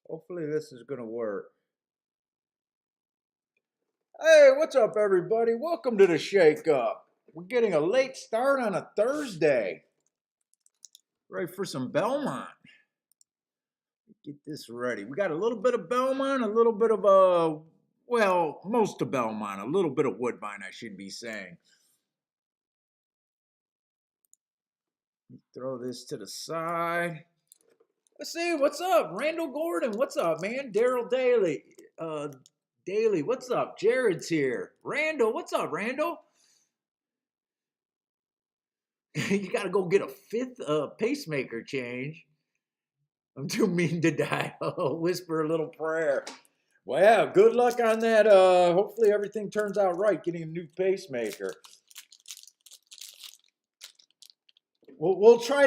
Hopefully this is gonna work. Hey, what's up, everybody? Welcome to the Shake Up. We're getting a late start on a Thursday. Ready for some Belmont. Get this ready. We got a little bit of Belmont, a little bit of well, most of Belmont, a little bit of Woodbine, I should be saying. Throw this to the side. Let's see, what's up? Randall Gordon, what's up, man? Daryl Daly, Daly, what's up? Jared's here. Randall, what's up, Randall? You got to go get a fifth pacemaker change. I'm too mean to die. I'll whisper a little prayer. Well, yeah, good luck on that. Hopefully everything turns out right. Getting a new pacemaker. We'll try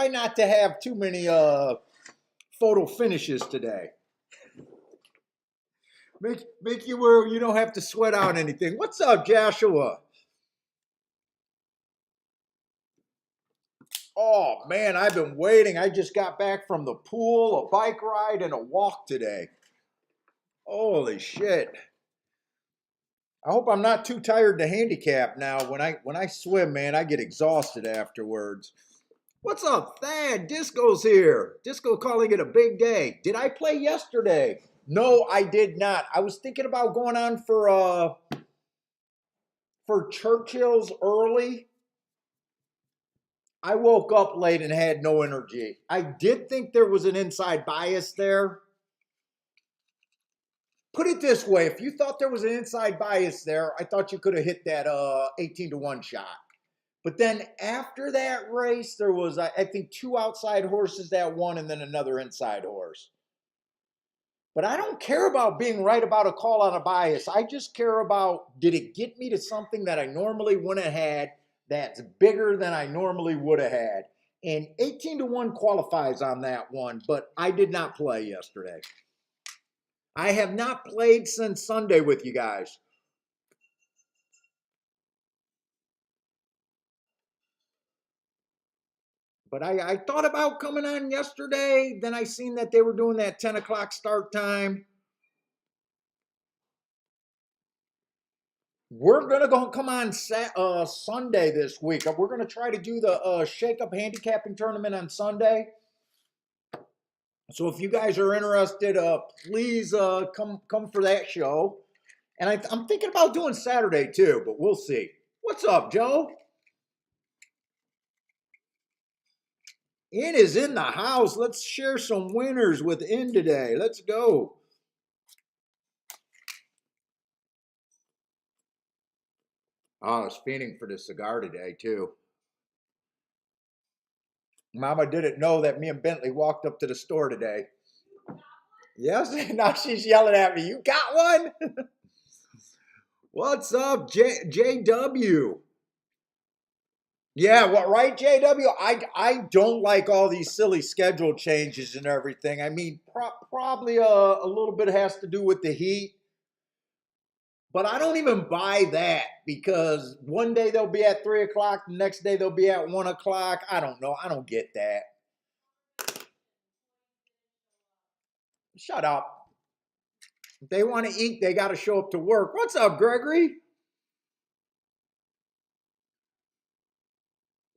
not to have too many photo finishes today. Make you where you don't have to sweat out anything. What's up, Joshua? Oh man, I've been waiting. I just got back from the pool, a bike ride, and a walk today. Holy shit. I hope I'm not too tired to handicap now. When I swim, man, I get exhausted afterwards. What's up, Thad? Disco's here. Disco calling it a big day. Did I play yesterday? No, I did not. I was thinking about going on for Churchill's early. I woke up late and had no energy. I did think there was an inside bias there. Put it this way, if you thought there was an inside bias there, I thought you could have hit that 18-1 shot. But then after that race, there was, I think, two outside horses that won and then another inside horse. But I don't care about being right about a call on a bias. I just care about, did it get me to something that I normally wouldn't have had that's bigger than I normally would have had? And 18-1 qualifies on that one, but I did not play yesterday. I have not played since Sunday with you guys. But I thought about coming on yesterday. Then I seen that they were doing that 10 o'clock start time. We're going to go come on Sunday this week. We're going to try to do the Shake Up Handicapping Tournament on Sunday. So if you guys are interested, please come for that show. And I'm thinking about doing Saturday too, but we'll see. What's up, Joe? In is in the house. Let's share some winners with In today. Let's go. Oh, I was fiending for this cigar today too. Mama didn't know that me and Bentley walked up to the store today. Yes, now she's yelling at me. You got one? What's up, JW? Yeah, what right, JW? I don't like all these silly schedule changes and everything. I mean, probably a little bit has to do with the heat. But I don't even buy that because one day they'll be at 3 o'clock, the next day they'll be at 1 o'clock. I don't know. I don't get that. Shut up. If they want to eat, they got to show up to work. What's up, Gregory?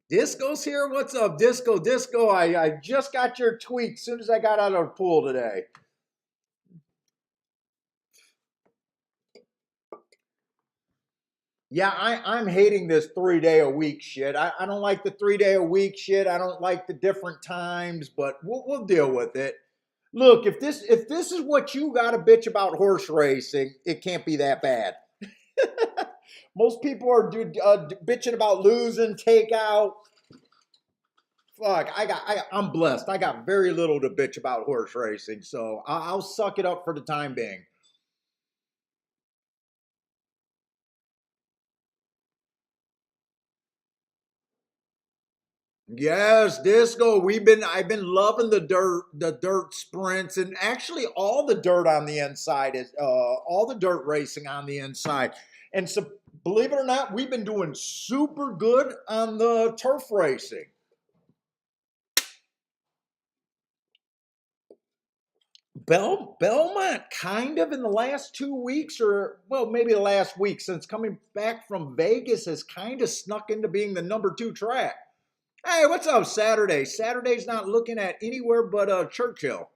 Disco's here. What's up, Disco? Disco, I just got your tweet as soon as I got out of the pool today. Yeah, I'm hating this 3-day-a-week shit. I don't like the 3-day-a-week shit. I don't like the different times, but we'll deal with it. Look, if this is what you got to bitch about horse racing, it can't be that bad. Most people are bitching about losing, takeout. Fuck, I'm blessed. I got very little to bitch about horse racing, so I'll suck it up for the time being. Yes, Disco. I've been loving the dirt sprints, and actually all the dirt on the inside is all the dirt racing on the inside. And so, believe it or not, we've been doing super good on the turf racing. Belmont kind of in the last 2 weeks, or well, maybe the last week since coming back from Vegas, has kind of snuck into being the number two track. Hey, what's up, Saturday? Saturday's not looking at anywhere but Churchill.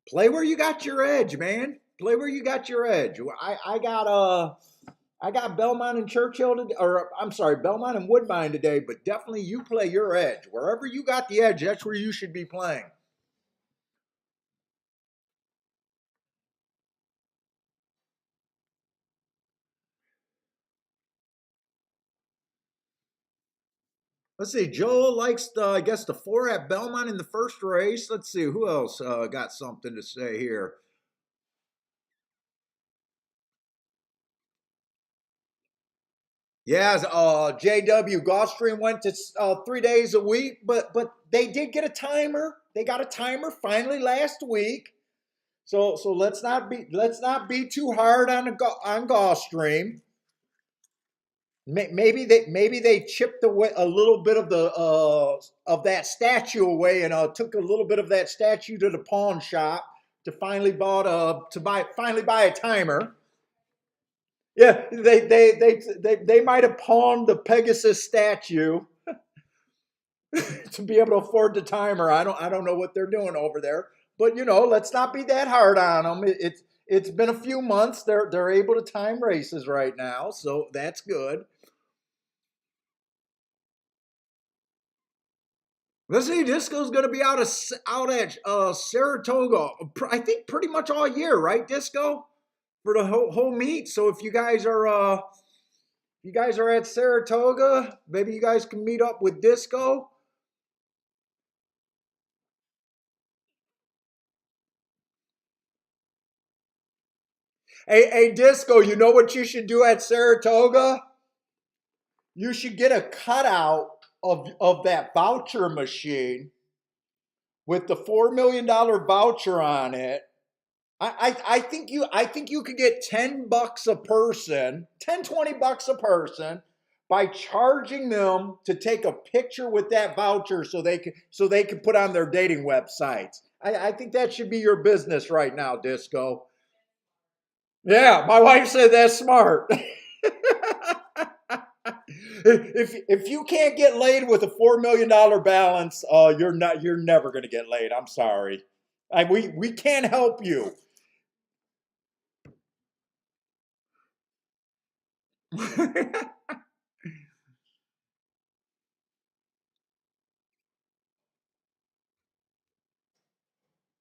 Play where you got your edge, man. Play where you got your edge. I got Belmont and Churchill today, or I'm sorry, Belmont and Woodbine today, but definitely you play your edge. Wherever you got the edge, that's where you should be playing. Let's see. Joel likes the, I guess, the four at Belmont in the first race. Let's see who else got something to say here. Yeah, JW Gulfstream went to 3 days a week, but they did get a timer. They got a timer finally last week. So let's not be too hard on Gulfstream. Maybe they chipped away a little bit of that statue away and took a little bit of that statue to the pawn shop to finally buy a timer. Yeah, they might have pawned the Pegasus statue to be able to afford the timer. I don't know what they're doing over there, but let's not be that hard on them. It's been a few months. They're able to time races right now, so that's good. Let's see, Disco's going to be out at Saratoga. I think pretty much all year, right, Disco, for the whole meet. So if you guys are at Saratoga, maybe you guys can meet up with Disco. Hey, Disco, you know what you should do at Saratoga? You should get a cutout of that voucher machine with the $4 million voucher on it. I think you could get $10 a person, 10 to $20 a person by charging them to take a picture with that voucher so they can put on their dating websites. I think that should be your business right now, Disco. Yeah, my wife said that's smart. If you can't get laid with a $4 million balance, you're never gonna get laid. I'm sorry. We can't help you.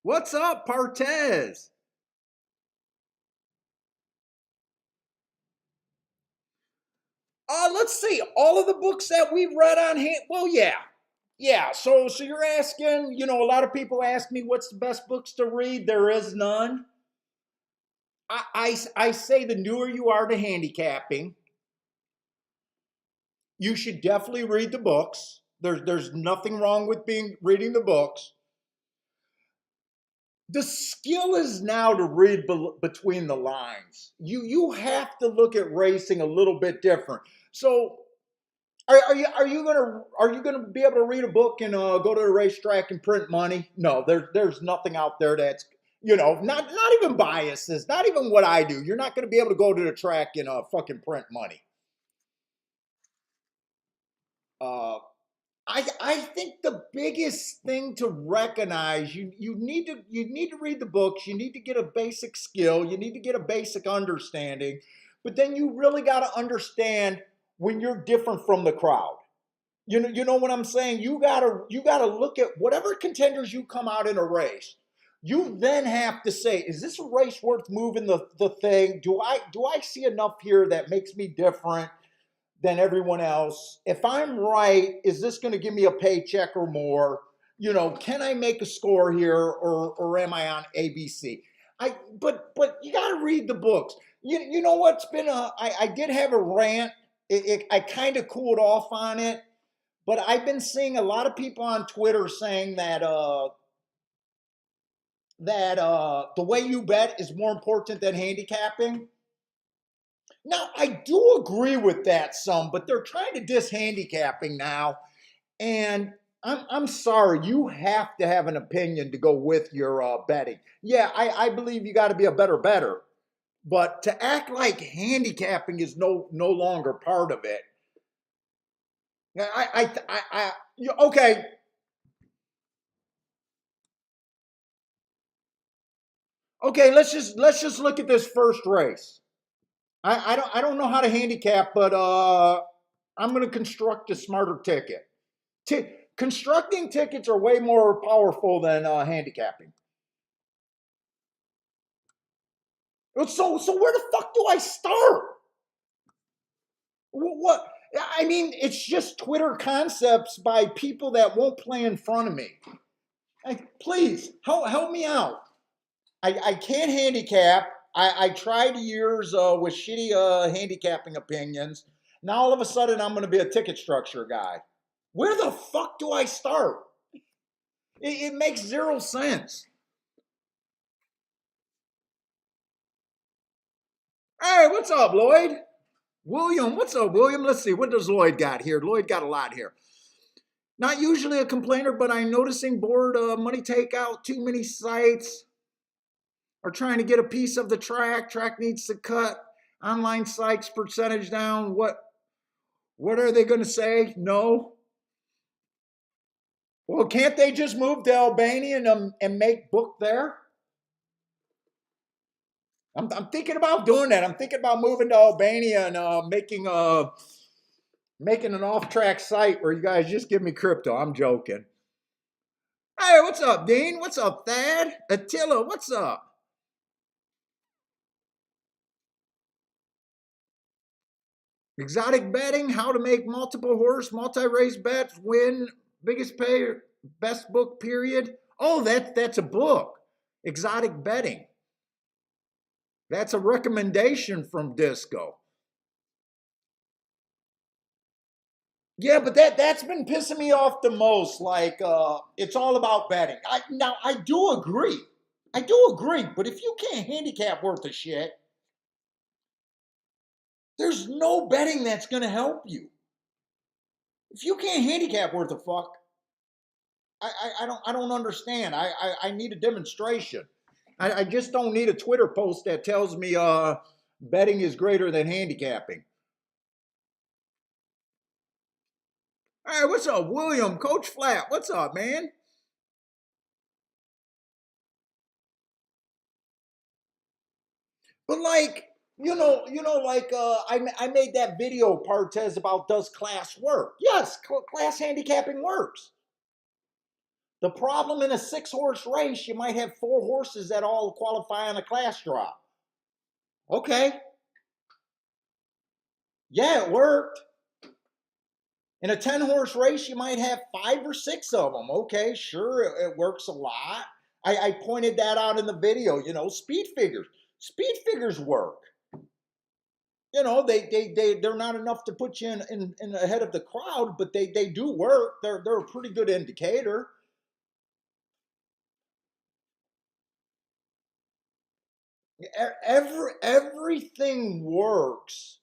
What's up, Partez? Let's see. All of the books that we've read on hand. Well, yeah, yeah. So you're asking. A lot of people ask me what's the best books to read. There is none. I say the newer you are to handicapping, you should definitely read the books. There's nothing wrong with being reading the books. The skill is now to read between the lines. You have to look at racing a little bit different. So are you gonna be able to read a book and go to the racetrack and print money? No, there's nothing out there that's not even biases, not even what I do. You're not gonna be able to go to the track and fucking print money. Uh, I think the biggest thing to recognize, you need to read the books, you need to get a basic skill, you need to get a basic understanding, but then you really got to understand when you're different from the crowd. You know what I'm saying? You gotta look at whatever contenders you come out in a race. You then have to say, is this a race worth moving the thing? Do I see enough here that makes me different than everyone else? If I'm right, is this going to give me a paycheck or more? Can I make a score here, or am I on ABC? But you got to read the books. You know what's been I did have a rant. I kind of cooled off on it, but I've been seeing a lot of people on Twitter saying that the way you bet is more important than handicapping. Now, I do agree with that some, but they're trying to diss handicapping now. And I'm sorry. You have to have an opinion to go with your betting. Yeah, I believe you got to be a better better, but to act like handicapping is no longer part of it. Okay, okay. Let's just look at this first race. I don't know how to handicap, but I'm going to construct a smarter ticket. Ti Constructing tickets are way more powerful than handicapping. So where the fuck do I start? What? I mean, it's just Twitter concepts by people that won't play in front of me. Please help me out. I can't handicap. I tried years with shitty handicapping opinions. Now all of a sudden I'm going to be a ticket structure guy. Where the fuck do I start? It makes zero sense. Hey, what's up, Lloyd? William, what's up, William? Let's see, what does Lloyd got here? Lloyd got a lot here. Not usually a complainer, but I'm noticing board money takeout, too many sites are trying to get a piece of the track. Track needs to cut. Online sites percentage down. What are they going to say? No. Well, can't they just move to Albania and make book there? I'm thinking about doing that. I'm thinking about moving to Albania and making an off-track site where you guys just give me crypto. I'm joking. Hey, what's up, Dean? What's up, Thad? Attila, what's up? Exotic betting, how to make multiple horse, multi-race bets, win, biggest payer, best book period. Oh, that's a book. Exotic betting. That's a recommendation from Disco. Yeah, but that's been pissing me off the most. Like, it's all about betting. I do agree. I do agree. But if you can't handicap worth a shit, there's no betting that's gonna help you. If you can't handicap worth a fuck, I don't understand. I need a demonstration. I just don't need a Twitter post that tells me betting is greater than handicapping. Hey, what's up, William? Coach Flat, what's up, man? But like, like I made that video, Partez, about does class work? Yes, class handicapping works. The problem in a 6 horse race, you might have 4 horses that all qualify on a class drop. Okay, yeah, it worked. In a 10 horse race, you might have 5 or 6 of them. Okay, sure, it works a lot. I pointed that out in the video. Speed figures. Speed figures work. They're not enough to put you in ahead of the crowd, but they do work. They're a pretty good indicator. Everything works.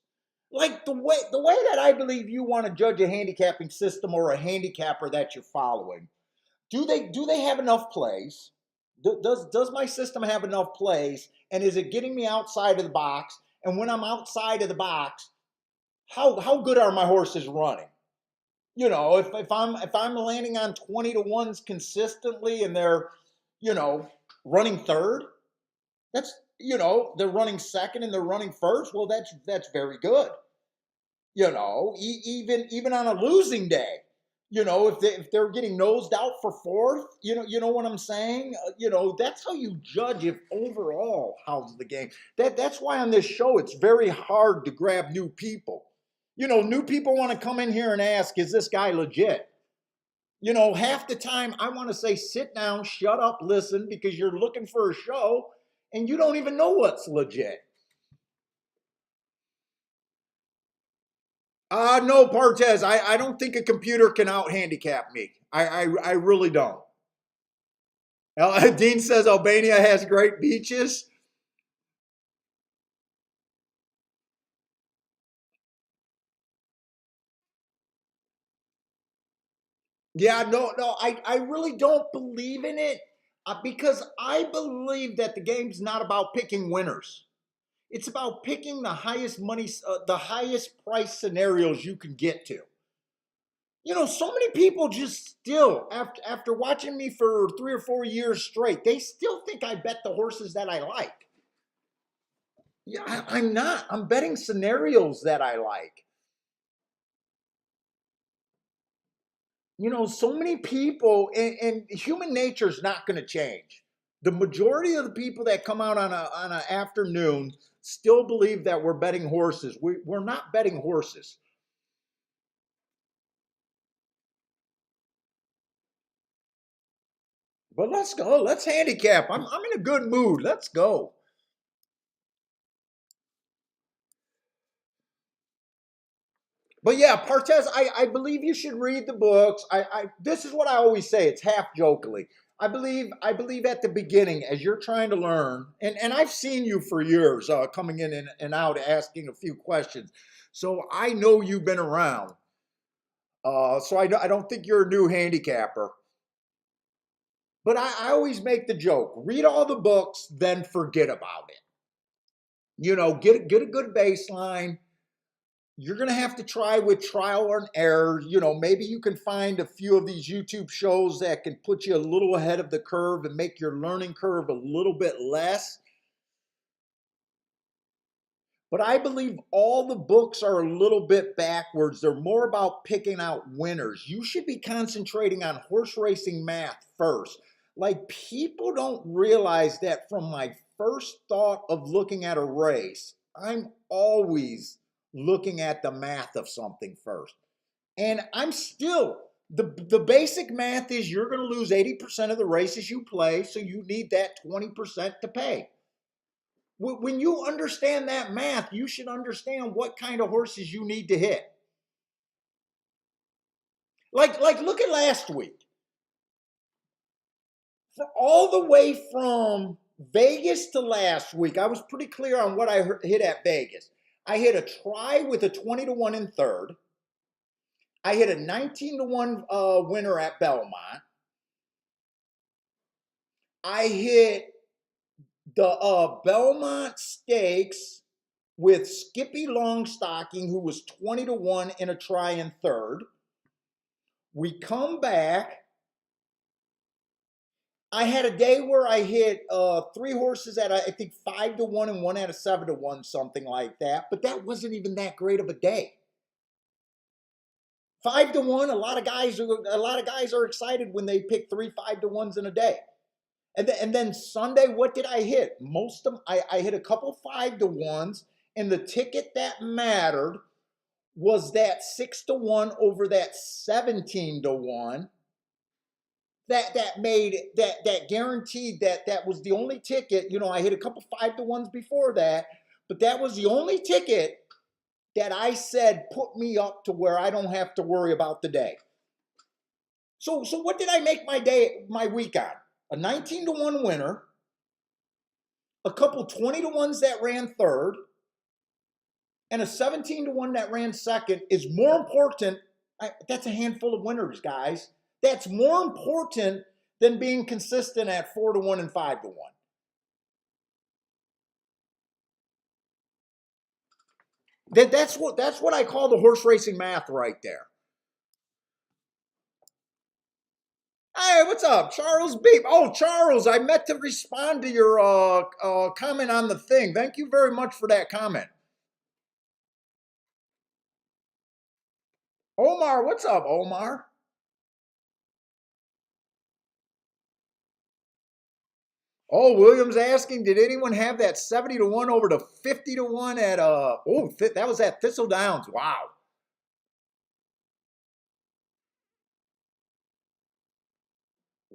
Like the way that I believe you want to judge a handicapping system or a handicapper that you're following. Do they have enough plays? Does my system have enough plays? And is it getting me outside of the box? And when I'm outside of the box, how good are my horses running? If I'm landing on 20 to 1s consistently and they're, you know, running third, that's they're running second and they're running first. Well, that's very good. Even on a losing day, if they're getting nosed out for fourth, you know what I'm saying. That's how you judge if overall how's the game. That's why on this show it's very hard to grab new people. New people want to come in here and ask, is this guy legit? Half the time I want to say, sit down, shut up, listen, because you're looking for a show and you don't even know what's legit. No, Partez, I don't think a computer can out handicap me. I really don't. Dean says Albania has great beaches. Yeah, no, I really don't believe in it because I believe that the game's not about picking winners. It's about picking the highest money, the highest price scenarios you can get to. So many people just still, after watching me for 3 or 4 years straight, they still think I bet the horses that I like. Yeah, I'm not. I'm betting scenarios that I like. So many people, and human nature is not going to change. The majority of the people that come out on an afternoon still believe that we're betting horses. We're not betting horses. But let's go. Let's handicap. I'm in a good mood. Let's go. But yeah, Partes, I believe you should read the books. This is what I always say. It's half jokingly. I believe at the beginning, as you're trying to learn, and I've seen you for years coming in and out asking a few questions. So I know you've been around. So I don't think you're a new handicapper. But I always make the joke: read all the books, then forget about it. Get a good baseline. You're going to have to try with trial and error. Maybe you can find a few of these YouTube shows that can put you a little ahead of the curve and make your learning curve a little bit less. But I believe all the books are a little bit backwards. They're more about picking out winners. You should be concentrating on horse racing math first. Like, people don't realize that from my first thought of looking at a race, I'm always looking at the math of something first. And I'm still, the basic math is you're going to lose 80% of the races you play, so you need that 20% to pay. When you understand that math, you should understand what kind of horses you need to hit. Like look at last week. For all the way from Vegas to last week, I was pretty clear on what I hit at Vegas. I hit a try with a 20-1 in third. I hit a 19-1 winner at Belmont. I hit the Belmont Stakes with Skippy Longstocking, who was 20-1 in a try in third. We come back. I had a day where I hit three horses at I think 5-1 and one at a 7-1, something like that. But that wasn't even that great of a day. 5-1. A lot of guys are excited when they pick 3 5-1s in a day. And then Sunday, what did I hit? Most of them, I hit a couple 5-1s, and the ticket that mattered was that 6-1 over that 17-1. That guaranteed that was the only ticket. I hit a couple 5-1s before that, but that was the only ticket that I said put me up to where I don't have to worry about the day. So what did I make my week on? A 19-1 winner, a couple 20-1s that ran third, and a 17-1 that ran second is more important. That's a handful of winners, guys. That's more important than being consistent at 4-1 and 5-1. That's what I call the horse racing math right there. Hey, what's up, Charles Beep? Oh, Charles, I meant to respond to your comment on the thing. Thank you very much for that comment. Omar, what's up, Omar? Oh, Williams asking, did anyone have that 70-1 over to 50-1 at that was at Thistle Downs. Wow.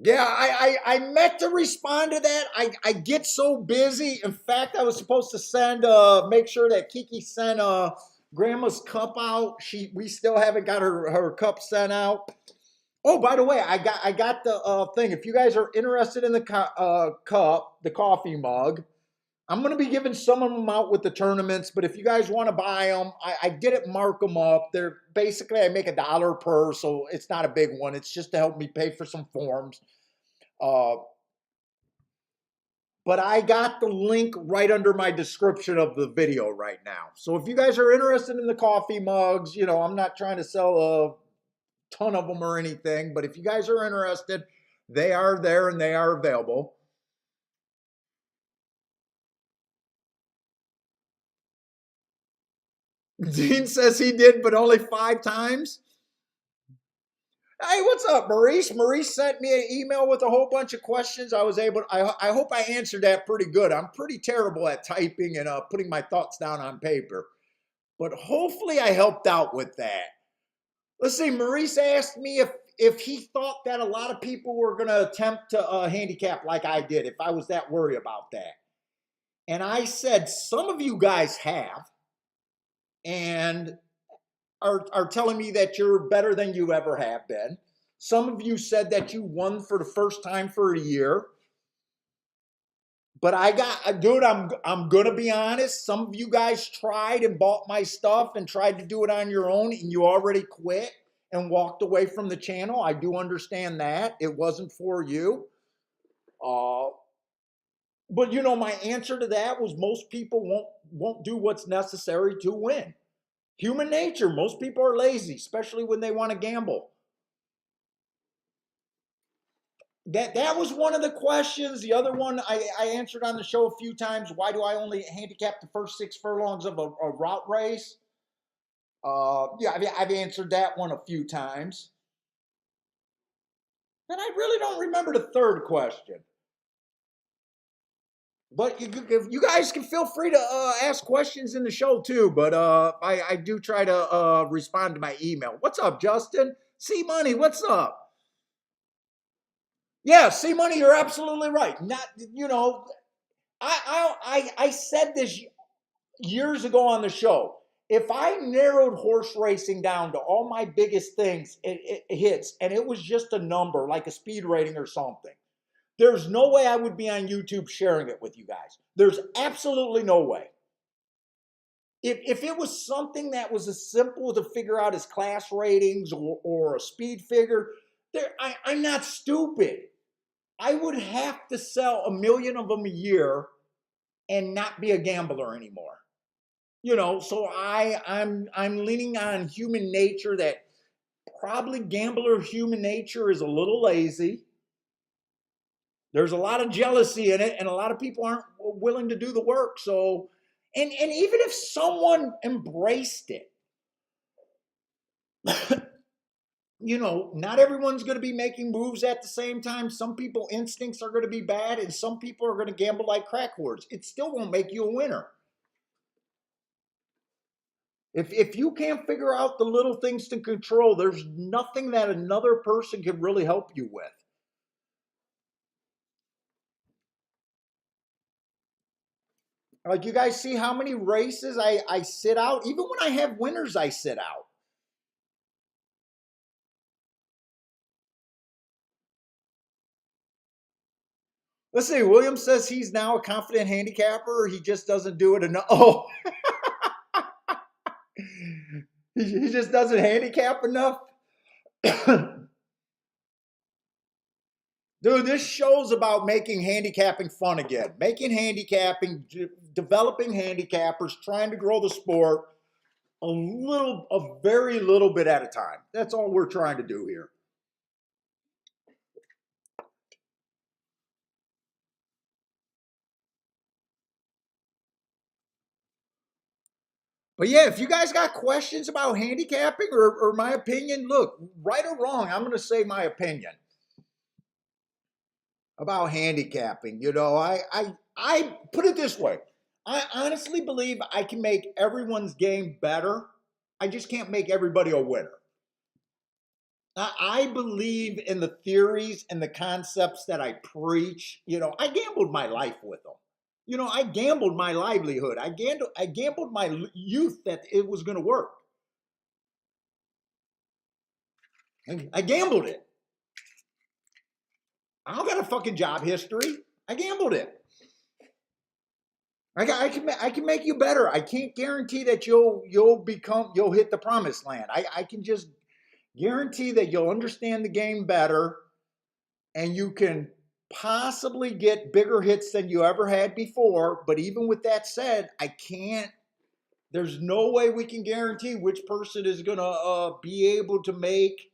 Yeah, I meant to respond to that. I get so busy. In fact, I was supposed to make sure that Kiki sent Grandma's cup out. We still haven't got her cup sent out. Oh, by the way, I got the thing. If you guys are interested in the cup, the coffee mug, I'm going to be giving some of them out with the tournaments, but if you guys want to buy them, I didn't mark them up. They're basically, I make $1 per, so it's not a big one. It's just to help me pay for some forms. Uh, but I got the link right under my description of the video right now. So if you guys are interested in the coffee mugs, you know, I'm not trying to sell a ton of them or anything, but if you guys are interested, they are there and they are available. Dean says he did, but only 5 times. Hey, what's up, Maurice? Maurice sent me an email with a whole bunch of questions. I was able. I hope I answered that pretty good. I'm pretty terrible at typing and putting my thoughts down on paper, but hopefully I helped out with that. Let's see. Maurice asked me if he thought that a lot of people were going to attempt to handicap like I did, if I was that worried about that. And I said some of you guys have, and are telling me that you're better than you ever have been. Some of you said that you won for the first time for a year. But dude, I'm gonna be honest. Some of you guys tried and bought my stuff and tried to do it on your own, and you already quit and walked away from the channel. I do understand that. It wasn't for you. But you know, my answer to that was most people won't do what's necessary to win. Human nature. Most people are lazy, especially when they want to gamble. That was one of the questions. The other one I answered on the show a few times. Why do I only handicap the first 6 furlongs of a route race? Yeah, I've answered that one a few times. And I really don't remember the third question. But you guys can feel free to ask questions in the show too. But I do try to respond to my email. What's up, Justin? C Money, what's up? Yeah, C Money, you're absolutely right. Not, you know, I said this years ago on the show. If I narrowed horse racing down to all my biggest things, it hits, and it was just a number, like a speed rating or something, there's no way I would be on YouTube sharing it with you guys. There's absolutely no way. If it was something that was as simple to figure out as class ratings or a speed figure, I'm not stupid. I would have to sell 1 million of them a year and not be a gambler anymore. You know, so I'm leaning on human nature that probably gambler human nature is a little lazy. There's a lot of jealousy in it, and a lot of people aren't willing to do the work. So, and even if someone embraced it, you know, not everyone's going to be making moves at the same time. Some people instincts are going to be bad, and some people are going to gamble like crack whores. It still won't make you a winner. If you can't figure out the little things to control, there's nothing that another person can really help you with. Like, you guys see how many races I sit out? Even when I have winners, I sit out. Let's see. William says he's now a confident handicapper. He just doesn't do it enough. Oh, he just doesn't handicap enough. Dude, this show's about making handicapping fun again. Making handicapping, developing handicappers, trying to grow the sport a very little bit at a time. That's all we're trying to do here. But yeah, if you guys got questions about handicapping or my opinion, look, right or wrong, I'm going to say my opinion about handicapping. You know, I put it this way. I honestly believe I can make everyone's game better. I just can't make everybody a winner. I believe in the theories and the concepts that I preach. You know, I gambled my life with them. You know, I gambled my livelihood. I gambled my youth that it was going to work. I gambled it. I don't got a fucking job history. I gambled it. I can make you better. I can't guarantee that you'll hit the promised land. I can just guarantee that you'll understand the game better, and you can possibly get bigger hits than you ever had before. But even with that said, I can't. There's no way we can guarantee which person is gonna be able to make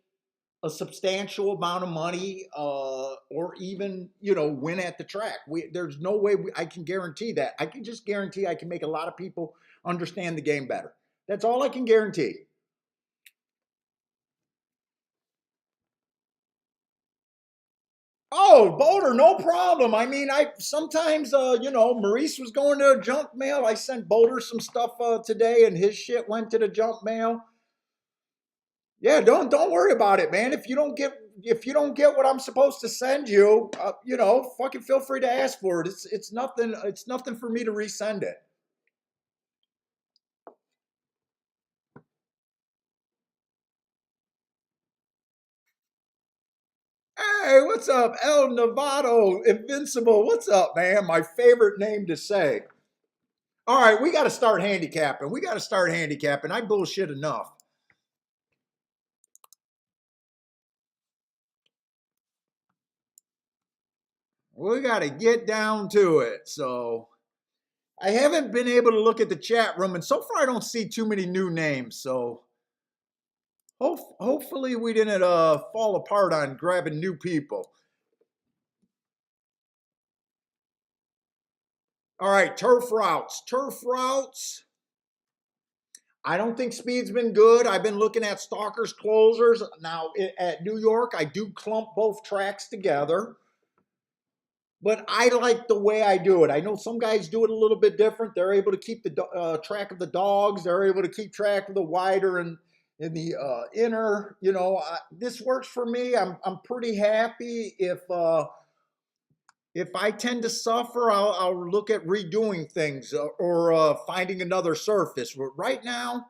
a substantial amount of money, or even win at the track. There's no way I can guarantee that. I can just guarantee I can make a lot of people understand the game better. That's all I can guarantee. Oh, Boulder, no problem. I mean, I sometimes, Maurice was going to a junk mail. I sent Boulder some stuff today, and his shit went to the junk mail. Yeah, don't worry about it, man. If you don't get what I'm supposed to send you, fucking feel free to ask for it. It's nothing for me to resend it. Hey, what's up, El Novato Invincible? What's up, man? My favorite name to say. All right, we got to start handicapping. I bullshit enough. We got to get down to it. So I haven't been able to look at the chat room, and so far I don't see too many new names. So hopefully we didn't fall apart on grabbing new people. All right, turf routes. I don't think speed's been good. I've been looking at Stalker's closers. Now at New York, I do clump both tracks together, but I like the way I do it. I know some guys do it a little bit different. They're able to keep the track of the dogs. They're able to keep track of the wider and in the inner. This works for me. I'm pretty happy. If I tend to suffer, I'll look at redoing things, or finding another surface. But right now,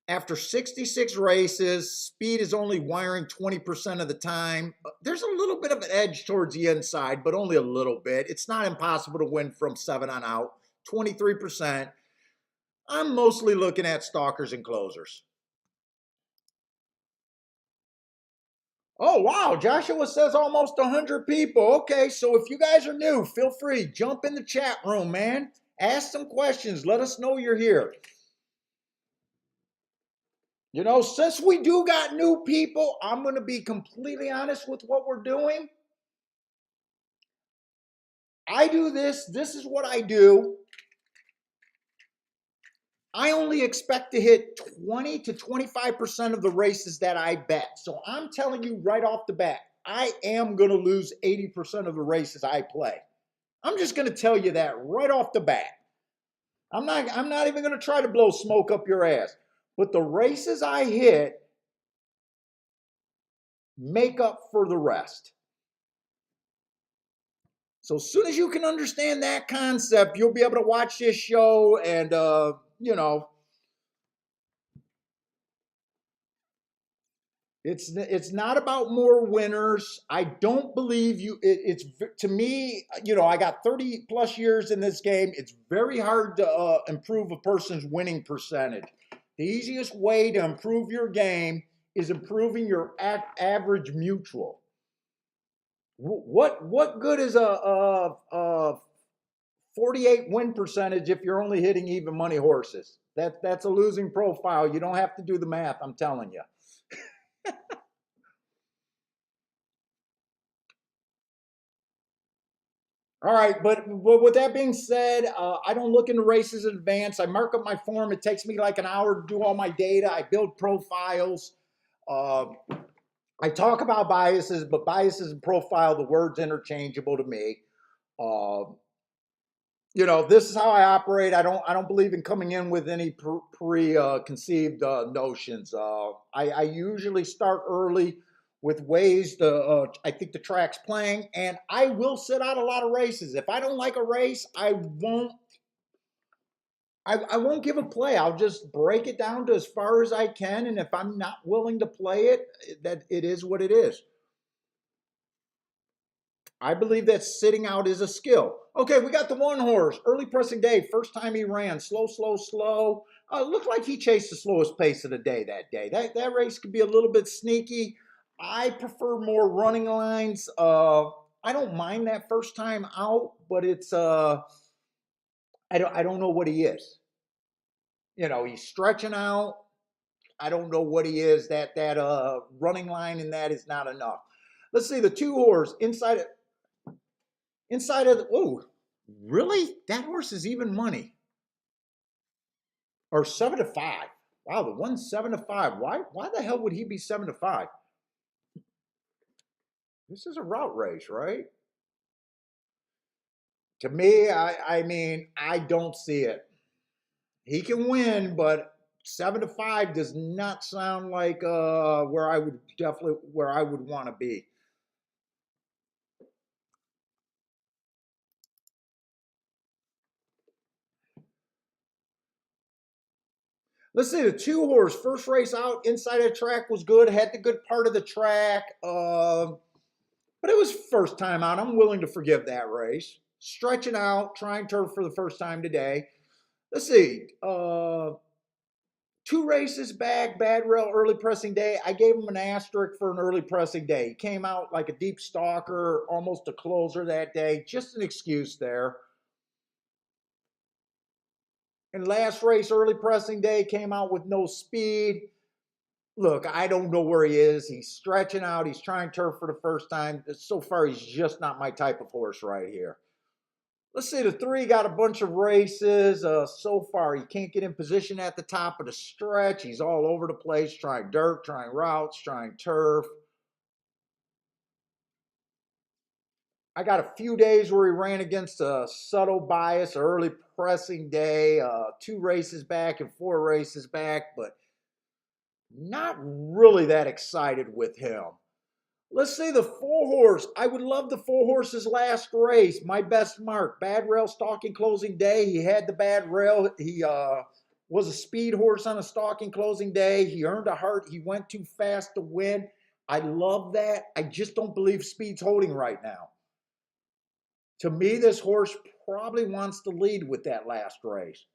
after 66 races, speed is only wiring 20% of the time. There's a little bit of an edge towards the inside, but only a little bit. It's not impossible to win from 7 on out. 23%. I'm mostly looking at stalkers and closers. Oh, wow. Joshua says almost 100 people. Okay, so if you guys are new, feel free. Jump in the chat room, man. Ask some questions. Let us know you're here. Since we do got new people, I'm going to be completely honest with what we're doing. I do this. This is what I do. I only expect to hit 20 to 25% of the races that I bet. So I'm telling you right off the bat, I am going to lose 80% of the races I play. I'm just going to tell you that right off the bat. I'm not even going to try to blow smoke up your ass. But the races I hit make up for the rest. So as soon as you can understand that concept, you'll be able to watch this show and, it's not about more winners. I don't believe you. It's to me, I got 30 plus years in this game. It's very hard to improve a person's winning percentage. The easiest way to improve your game is improving your average mutual. What good is a 48 win percentage if you're only hitting even money horses? That's a losing profile. You don't have to do the math, I'm telling you. All right, but with that being said, I don't look into races in advance. I mark up my form. It takes me like an hour to do all my data. I build profiles. I talk about biases, but biases and profile, the word's interchangeable to me. This is how I operate. I don't believe in coming in with any preconceived notions. I usually start early with ways to, I think the track's playing, and I will sit out a lot of races. If I don't like a race, I won't give a play. I'll just break it down to as far as I can, and if I'm not willing to play it, that it is what it is. I believe that sitting out is a skill. Okay, we got the one horse, early pressing day, first time he ran, slow, slow, slow. Looked like he chased the slowest pace of the day that day. That race could be a little bit sneaky. I prefer more running lines. I don't mind that first time out, but it's I don't know what he is. You know, he's stretching out. I don't know what he is. That running line in that is not enough. Let's see the two horse inside of the, oh, really? That horse is even money. Or 7-5. Wow, the one's 7-5. Why the hell would he be 7-5? This is a route race, right? To me, I mean, I don't see it. He can win, but 7-5 does not sound like where I would definitely where I would want to be. Let's see the two horse first race out inside of the track was good, had the good part of the track, but it was first time out. I'm willing to forgive that race. Stretching out, trying turf for the first time today. Let's see, two races back, bad rail, early pressing day. I gave him an asterisk for an early pressing day. He came out like a deep stalker, almost a closer that day. Just an excuse there. And last race, early pressing day, came out with no speed. Look, I don't know where he is. He's stretching out. He's trying turf for the first time. So far, he's just not my type of horse right here. Let's see, the three got a bunch of races. So far, he can't get in position at the top of the stretch. He's all over the place, trying dirt, trying routes, trying turf. I got a few days where he ran against a subtle bias, early pressing day, two races back and four races back, but not really that excited with him. Let's say the four horse. I would love the four horse's last race. My best mark. Bad rail stalking closing day. He had the bad rail. He was a speed horse on a stalking closing day. He earned a heart. He went too fast to win. I love that. I just don't believe speed's holding right now. To me, this horse probably wants to lead with that last race.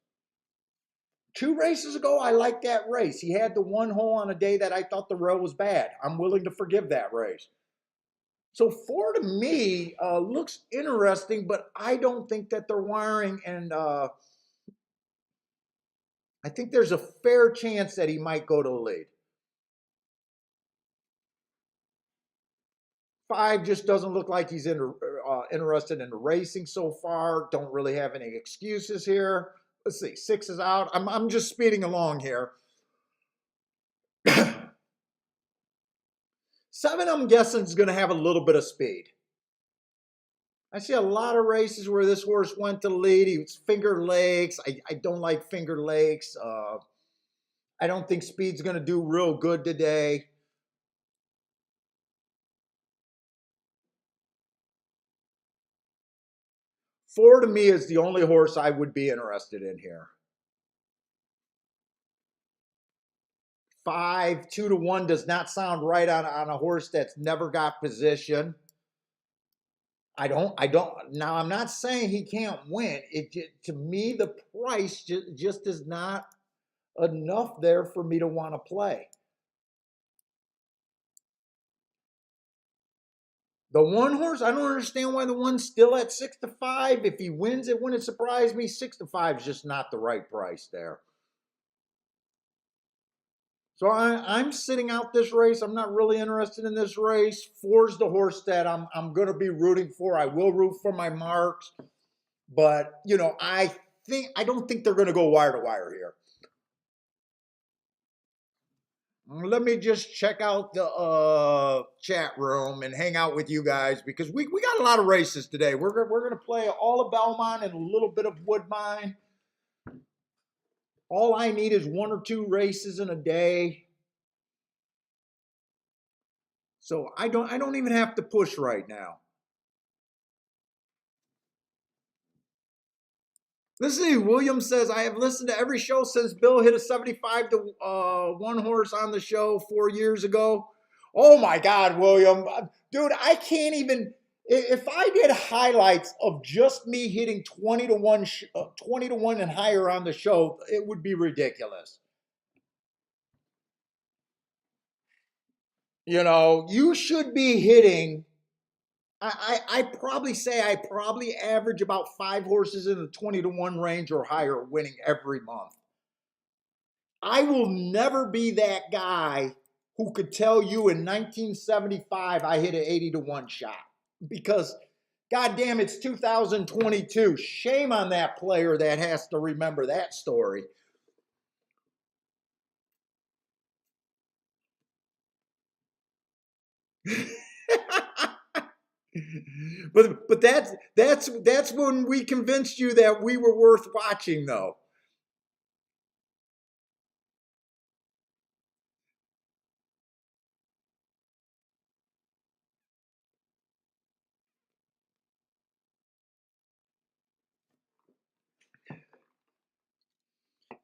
Two races ago, I liked that race. He had the one hole on a day that I thought the rail was bad. I'm willing to forgive that race. So four to me looks interesting, but I don't think that they're wiring, and I think there's a fair chance that he might go to the lead. Five just doesn't look like he's interested in the racing so far. Don't really have any excuses here. Let's see, six is out. I'm just speeding along here. Seven, I'm guessing, is going to have a little bit of speed. I see a lot of races where this horse went to the lead. He was Finger Lakes. I don't like Finger Lakes. I don't think speed's going to do real good today. Four to me is the only horse I would be interested in here. 5, 2-1 does not sound right on a horse that's never got position. I don't, now I'm not saying he can't win. To me, the price just is not enough there for me to want to play. The one horse, I don't understand why the one's still at 6-5. If he wins, it wouldn't surprise me. 6-5 is just not the right price there. So I'm sitting out this race. I'm not really interested in this race. Four's the horse that I'm going to be rooting for. I will root for my marks, but you know, I don't think they're going to go wire to wire here. Let me just check out the chat room and hang out with you guys because we got a lot of races today. We're going to play all of Belmont and a little bit of Woodbine. All I need is 1 or 2 races in a day. So I don't even have to push right now. Let's see. William says, I have listened to every show since Bill hit a 75-1 horse on the show 4 years ago. Oh my God, William. Dude, I can't even, If I did highlights of just me hitting 20 to 1, 20 to 1 and higher on the show, it would be ridiculous. You know, you should be hitting. I probably say I probably average about 5 horses in the 20 to 1 range or higher winning every month. I will never be that guy who could tell you in 1975 I hit an 80 to 1 shot because God damn, it's 2022. Shame on that player that has to remember that story. But that's when we convinced you that we were worth watching though.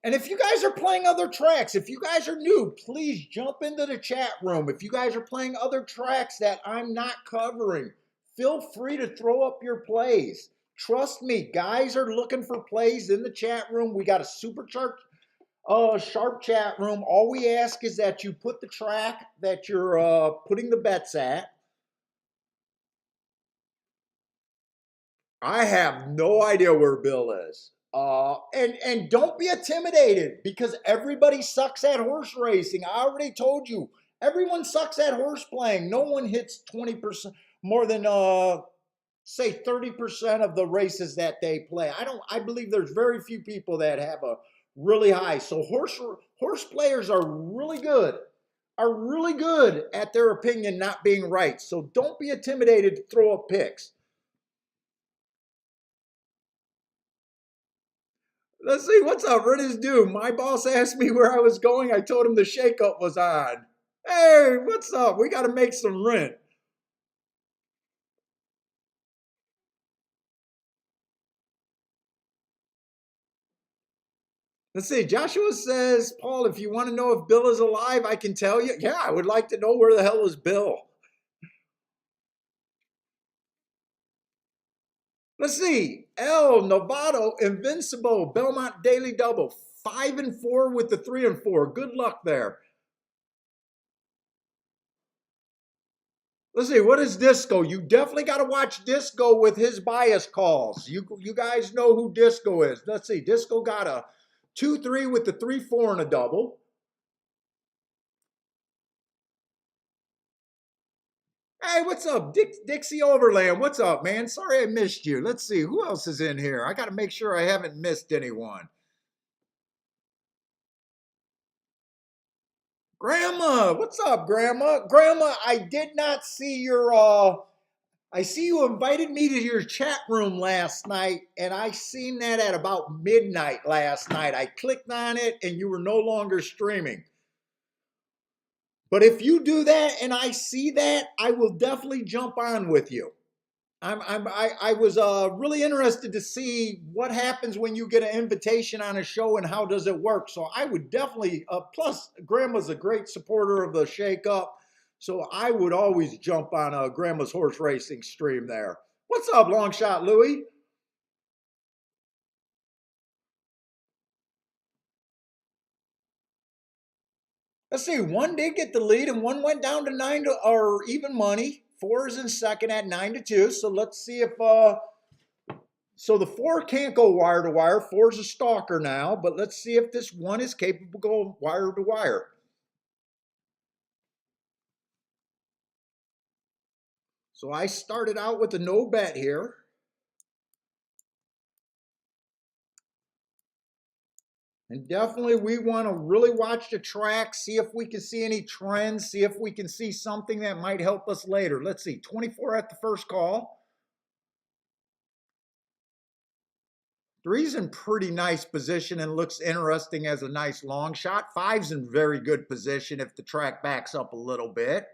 And if you guys are playing other tracks, if you guys are new, please jump into the chat room. If you guys are playing other tracks that I'm not covering, feel free to throw up your plays. Trust me, guys are looking for plays in the chat room. We got a super sharp chat room. All we ask is that you put the track that you're putting the bets at. I have no idea where Bill is. And don't be intimidated because everybody sucks at horse racing. I already told you, everyone sucks at horse playing. No one hits 20% more than say 30% of the races that they play. I believe there's very few people that have a really high. So horse players are really good at their opinion not being right. So don't be intimidated to throw up picks. Let's see, what's up? What is due? My boss asked me where I was going. I told him the shakeup was on. Hey, what's up? We got to make some rent. Let's see. Joshua says, Paul, if you want to know if Bill is alive, I can tell you. Yeah, I would like to know where the hell is Bill. Let's see. El Novato, Invincible, Belmont Daily Double, 5-4 with the 3-4. Good luck there. Let's see, what is Disco? You definitely got to watch Disco with his bias calls. You guys know who Disco is. Let's see, Disco got a 2-3 with the 3-4 and a double. Hey, what's up? Dixie Overland, what's up, man? Sorry I missed you. Let's see, who else is in here? I got to make sure I haven't missed anyone. Grandma, what's up, Grandma? Grandma, I did not see your I see you invited me to your chat room last night, and I seen that at about midnight last night. I clicked on it, and you were no longer streaming. But if you do that and I see that, I will definitely jump on with you. I was really interested to see what happens when you get an invitation on a show and how does it work. So I would definitely, plus Grandma's a great supporter of the Shake Up. So I would always jump on Grandma's horse racing stream there. What's up, Long Shot Louie? Let's see, one did get the lead and one went down to 9 to, or even money. Four is in second at 9-2. So let's see if so the 4 can't go wire to wire. 4's a stalker now, but let's see if this 1 is capable of going wire to wire. So I started out with a no bet here. And definitely we want to really watch the track, see if we can see any trends, see if we can see something that might help us later. Let's see, 24 at the first call. 3's in pretty nice position and looks interesting as a nice long shot. 5's in very good position if the track backs up a little bit.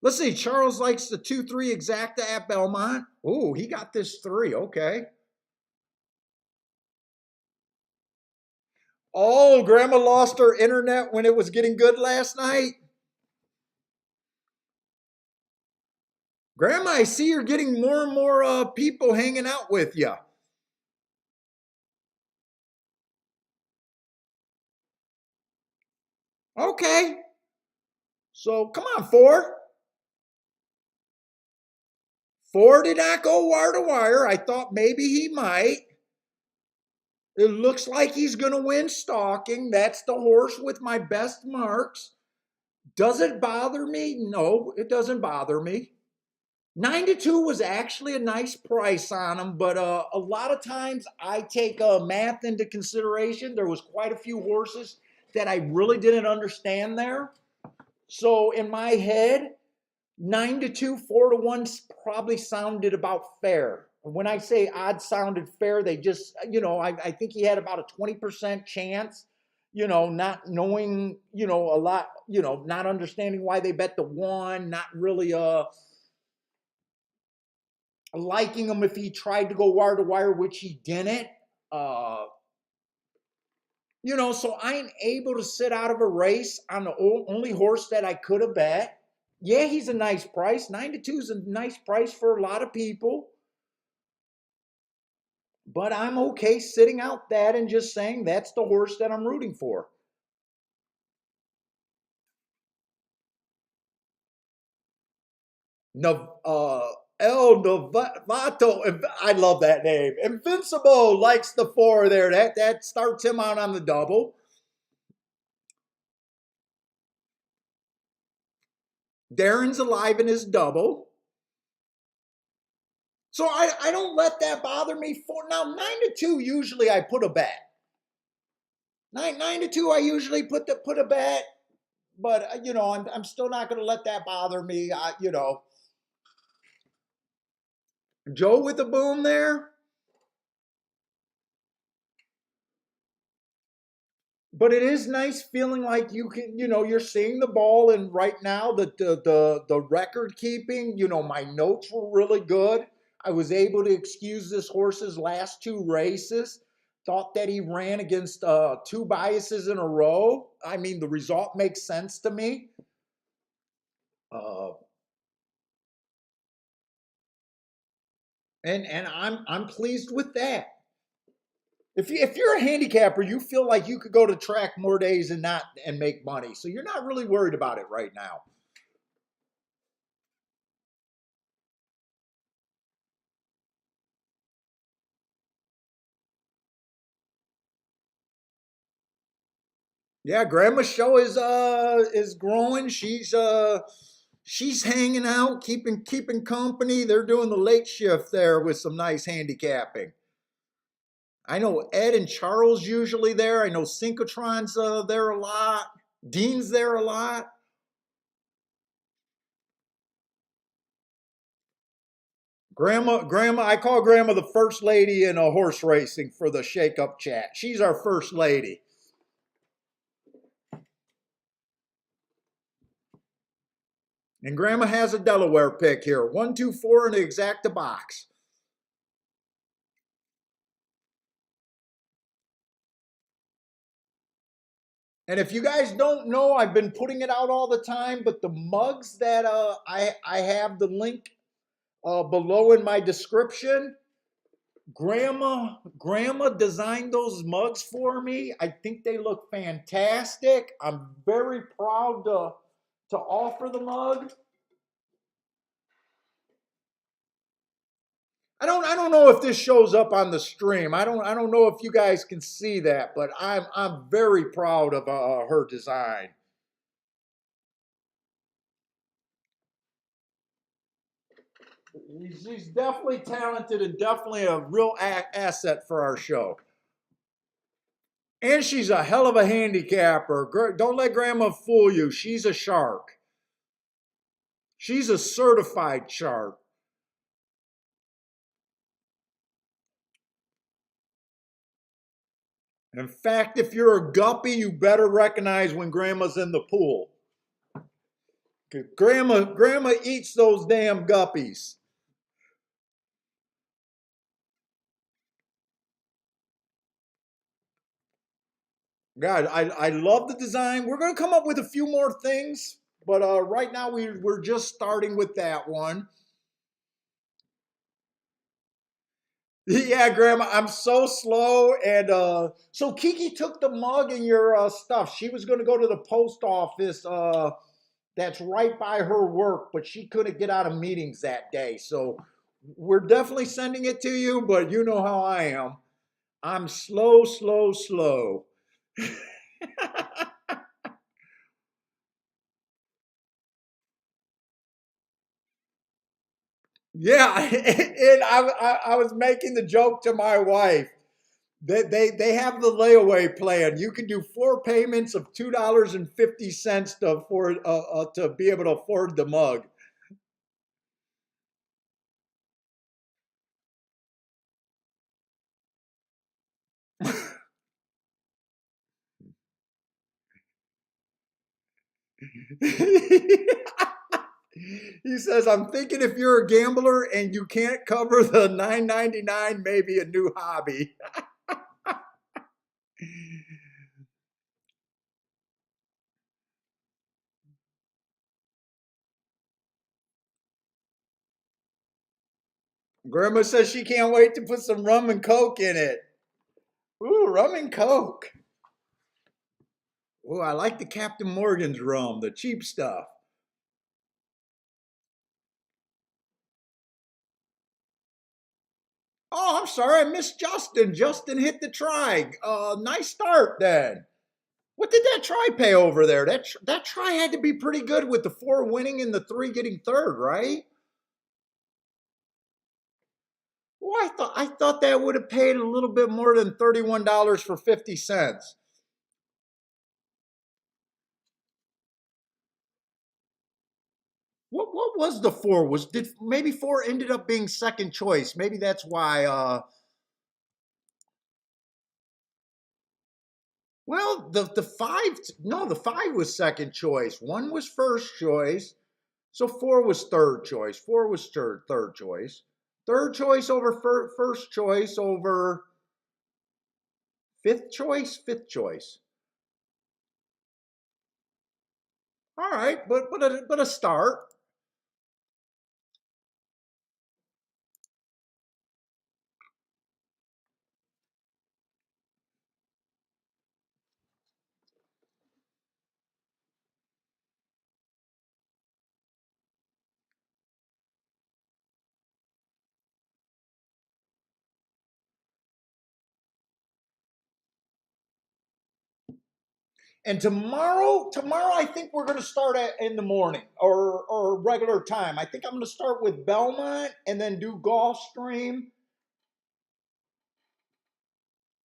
Let's see, Charles likes the 2-3 exacta at Belmont. Oh, he got this 3, okay. Oh, Grandma lost her internet when it was getting good last night. Grandma, I see you're getting more and more people hanging out with you. Okay. So come on, four. Four did not go wire to wire. I thought maybe he might. It looks like he's going to win stalking. That's the horse with my best marks. Does it bother me? No, it doesn't bother me. 9 to 2 was actually a nice price on him, but a lot of times I take math into consideration. There was quite a few horses that I really didn't understand there. So in my head, 9 to 2, 4 to 1 probably sounded about fair. When I say odds sounded fair, they just, I think he had about a 20% chance, not knowing, a lot, not understanding why they bet the one, not really liking him if he tried to go wire to wire, which he didn't. Uh, so I'm able to sit out of a race on the only horse that I could have bet. Yeah, he's a nice price. 9 to 2 is a nice price for a lot of people. But I'm okay sitting out that and just saying that's the horse that I'm rooting for. No, El Novato, I love that name. Invincible likes the four there. That starts him out on the double. Darren's alive in his double. So I don't let that bother me. For now, 9 to 2, usually I put a bet. 9 to 2, I usually put a bet, but I'm still not going to let that bother me. Joe with the boom there. But it is nice feeling like you can, you're seeing the ball, and right now the record keeping, my notes were really good. I was able to excuse this horse's last two races. Thought that he ran against two biases in a row. I mean, the result makes sense to me. Uh, and I'm pleased with that. If you're a handicapper, you feel like you could go to track more days and make money. So you're not really worried about it right now. Yeah, Grandma's show is growing. She's hanging out, keeping company. They're doing the late shift there with some nice handicapping. I know Ed and Charles usually there. I know Synchrotron's there a lot. Dean's there a lot. Grandma, I call Grandma the first lady in a horse racing for the shake up chat. She's our first lady. And Grandma has a Delaware pick here. 1, 2, 4 in the exacta box. And if you guys don't know, I've been putting it out all the time, but the mugs that I have the link below in my description. Grandma designed those mugs for me. I think they look fantastic. I'm very proud to offer the mug. I don't know if this shows up on the stream. I don't know if you guys can see that, but I'm very proud of her design. He's definitely talented and definitely a real asset for our show. And she's a hell of a handicapper. Don't let Grandma fool you. She's a shark. She's a certified shark. In fact, if you're a guppy, you better recognize when Grandma's in the pool. 'Cause Grandma eats those damn guppies. God, I love the design. We're going to come up with a few more things, but right now we're just starting with that one. Yeah, Grandma, I'm so slow. And so Kiki took the mug and your stuff. She was going to go to the post office that's right by her work, but she couldn't get out of meetings that day. So we're definitely sending it to you, but you know how I am. I'm slow, slow, slow. Yeah, and I was making the joke to my wife. They have the layaway plan. You can do 4 payments of $2.50 to afford to be able to afford the mug. He says, "I'm thinking if you're a gambler and you can't cover the 9.99, maybe a new hobby." Grandma says she can't wait to put some rum and coke in it. Ooh, rum and coke. Ooh, I like the Captain Morgan's rum, the cheap stuff. Oh, I'm sorry, I missed Justin. Justin hit the try. Nice start then. What did that try pay over there? That try had to be pretty good with the four winning and the three getting third, right? Well, I thought that would have paid a little bit more than $31 for 50 cents. What was the four? Was did maybe four ended up being second choice? Maybe that's why. Well, the five, no, the five was second choice. One was first choice. So four was third choice. Four was third choice. Third choice over first choice over fifth choice. Fifth choice. All right, but a start. And tomorrow I think we're going to start in the morning or regular time. I think I'm going to start with Belmont and then do Gulfstream,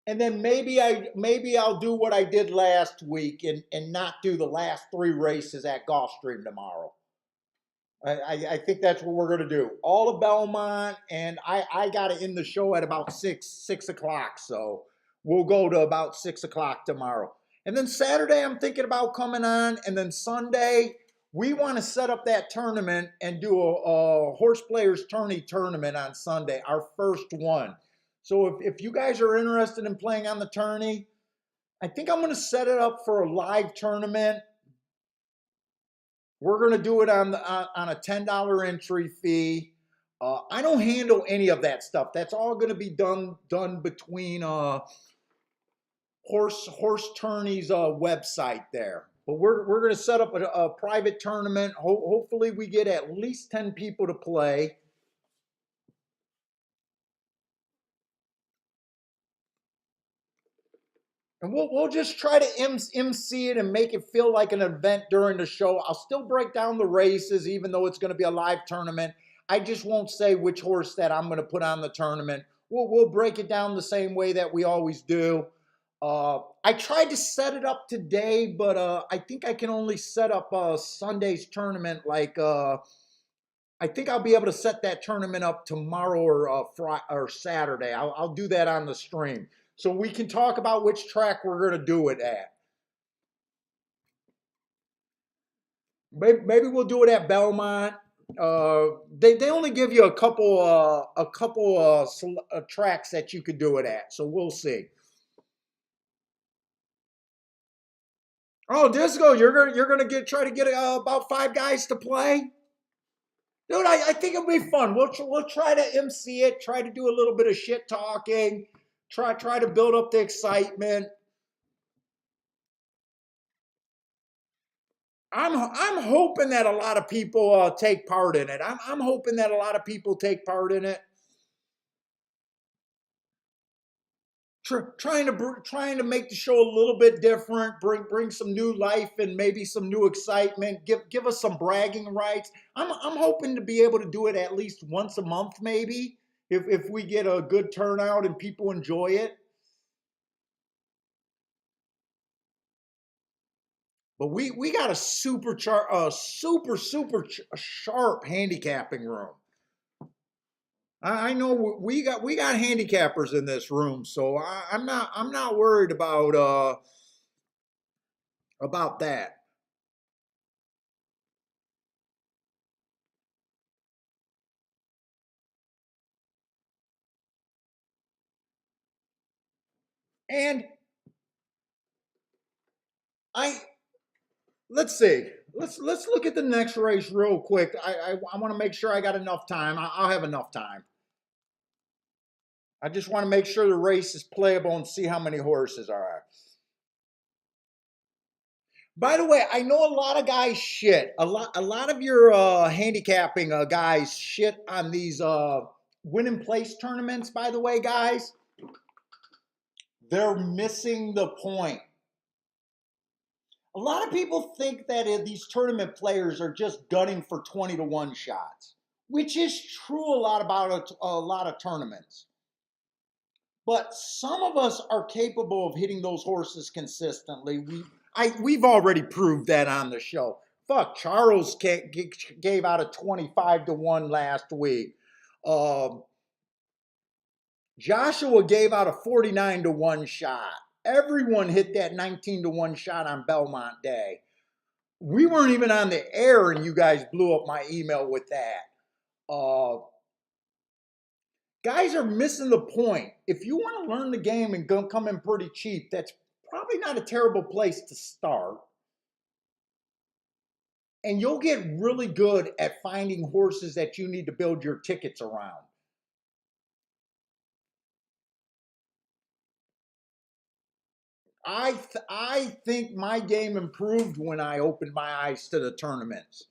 and then maybe I'll do what I did last week and not do the last three races at Gulfstream tomorrow. I think that's what we're gonna do. All of Belmont, and I got to end the show at about six o'clock, so we'll go to about 6 o'clock tomorrow. And then Saturday, I'm thinking about coming on, and then Sunday, we want to set up that tournament and do a horse players tourney tournament on Sunday, our first one. So if you guys are interested in playing on the tourney, I think I'm going to set it up for a live tournament. We're going to do it on a $10 entry fee. I don't handle any of that stuff. That's all going to be done between horse tourney's website there. But we're going to set up a private tournament. Hopefully, we get at least 10 people to play. And we'll just try to MC it and make it feel like an event during the show. I'll still break down the races, even though it's going to be a live tournament. I just won't say which horse that I'm going to put on the tournament. We'll break it down the same way that we always do. I tried to set it up today, but I think I can only set up Sunday's tournament. I think I'll be able to set that tournament up tomorrow or Friday or Saturday. I'll do that on the stream, so we can talk about which track we're going to do it at. Maybe we'll do it at Belmont. They only give you a couple tracks that you could do it at, so we'll see. Oh, Disco, you're gonna try to get about five guys to play. Dude, I think it'll be fun. We'll try to MC it, try to do a little bit of shit talking, try to build up the excitement. I'm hoping that a lot of people take part in it. I'm hoping that a lot of people take part in it. Trying to make the show a little bit different, bring some new life and maybe some new excitement. Give us some bragging rights. I'm hoping to be able to do it at least once a month, maybe if we get a good turnout and people enjoy it. But we got a super sharp handicapping room. I know we got handicappers in this room, so I'm not worried about that. And I let's see. Let's look at the next race real quick. I want to make sure I got enough time. I'll have enough time. I just want to make sure the race is playable and see how many horses are. By the way, I know a lot of guys shit. A lot of your handicapping guys shit on these win and place tournaments. By the way, guys, they're missing the point. A lot of people think that these tournament players are just gunning for 20-1 shots, which is true a lot about a lot of tournaments. But some of us are capable of hitting those horses consistently. We've already proved that on the show. Fuck, Charles gave out a 25-1 last week. Joshua gave out a 49-1 shot. Everyone hit that 19-1 shot on Belmont Day. We weren't even on the air and you guys blew up my email with that. Guys are missing the point. If you want to learn the game and come in pretty cheap, that's probably not a terrible place to start. And you'll get really good at finding horses that you need to build your tickets around. I think my game improved when I opened my eyes to the tournaments.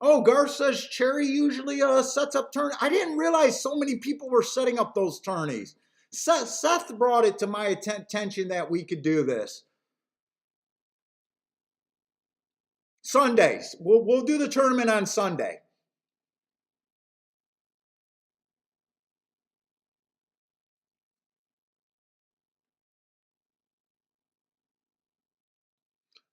Oh, Garth says Cherry usually sets up turn. I didn't realize so many people were setting up those tourneys. Seth brought it to my attention that we could do this. Sundays. We'll do the tournament on Sunday.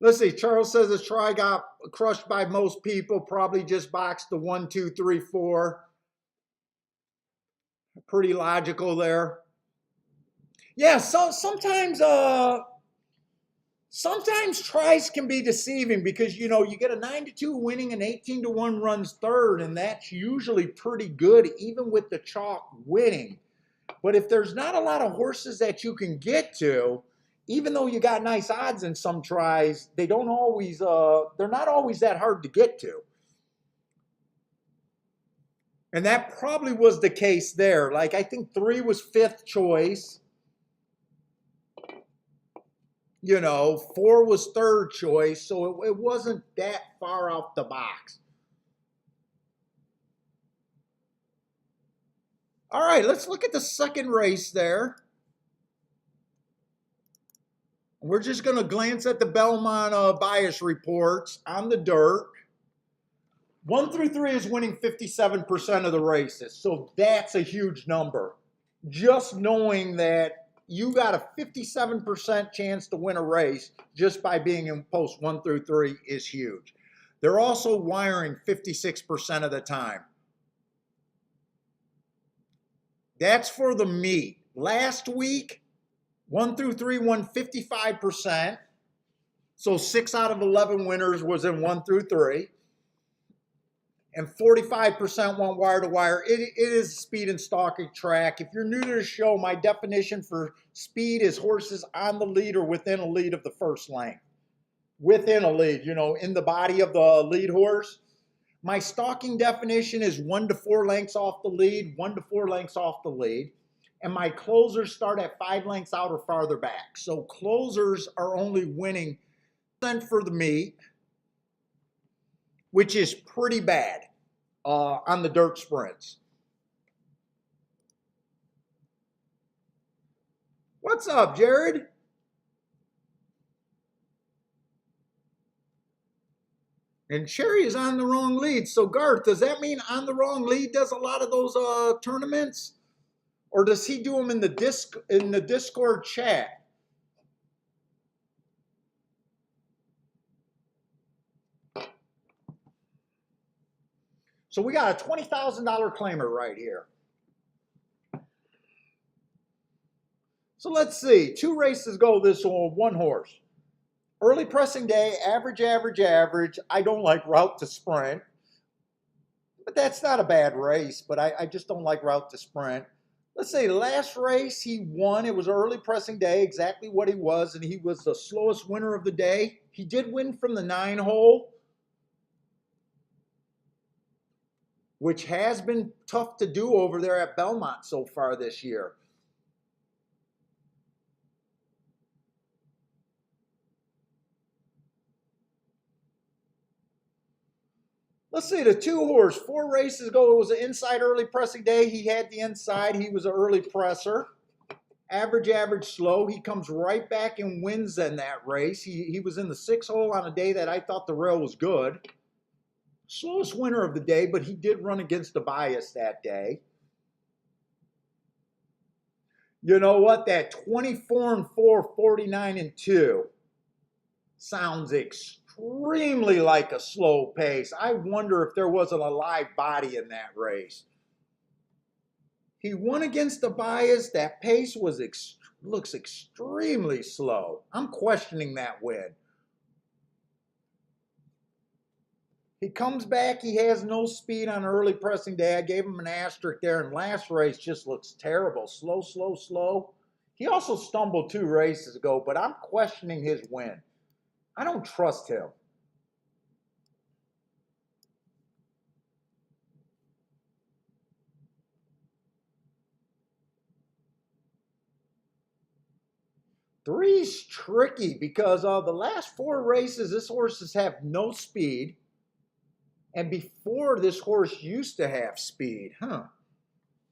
Let's see. Charles says the try got crushed by most people. Probably just boxed the 1, 2, 3, 4. Pretty logical there. Yeah. So sometimes tries can be deceiving because you get a 9-2 winning and 18-1 runs third, and that's usually pretty good even with the chalk winning. But if there's not a lot of horses that you can get to, even though you got nice odds in some tries, they're not always that hard to get to. And that probably was the case there. Like, I think 3 was 5th choice. 4 was 3rd choice. So it wasn't that far off the box. All right, let's look at the second race there. We're just going to glance at the Belmont bias reports on the dirt. 1 through 3 is winning 57% of the races. So that's a huge number. Just knowing that you got a 57% chance to win a race just by being in post 1 through 3 is huge. They're also wiring 56% of the time. That's for the meet. Last week, 1 through 3 won 55%. So 6 out of 11 winners was in 1 through 3. And 45% went wire to wire. It is a speed and stalking track. If you're new to the show, my definition for speed is horses on the lead or within a lead of the first lane. within a lead, you know, in the body of the lead horse. My stalking definition is 1 to 4 lengths off the lead, 1 to 4 lengths off the lead. And my closers start at 5 lengths out or farther back. So closers are only winning for the meet, which is pretty bad on the dirt sprints. What's up, Jared? And Sherry is on the wrong lead. So Garth, does that mean on the wrong lead does a lot of those tournaments? Or does he do them in the Discord chat? So we got a $20,000 claimer right here. So let's see. 2 races go this one horse. Early pressing day, average, average, average. I don't like route to sprint. But that's not a bad race, but I just don't like route to sprint. Let's say last race he won. It was early pressing day, exactly what he was, and he was the slowest winner of the day. He did win from the 9 hole, which has been tough to do over there at Belmont so far this year. Let's see, the 2 horse, 4 races ago, it was an inside early pressing day. He had the inside. He was an early presser. Average, average, slow. He comes right back and wins in that race. He was in the 6 hole on a day that I thought the rail was good. Slowest winner of the day, but he did run against the bias that day. You know what? That 24-4, 49-2 sounds extremely like a slow pace. I wonder if there wasn't a live body in that race. He won against the bias. That pace looks extremely slow. I'm questioning that win. He comes back. He has no speed on early pressing day. I gave him an asterisk there, and last race just looks terrible. Slow, slow, slow. He also stumbled 2 races ago, but I'm questioning his win. I don't trust him. Three's tricky because the last 4 races, this horse has have no speed. And before, this horse used to have speed.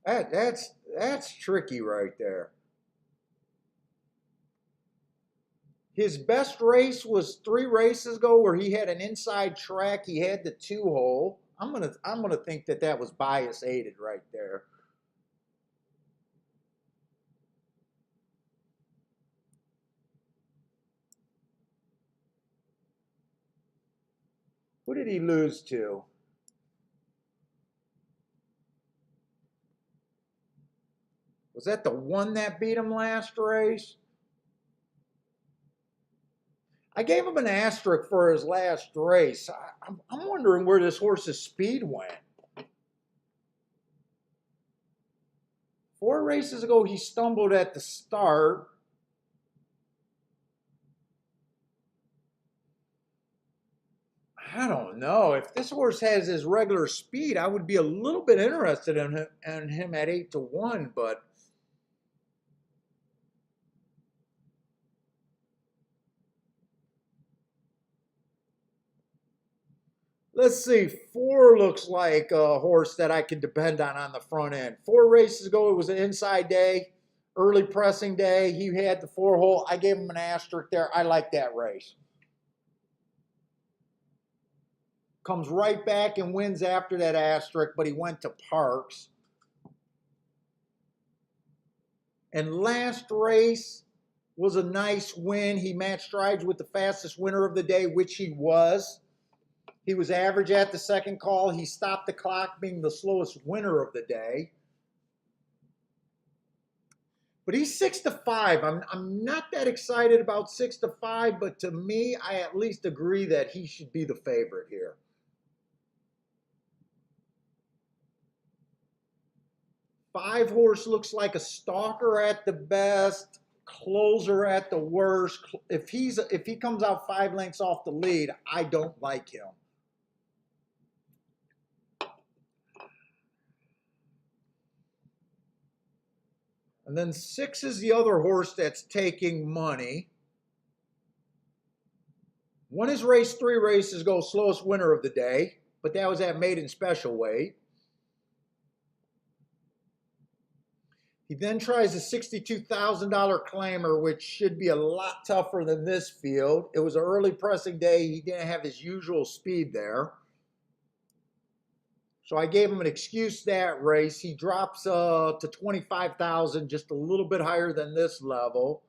That's tricky right there. His best race was 3 races ago where he had an inside track. He had the 2 hole. I'm gonna think that was bias aided right there. Who did he lose to? Was that the one that beat him last race? I gave him an asterisk for his last race. I'm wondering where this horse's speed went. 4 races ago, he stumbled at the start. I don't know. If this horse has his regular speed, I would be a little bit interested in him at 8-1, but let's see. 4 looks like a horse that I can depend on the front end. 4 races ago, it was an inside day, early pressing day. He had the 4 hole. I gave him an asterisk there. I like that race. Comes right back and wins after that asterisk, but he went to Parks. And last race was a nice win. He matched strides with the fastest winner of the day, which he was. He was average at the second call. He stopped the clock, being the slowest winner of the day. But he's 6-5. I'm not that excited about 6-5, but to me, I at least agree that he should be the favorite here. 5 horse looks like a stalker at the best. closer at the worst. If he comes out 5 lengths off the lead, I don't like him. And then 6 is the other horse that's taking money. Won his race 3 races ago, slowest winner of the day, but that was at maiden special weight. He then tries a $62,000 claimer, which should be a lot tougher than this field. It was an early pressing day. He didn't have his usual speed there. So I gave him an excuse that race. He drops to 25,000, just a little bit higher than this level.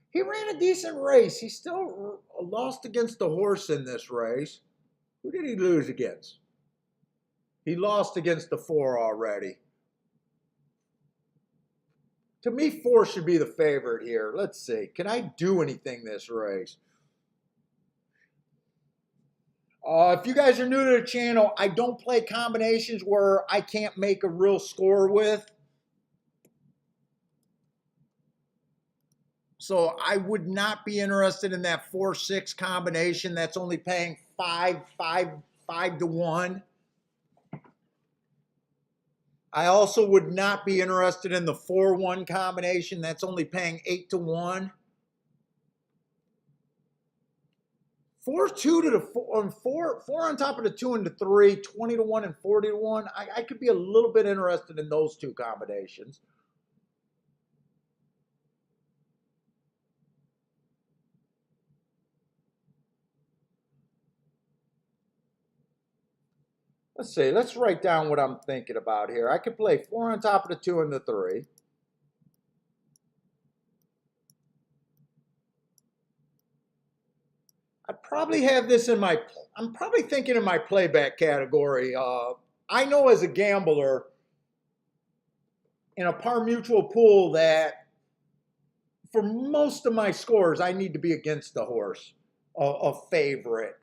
He ran a decent race. He still lost against the horse in this race. Who did he lose against? He lost against the 4 already. To me, 4 should be the favorite here. Let's see. Can I do anything this race? If you guys are new to the channel, I don't play combinations where I can't make a real score with. So I would not be interested in that 4-6 combination that's only paying 5 to 1. I also would not be interested in the 4-1 combination that's only paying 8 to 1. 4-2 to the 4 on top of the 2 and the 3, 20 to 1 and 40 to 1. I could be a little bit interested in those 2 combinations. Let's see. Let's write down what I'm thinking about here. I could play 4 on top of the 2 and the 3. I'd probably have this in my, I'm probably thinking in my playback category. I know as a gambler in a par mutual pool that for most of my scores, I need to be against the horse, a favorite.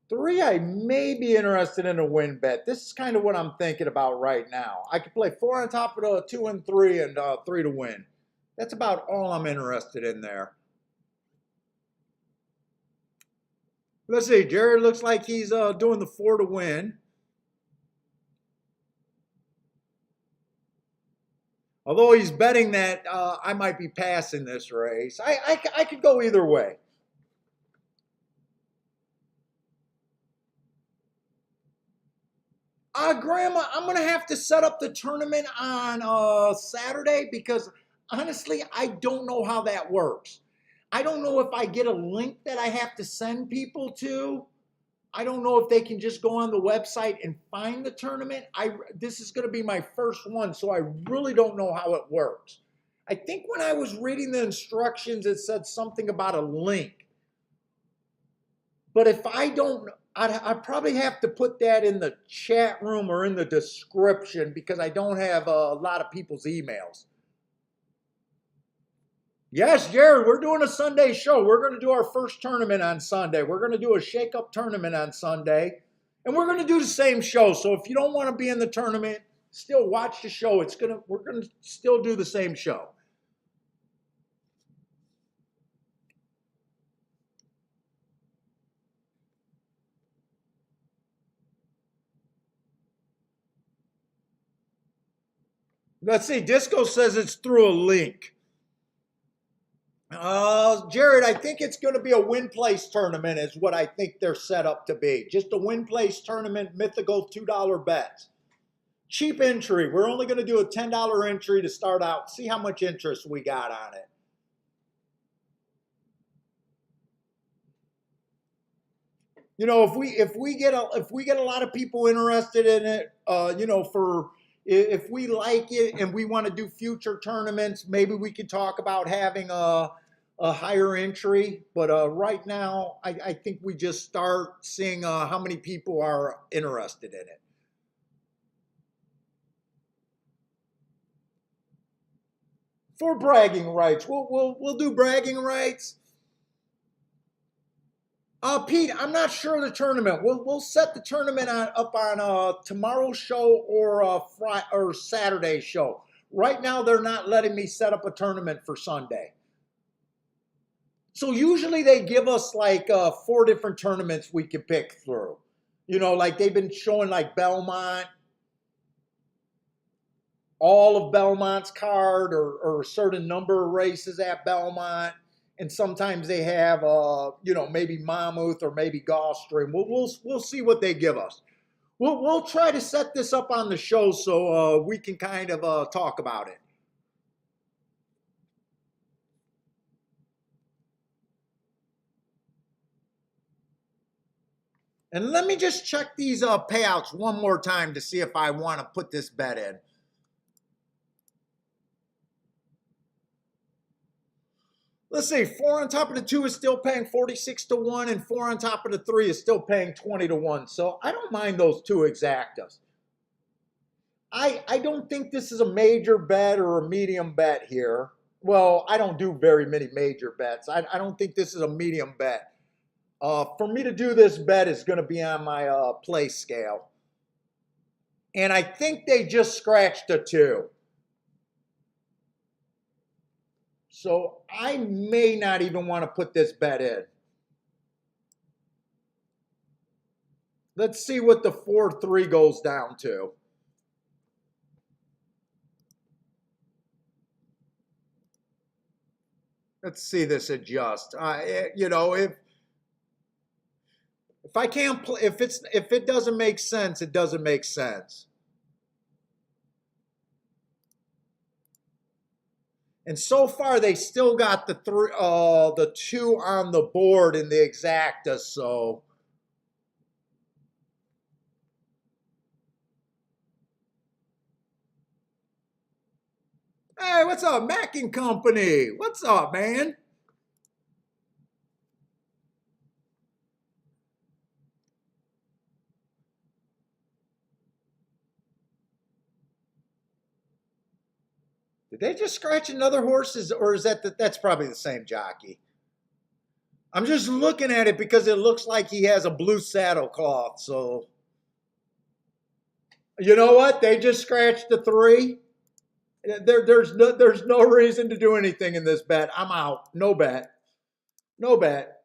Three, I may be interested in a win bet. This is kind of what I'm thinking about right now. I could play 4 on top of the 2 and 3 and 3 to win. That's about all I'm interested in there. Let's see. Jared looks like he's doing the 4 to win. Although he's betting that I might be passing this race. I could go either way. Grandma, I'm going to have to set up the tournament on Saturday because honestly, I don't know how that works. I don't know if I get a link that I have to send people to. I don't know if they can just go on the website and find the tournament. This is going to be my first one, so I really don't know how it works. I think when I was reading the instructions, it said something about a link. But if I don't, I'd probably have to put that in the chat room or in the description because I don't have a lot of people's emails. Yes, Jared, we're doing a Sunday show. We're going to do our first tournament on Sunday. We're going to do a shake-up tournament on Sunday. And we're going to do the same show. So if you don't want to be in the tournament, still watch the show. We're going to still do the same show. Let's see. Disco says it's through a link. Jared, I think it's going to be a win-place tournament is what I think they're set up to be. Just a win-place tournament, mythical $2 bets. Cheap entry. We're only going to do a $10 entry to start out. See how much interest we got on it. You know, if we get a lot of people interested in it, you know, if we like it and we want to do future tournaments, maybe we could talk about having a higher entry. But right now, I think we just start seeing how many people are interested in it. For bragging rights. We'll do bragging rights. Pete, I'm not sure of the tournament. We'll set the tournament up on tomorrow's show or Friday or Saturday's show. Right now, they're not letting me set up a tournament for Sunday. So usually they give us like 4 different tournaments we can pick through. You know, like they've been showing like Belmont, all of Belmont's card or a certain number of races at Belmont. And sometimes they have, you know, maybe Monmouth or maybe Gulfstream. We'll see what they give us. We'll try to set this up on the show so we can kind of talk about it. And let me just check these payouts one more time to see if I want to put this bet in. Let's see, 4 on top of the 2 is still paying 46 to 1, and 4 on top of the 3 is still paying 20 to 1. So I don't mind those 2 exactas. I don't think this is a major bet or a medium bet here. Well, I don't do very many major bets. I don't think this is a medium bet. For me to do this bet is going to be on my play scale. And I think they just scratched a 2. So I may not even want to put this bet in. Let's see what the 4-3 goes down to. Let's see this adjust. You know, if I can't play, if it doesn't make sense, it doesn't make sense. And so far, they still got the 2 on the board in the exacta. So, hey, what's up, Mac and Company? What's up, man? Did they just scratch another horse, or is that's probably the same jockey? I'm just looking at it because it looks like he has a blue saddle cloth. So, you know what? They just scratched the 3. There's no reason to do anything in this bet. I'm out. No bet. No bet.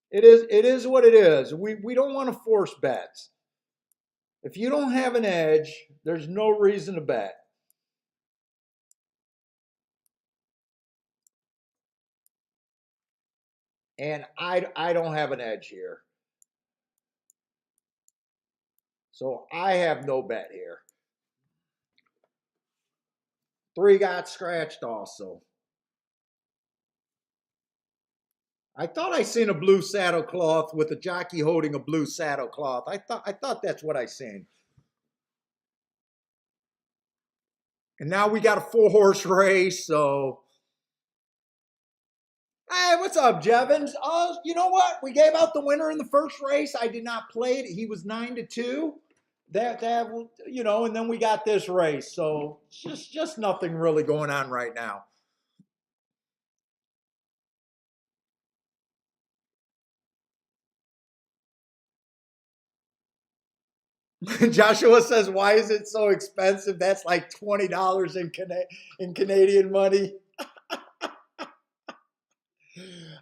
It is what it is. We don't want to force bets. If you don't have an edge, there's no reason to bet. And I don't have an edge here. So I have no bet here. 3 got scratched also. I thought I seen a blue saddlecloth with a jockey holding a blue saddlecloth. I thought that's what I seen. And now we got a 4-horse race, so hey, what's up, Jevons? You know what? We gave out the winner in the first race. I did not play it. He was 9-2. That you know, and then we got this race. So just nothing really going on right now. Joshua says, "Why is it so expensive?" That's like $20 in Canadian money.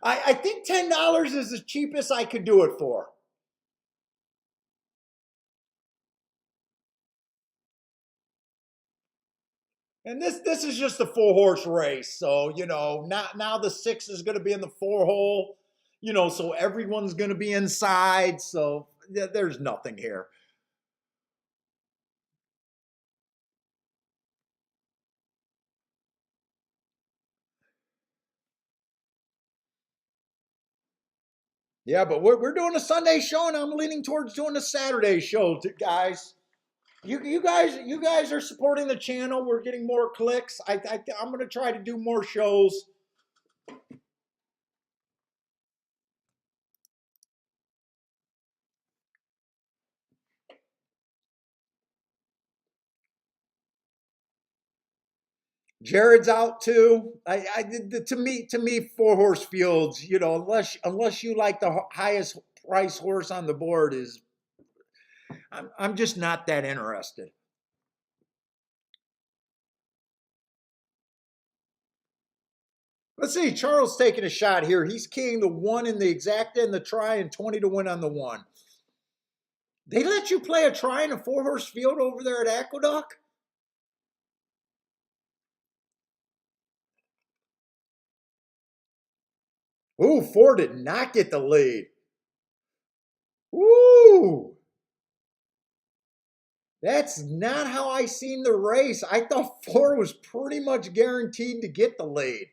I think $10 is the cheapest I could do it for. And this is just a 4-horse race, so you know now the 6 is going to be in the 4-hole, you know, so everyone's going to be inside. So there's nothing here. Yeah, but we're doing a Sunday show, and I'm leaning towards doing a Saturday show, guys. You guys are supporting the channel. We're getting more clicks. I'm going to try to do more shows. Jared's out too. To me, 4 horse fields. Unless you like the highest price horse on the board is. I'm just not that interested. Let's see. Charles taking a shot here. He's keying the one in the exacta and the try and 20 to win on the one. They let you play a try in a 4 horse field over there at Aqueduct? Ooh, 4 did not get the lead. Ooh. That's not how I seen the race. I thought 4 was pretty much guaranteed to get the lead.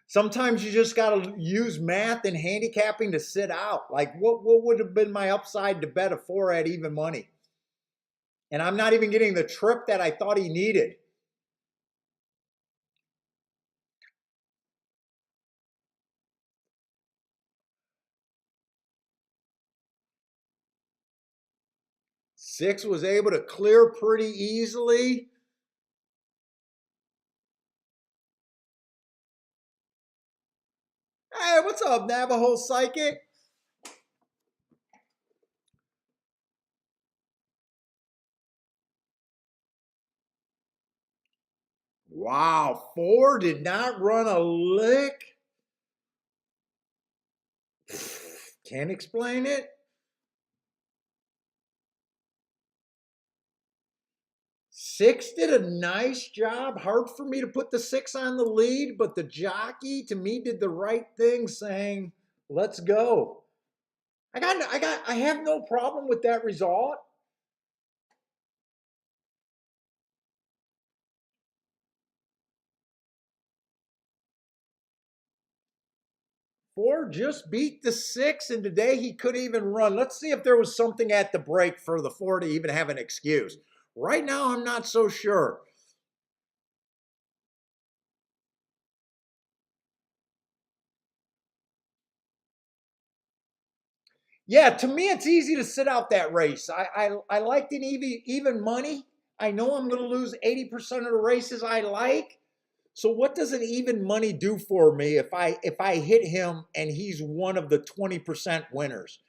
Sometimes you just got to use math and handicapping to sit out. Like, what would have been my upside to bet a 4 at even money? And I'm not even getting the trip that I thought he needed. Six was able to clear pretty easily. Hey, what's up, Navajo Psychic? Wow, 4 did not run a lick. Can't explain it. 6 did a nice job. Hard for me to put the 6 on the lead, but the jockey to me did the right thing saying, let's go. I have no problem with that result. 4 just beat the 6, and today he couldn't even run. Let's see if there was something at the break for the 4 to even have an excuse. Right now, I'm not so sure. Yeah, to me, it's easy to sit out that race. I liked an even money. I know I'm going to lose 80% of the races I like. So what does an even money do for me if I hit him and he's one of the 20% winners?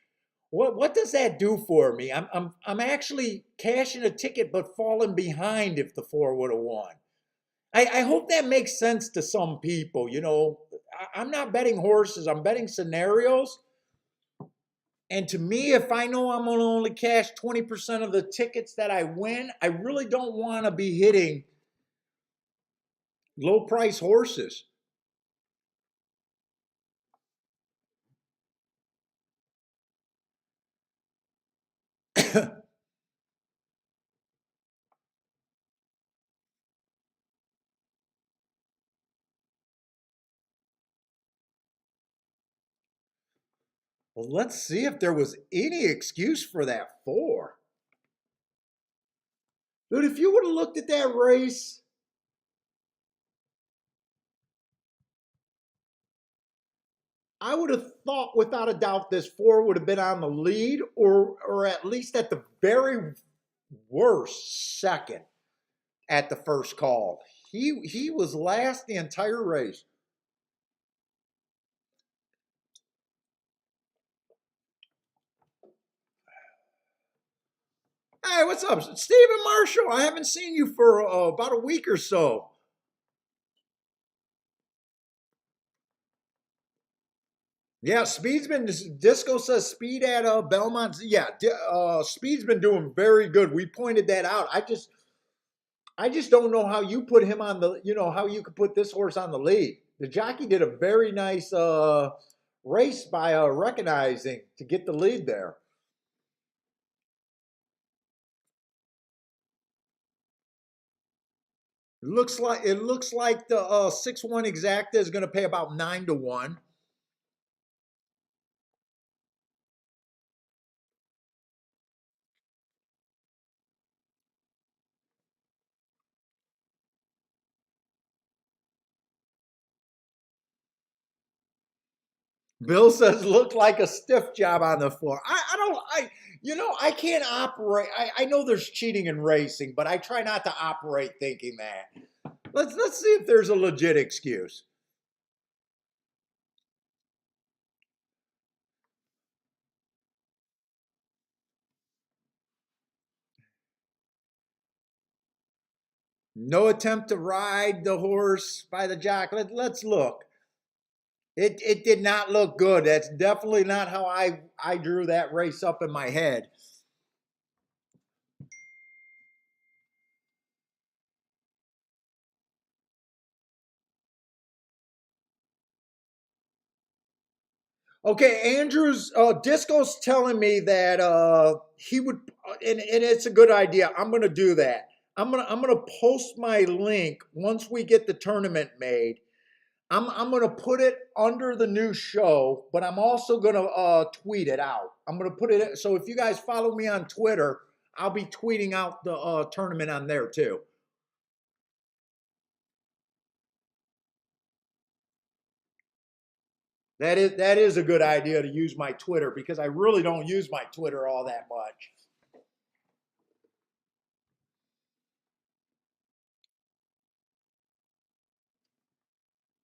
What does that do for me? I'm actually cashing a ticket but falling behind if the 4 would have won. I hope that makes sense to some people. I'm not betting horses. I'm betting scenarios. And to me, if I know I'm going to only cash 20% of the tickets that I win, I really don't want to be hitting low price horses. Well, let's see if there was any excuse for that 4. Dude, if you would have looked at that race, I would have thought without a doubt this 4 would have been on the lead or at least at the very worst second at the first call. He was last the entire race. Hey, what's up, Stephen Marshall? I haven't seen you for about a week or so. Yeah, Speed's been. Disco says Speed at Belmont. Yeah, Speed's been doing very good. We pointed that out. I just don't know how you put him on the. How you could put this horse on the lead. The jockey did a very nice race by recognizing to get the lead there. It looks like the 6-1 exacta is going to pay about 9 to 1. Bill says, look like a stiff job on the floor. I don't, I can't operate. I know there's cheating in racing, but I try not to operate thinking that. Let's see if there's a legit excuse. No attempt to ride the horse by the jock. Let's look. It did not look good. That's definitely not how I drew that race up in my head. Okay, Andrew's Disco's telling me that he would, and it's a good idea. I'm gonna do that. I'm gonna post my link once we get the tournament made. I'm gonna put it under the new show, but I'm also gonna tweet it out. I'm gonna put it so if you guys follow me on Twitter, I'll be tweeting out the tournament on there too. That is a good idea to use my Twitter because I really don't use my Twitter all that much.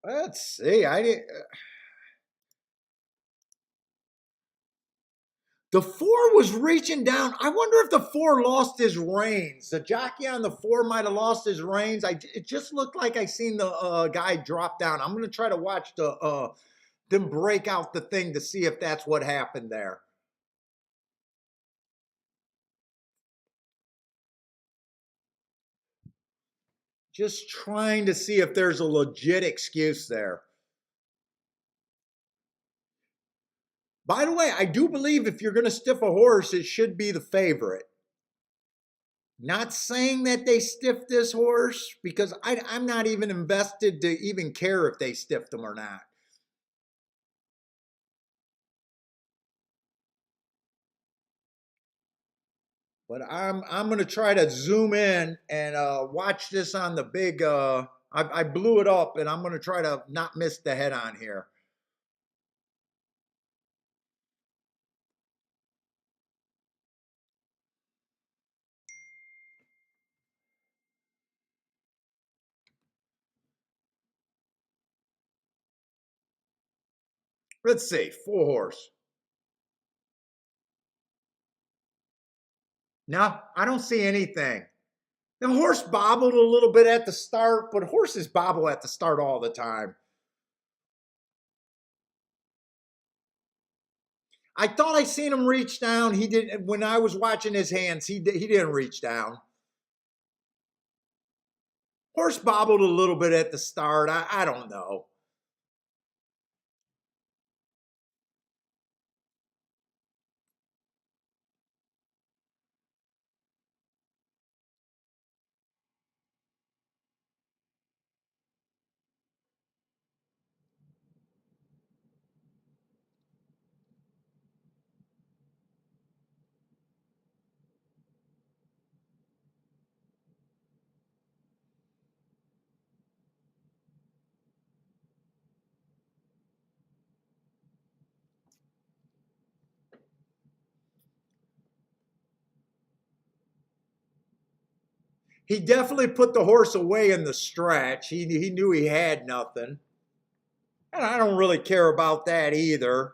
Let's see. I did. The four was reaching down. I wonder if the four lost his reins. The jockey on the four might have lost his reins. It just looked like I seen the guy drop down. I'm gonna try to watch them break out the thing to see if that's what happened there. Just trying to see if there's a legit excuse there. By the way, I do believe if you're going to stiff a horse, it should be the favorite. Not saying that they stiff this horse because I'm not even invested to even care if they stiffed them or not. But I'm going to try to zoom in and watch this on the big. I blew it up, and I'm going to try to not miss the head on here. Let's see, four horse. No, I don't see anything. The horse bobbled a little bit at the start, but horses bobble at the start all the time. I thought I seen him reach down. He didn't. When I was watching his hands, he didn't reach down. Horse bobbled a little bit at the start. I don't know. He definitely put the horse away in the stretch. He knew he had nothing. And I don't really care about that either.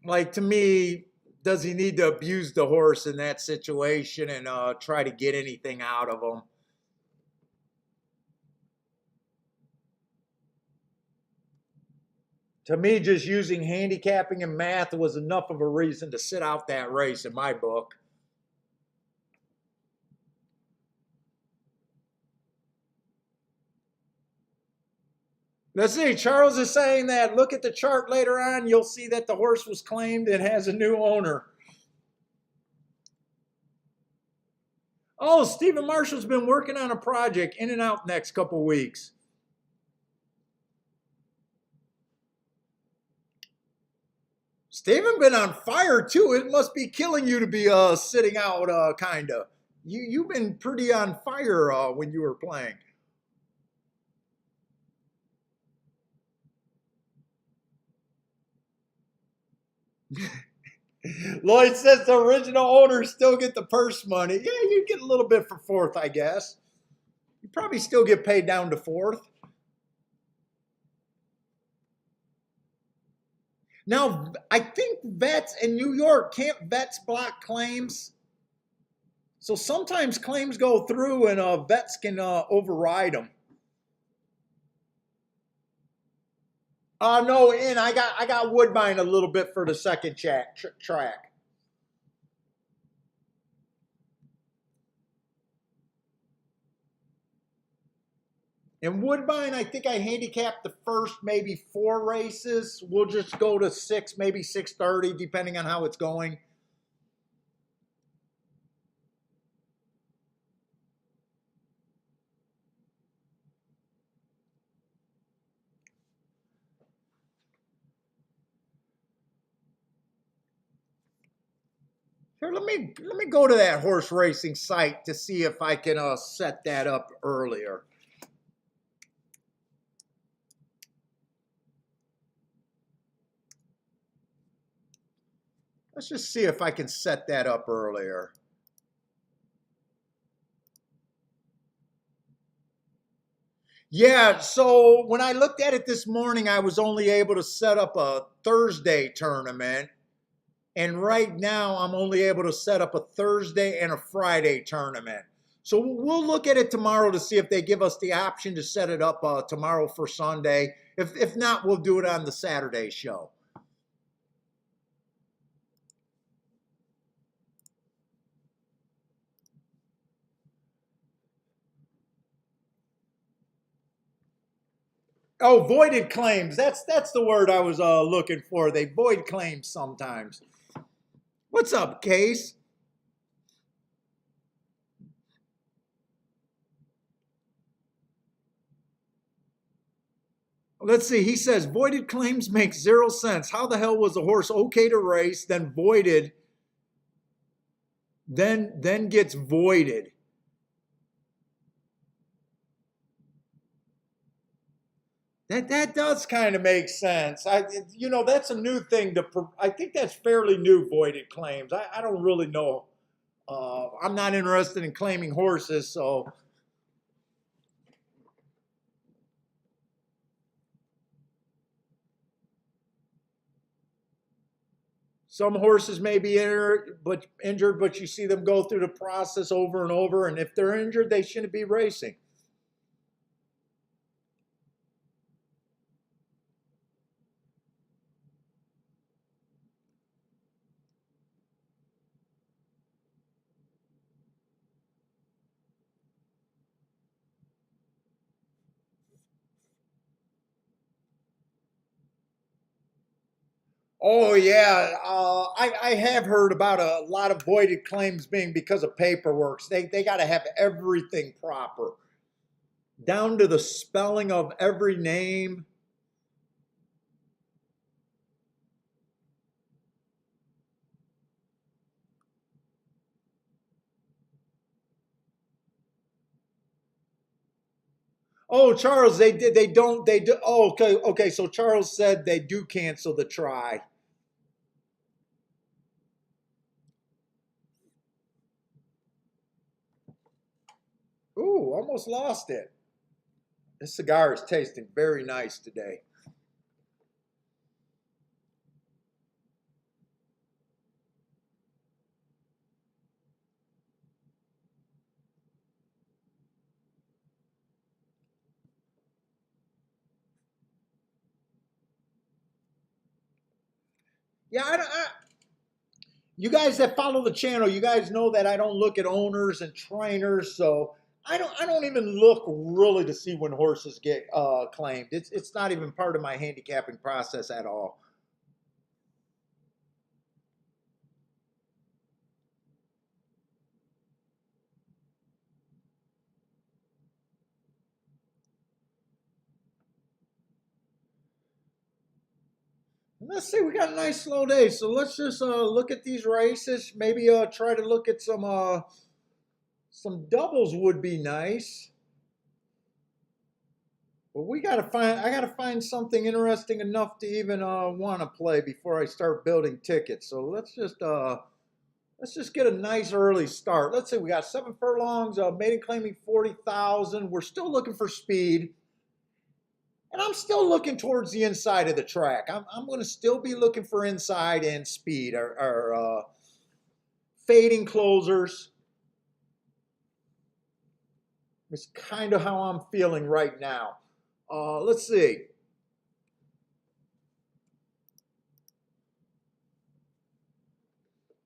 Like, to me, does he need to abuse the horse in that situation and try to get anything out of him? To me, just using handicapping and math was enough of a reason to sit out that race in my book. Let's see. Charles is saying that look at the chart later on. You'll see that the horse was claimed and has a new owner. Oh, Stephen Marshall's been working on a project in and out next couple weeks. Stephen been on fire too. It must be killing you to be sitting out kind of. You've been pretty on fire when you were playing. Lloyd says the original owners still get the purse money. Yeah, you get a little bit for fourth, I guess. You probably still get paid down to fourth. Now, I think vets in New York, can't vets block claims? So sometimes claims go through and vets can override them. No, and I got Woodbine a little bit for the second track. In Woodbine, I think I handicapped the first maybe 4 races. We'll just go to 6, maybe 6:30, depending on how it's going. Here, let me go to that horse racing site to see if I can set that up earlier. Let's just see if I can set that up earlier. Yeah, so when I looked at it this morning, I was only able to set up a Thursday tournament. And right now, I'm only able to set up a Thursday and a Friday tournament. So we'll look at it tomorrow to see if they give us the option to set it up tomorrow for Sunday. If not, we'll do it on the Saturday show. Oh, voided claims. That's the word I was looking for. They void claims sometimes. What's up, Case? Let's see. He says voided claims make 0 sense. How the hell was a horse okay to race, then voided, then gets voided? That does kind of make sense. That's a new thing. I think that's fairly new. Voided claims. I don't really know. I'm not interested in claiming horses, so some horses may be injured, but you see them go through the process over and over. And if they're injured, they shouldn't be racing. Oh yeah, I have heard about a lot of voided claims being because of paperwork. They got to have everything proper, down to the spelling of every name. Oh, Charles, they don't they do. Oh, okay. So Charles said they do cancel the try. Ooh, almost lost it. This cigar is tasting very nice today. Yeah, you guys that follow the channel, you guys know that I don't look at owners and trainers, so I don't even look really to see when horses get claimed. It's not even part of my handicapping process at all. Let's see, we got a nice slow day, so let's just look at these races. Maybe try to look at some doubles would be nice. Well, I gotta find something interesting enough to even want to play before I start building tickets. So let's just get a nice early start. Let's see, we got 7 furlongs, maiden claiming 40,000. We're still looking for speed. And I'm still looking towards the inside of the track. I'm going to still be looking for inside and speed, our fading closers. It's kind of how I'm feeling right now. Let's see.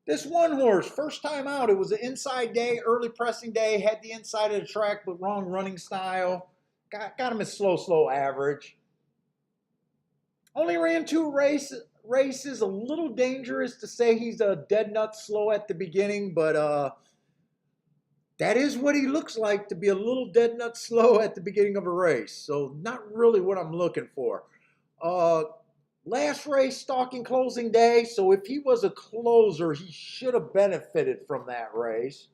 This one horse, first time out, it was an inside day, early pressing day, had the inside of the track, but wrong running style. Got him at slow average. Only ran 2 races. A little dangerous to say he's a dead nut slow at the beginning, but that is what he looks like, to be a little dead nut slow at the beginning of a race. So not really what I'm looking for. Last race, stalking closing day. So if he was a closer, he should have benefited from that race.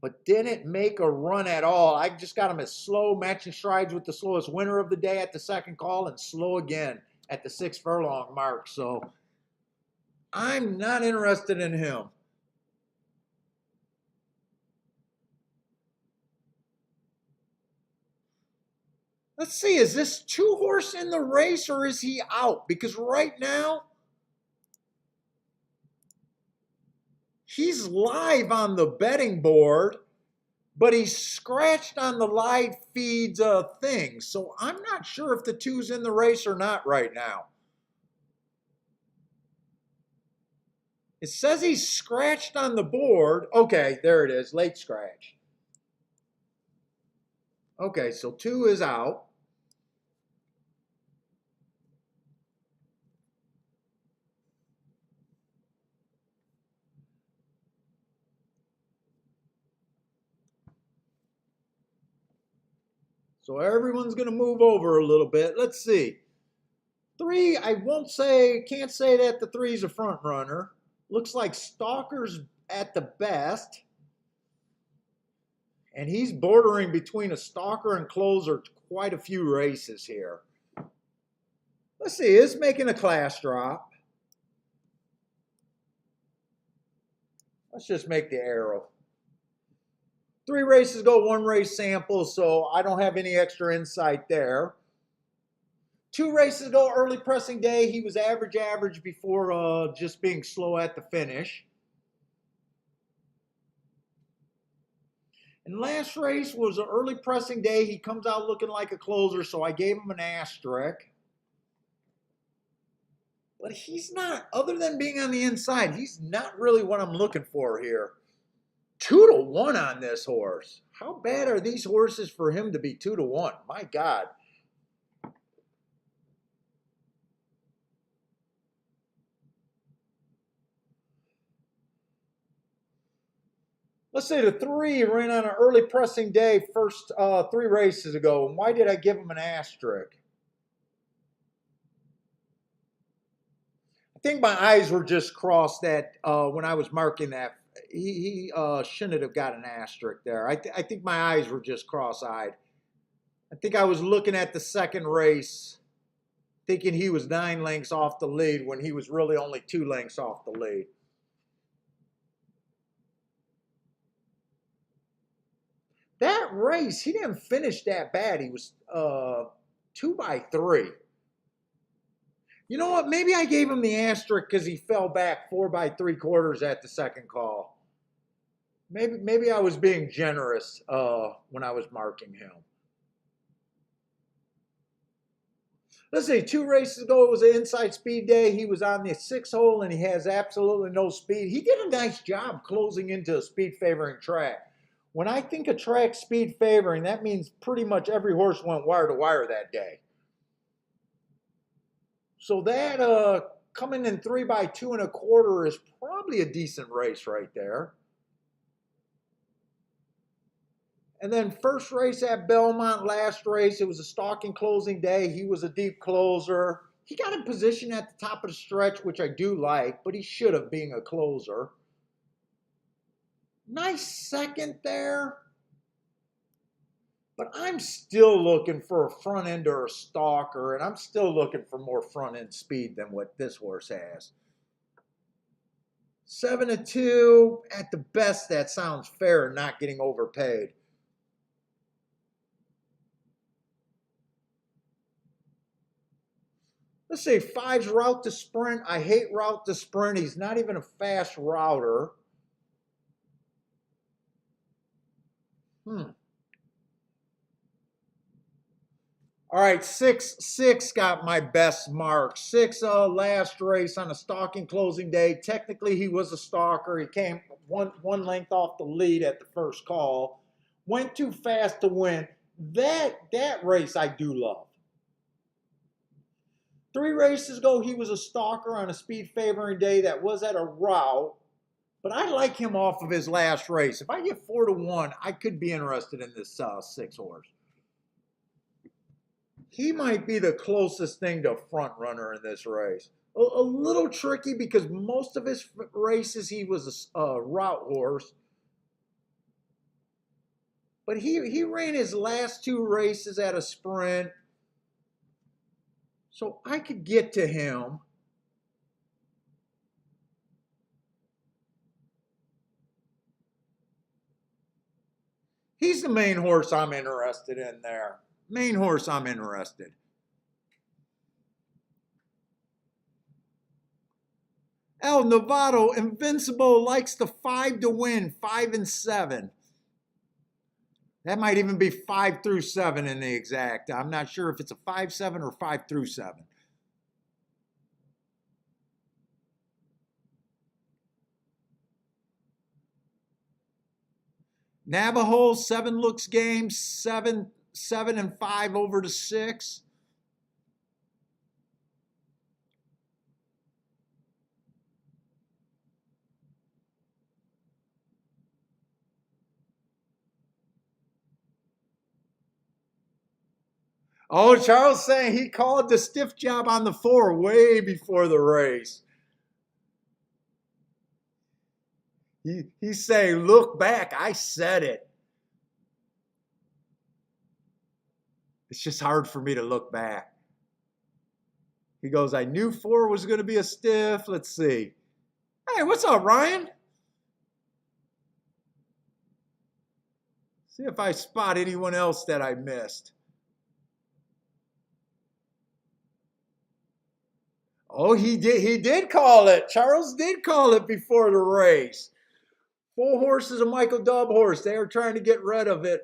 But didn't make a run at all. I just got him as slow, matching strides with the slowest winner of the day at the second call, and slow again at the 6 furlong mark. So I'm not interested in him. Let's see, is this 2 horse in the race or is he out? Because right now, he's live on the betting board, but he's scratched on the live feeds thing. So I'm not sure if the 2's in the race or not right now. It says he's scratched on the board. Okay, there it is, late scratch. Okay, so 2 is out. So everyone's going to move over a little bit. Let's see. 3, I can't say that the 3's a front runner. Looks like Stalker's at the best. And he's bordering between a stalker and closer quite a few races here. Let's see, it's making a class drop. Let's just make the arrow. 3 races go, 1 race sample, so I don't have any extra insight there. 2 races ago, early pressing day, he was average before just being slow at the finish. And last race was an early pressing day. He comes out looking like a closer, so I gave him an asterisk. But he's not, other than being on the inside, he's not really what I'm looking for here. 2-1 on this horse. How bad are these horses for him to be 2-1? My God. Let's say the 3 ran on an early pressing day first 3 races ago. And why did I give him an asterisk? I think my eyes were just crossed that when I was marking that. He shouldn't have got an asterisk there. I think my eyes were just cross-eyed. I think I was looking at the second race thinking he was 9 lengths off the lead when he was really only 2 lengths off the lead. That race, he didn't finish that bad. He was 2 by 3. You know what? Maybe I gave him the asterisk because he fell back 4 by 3/4 at the second call. Maybe I was being generous when I was marking him. Let's see, 2 races ago, it was an inside speed day. He was on the 6 hole and he has absolutely no speed. He did a nice job closing into a speed favoring track. When I think of track speed favoring, that means pretty much every horse went wire to wire that day. So that coming in 3 by 2 1/4 is probably a decent race right there. And then first race at Belmont, last race, it was a stalking closing day. He was a deep closer. He got in position at the top of the stretch, which I do like, but he should have being a closer. Nice second there. But I'm still looking for a front end or a stalker, and I'm still looking for more front end speed than what this horse has. 7-2, at the best, that sounds fair, not getting overpaid. Let's say five's route to sprint. I hate route to sprint. He's not even a fast router. All right, six got my best mark. Six last race on a stalking closing day. Technically, he was a stalker. He came one length off the lead at the first call. Went too fast to win. That race I do love. 3 races ago, he was a stalker on a speed favoring day that was at a route. But I like him off of his last race. If I get 4-1, I could be interested in this 6 horse. He might be the closest thing to a front runner in this race. A little tricky because most of his races he was a route horse. But he ran his last 2 races at a sprint. So I could get to him. He's the main horse I'm interested in there. Main horse I'm interested. El Novato Invincible likes the 5 to win, 5 and 7. That might even be 5 through 7 in the exact. I'm not sure if it's a 5-7 or 5 through 7. Navajo 7 looks game, 7 and 5 over to 6. Oh, Charles saying he called the stiff job on the 4 way before the race. He's saying, look back, I said it. It's just hard for me to look back. He goes, I knew 4 was going to be a stiff. Let's see. Hey, what's up, Ryan? See if I spot anyone else that I missed. Oh, he did call it. Charles did call it before the race. 4 horses, a Michael Dubb horse. They are trying to get rid of it.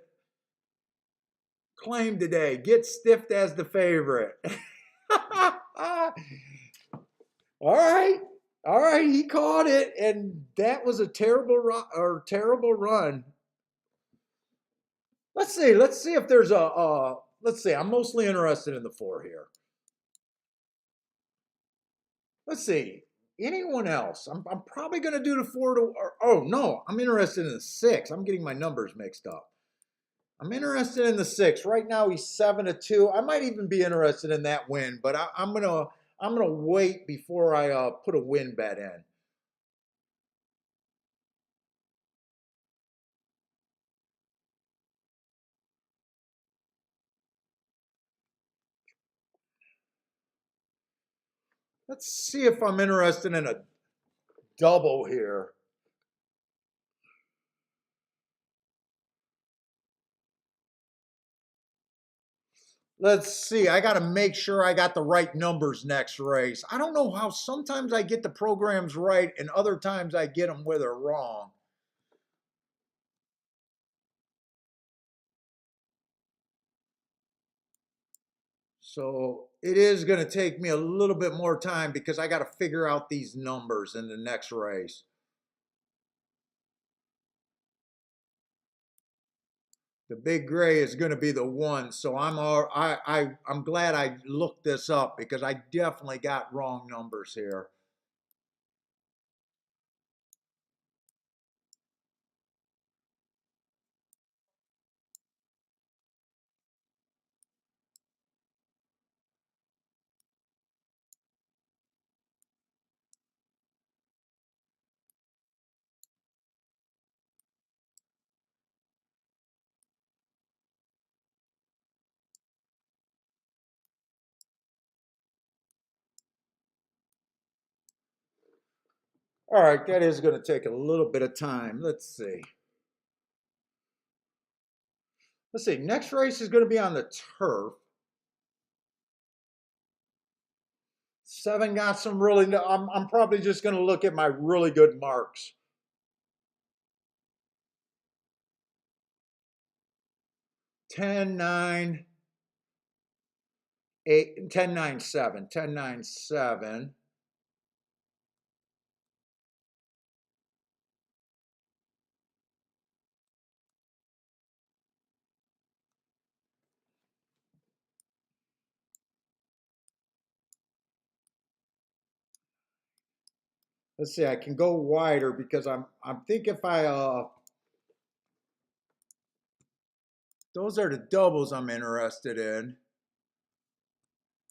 Claim today. Get stiffed as the favorite. All right. All right. He caught it. And that was a terrible run. Let's see. Let's see if there's let's see. I'm mostly interested in the 4 here. Let's see. Anyone else? I'm probably going to do the 4 to. Oh, no. I'm interested in the 6. I'm getting my numbers mixed up. I'm interested in the 6. Right now he's 7-2. I might even be interested in that win, but I'm gonna wait before I put a win bet in. Let's see if I'm interested in a double here. Let's see. I got to make sure I got the right numbers next race. I don't know how sometimes I get the programs right and other times I get them where they're wrong. So it is going to take me a little bit more time because I got to figure out these numbers in the next race. The big gray is going to be the 1, so I'm glad I looked this up because I definitely got wrong numbers here. All right, that is going to take a little bit of time. Let's see. Let's see. Next race is going to be on the turf. 7 got some really. I'm probably just going to look at my really good marks. 10, 9, 8, 10, 9, 7. 10, 9, 7. Let's see. I can go wider because I'm thinking if I those are the doubles I'm interested in.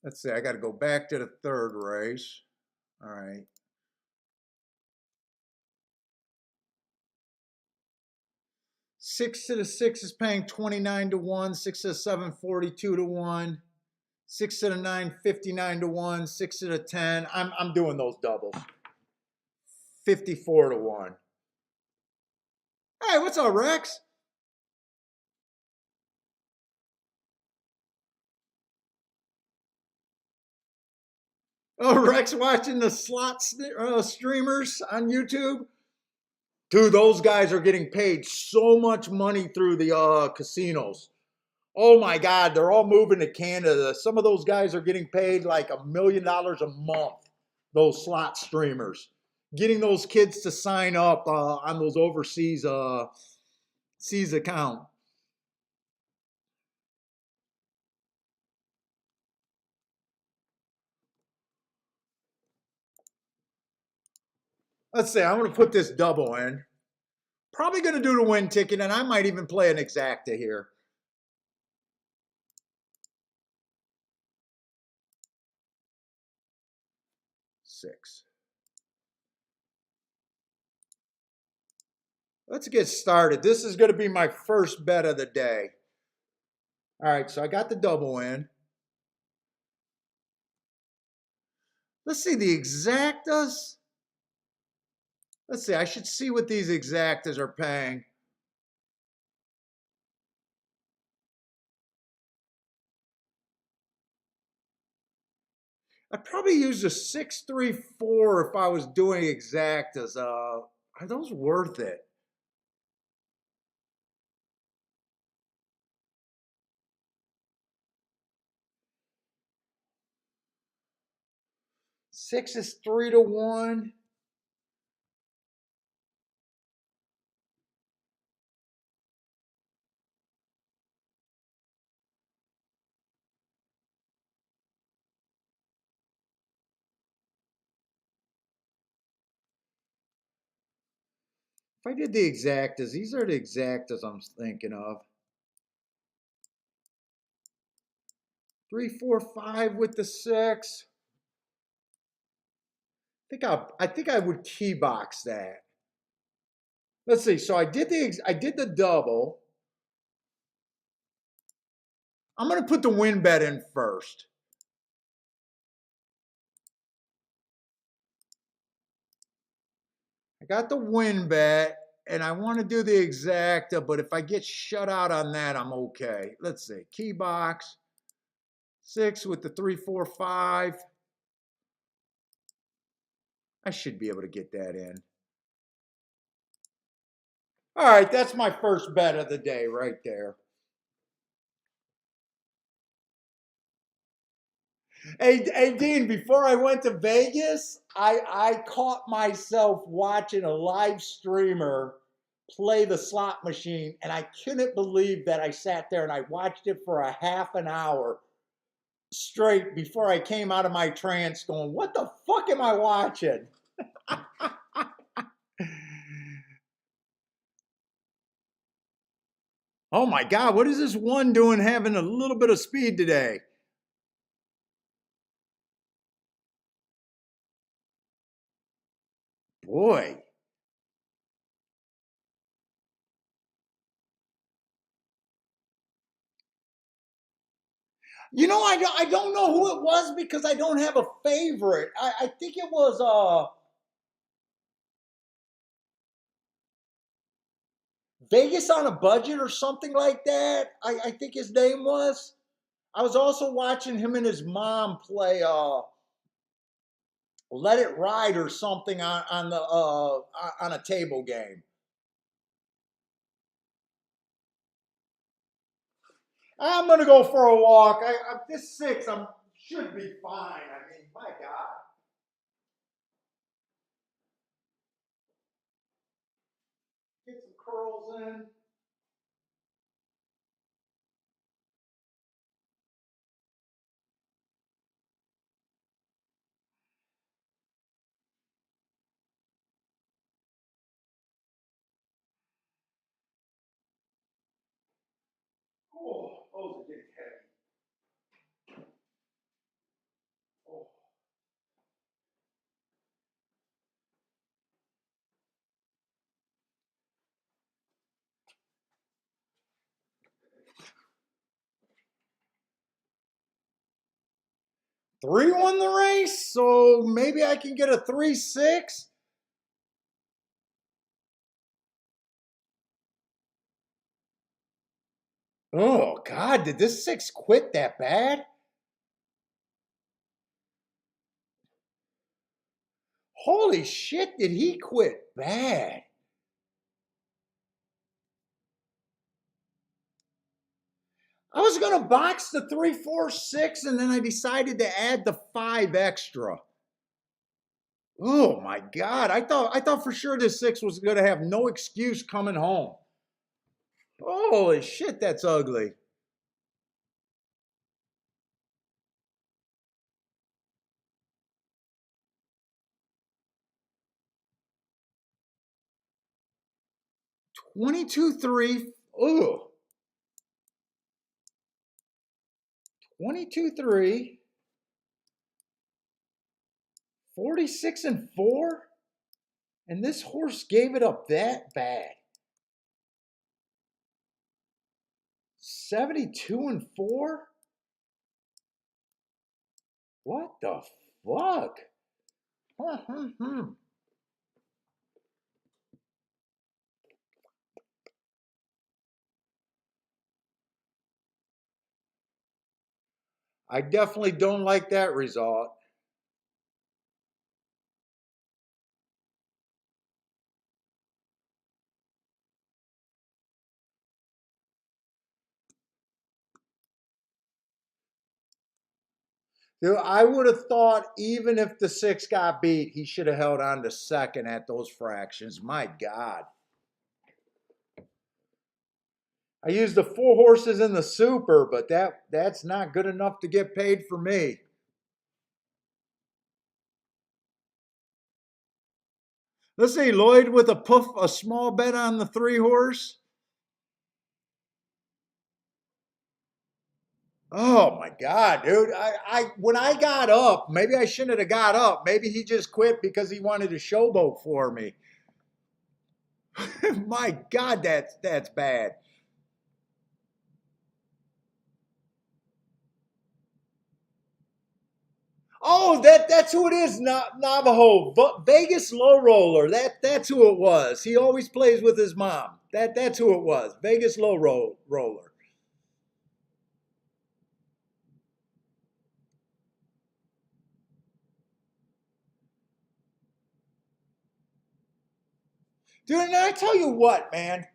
Let's see. I got to go back to the third race. All right. 6 to the 6 is paying 29 to 1. 6 to the 7, 42 to 1. 6 to the 9, 59 to 1. 6 to the 10. I'm doing those doubles. 54 to 1. Hey, what's up, Rex? Oh, Rex watching the slot streamers on YouTube? Dude, those guys are getting paid so much money through the casinos. Oh my God, they're all moving to Canada. Some of those guys are getting paid like $1 million a month, those slot streamers. Getting those kids to sign up on those overseas seas account. Let's see, I'm going to put this double in. Probably going to do the win ticket, and I might even play an exacta here. 6. Let's get started. This is going to be my first bet of the day. All right, so I got the double in. Let's see the exactas. Let's see, I should see what these exactas are paying. I'd probably use a 6-3-4 if I was doing exactas. Are those worth it? Six is 3 to 1. If I did the exactas, these are the exactas I'm thinking of. 3, 4, 5 with the 6. I think I would key box that. Let's see. So I did the double. I'm going to put the win bet in first. I got the win bet, and I want to do the exacta, but if I get shut out on that, I'm okay. Let's see. Key box. 6 with the 3, 4, 5. I should be able to get that in. All right, that's my first bet of the day right there. Hey, Dean, before I went to Vegas, I caught myself watching a live streamer play the slot machine, and I couldn't believe that I sat there and I watched it for a half an hour straight before I came out of my trance going, what the fuck am I watching? Oh my God, what is this one doing having a little bit of speed today? Boy. You know, I don't know who it was because I don't have a favorite. I think it was Vegas on a Budget or something like that. I think his name was. I was also watching him and his mom play Let It Ride or something on a table game. I'm gonna go for a walk. This six, I'm should be fine. I mean, my God. Get some curls in. Oh, those are getting heavy. Oh. 3 won the race, so maybe I can get a 3-6. Oh God, did this six quit that bad? Holy shit, did he quit bad? I was gonna box the 3-4-6, and then I decided to add the 5 extra. Oh my God, I thought for sure this six was gonna have no excuse coming home. Holy shit, that's ugly. Twenty-two three. Ugh. 22 3. 46 and 4. And this horse gave it up that bad. 72 and 4? What the fuck? I definitely don't like that result. Dude, I would have thought even if the six got beat, he should have held on to second at those fractions. My God. I used the 4 horses in the super, but that's not good enough to get paid for me. Let's see, Lloyd with a small bet on the 3 horse. Oh my God, dude. When I got up, maybe I shouldn't have got up. Maybe he just quit because he wanted to showboat for me. My God, that's bad. Oh, that's who it is, Navajo. Vegas low roller. That's who it was. He always plays with his mom. That's who it was. Vegas roller. Dude, and I tell you what, man.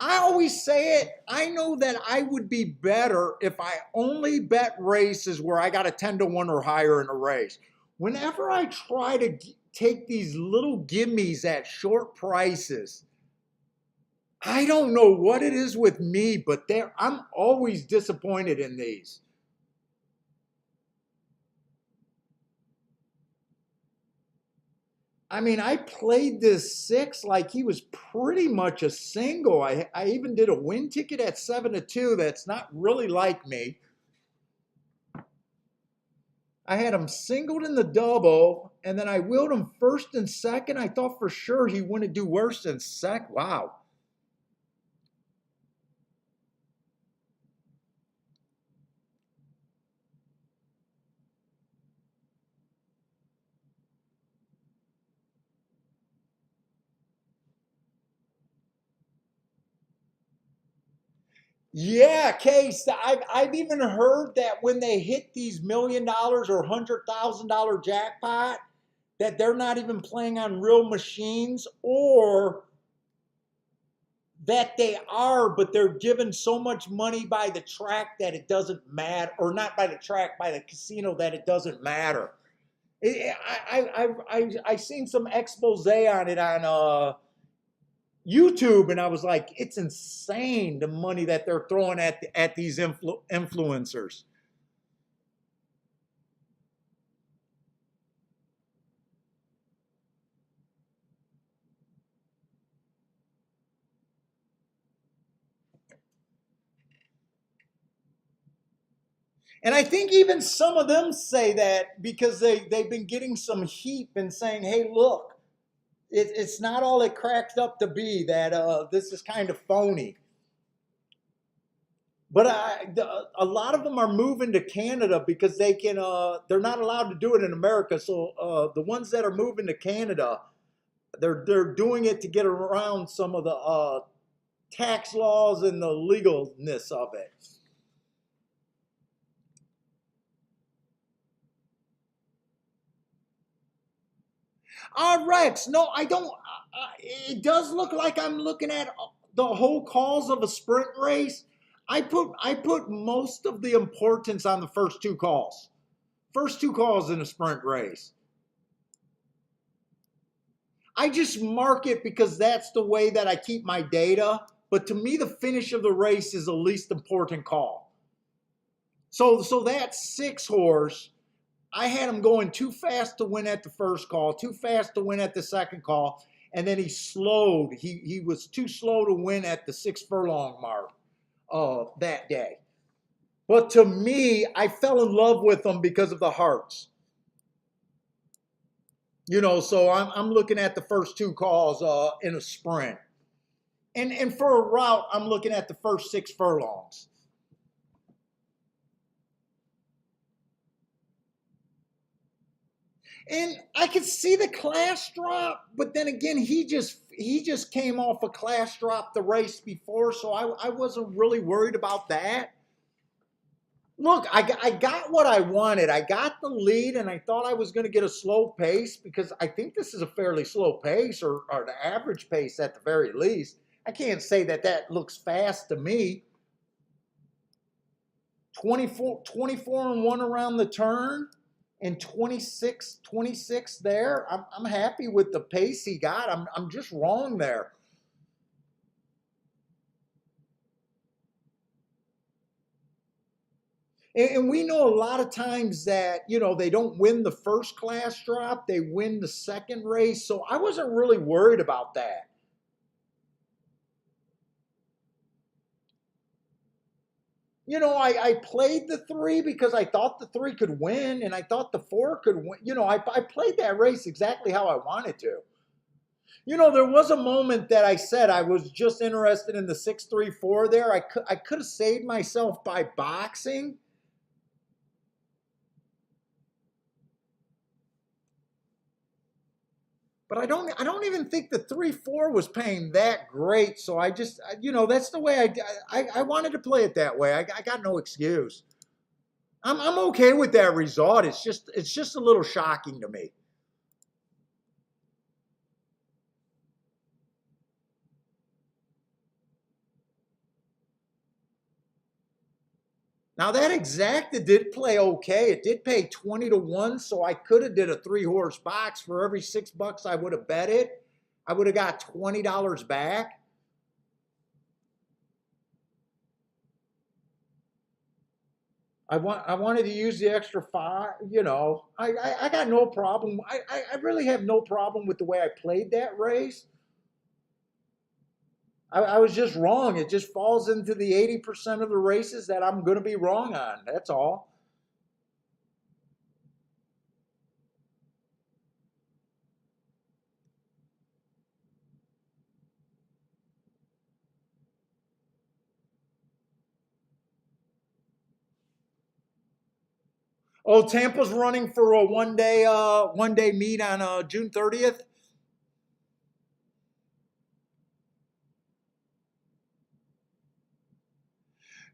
I always say it. I know that I would be better if I only bet races where I got a 10 to 1 or higher in a race. Whenever I try to take these little gimmies at short prices, I don't know what it is with me, but I'm always disappointed in these. I mean, I played this six like he was pretty much a single. I even did a win ticket at 7 to 2. That's not really like me. I had him singled in the double, and then I wheeled him first and second. I thought for sure he wouldn't do worse than second. Wow. Yeah, Case. I've even heard that when they hit these $1 million or $100,000 jackpot, that they're not even playing on real machines, or that they are, but they're given so much money by the track that it doesn't matter, or not by the track, by the casino, that it doesn't matter. I seen some expose on it on YouTube, and I was like, it's insane the money that they're throwing at these influencers. And I think even some of them say that because they've been getting some heat and saying, hey, look, it's not all it cracked up to be, that this is kind of phony. But a lot of them are moving to Canada because they're not allowed to do it in America. So the ones that are moving to Canada, they're doing it to get around some of the tax laws and the legalness of it. Rex, no, I don't. It does look like I'm looking at the whole calls of a sprint race. I put most of the importance on the first two calls. First two calls in a sprint race. I just mark it because that's the way that I keep my data. But to me, the finish of the race is the least important call. So that six horse, I had him going too fast to win at the first call, too fast to win at the second call, and then he slowed. He was too slow to win at the 6 furlong mark that day. But to me, I fell in love with him because of the hearts. So I'm looking at the first two calls in a sprint. And for a route, I'm looking at the first 6 furlongs. And I could see the class drop, but then again, he just came off a class drop the race before, so I wasn't really worried about that. Look, I got what I wanted. I got the lead, and I thought I was going to get a slow pace because I think this is a fairly slow pace, or the average pace at the very least. I can't say that that looks fast to me. 24 and 1 around the turn, and 26 there. I'm happy with the pace he got. I'm just wrong there. And we know a lot of times that, they don't win the first class drop, they win the second race. So I wasn't really worried about that. I played the three because I thought the three could win, and I thought the four could win. I played that race exactly how I wanted to. There was a moment that I said I was just interested in the 6-3-4 there. I could have saved myself by boxing. But I don't even think the 3-4 was paying that great. So I just, that's the way I wanted to play it that way. I got no excuse. I'm okay with that result. It's just a little shocking to me. Now that exacta did play okay. It did pay 20 to 1, so I could have did a 3 horse box for every $6 I would have bet it. I would have got $20 back. I wanted to use the extra five. I got no problem. I really have no problem with the way I played that race. I was just wrong. It just falls into the 80% of the races that I'm going to be wrong on. That's all. Oh, Tampa's running for a one day meet on June 30th.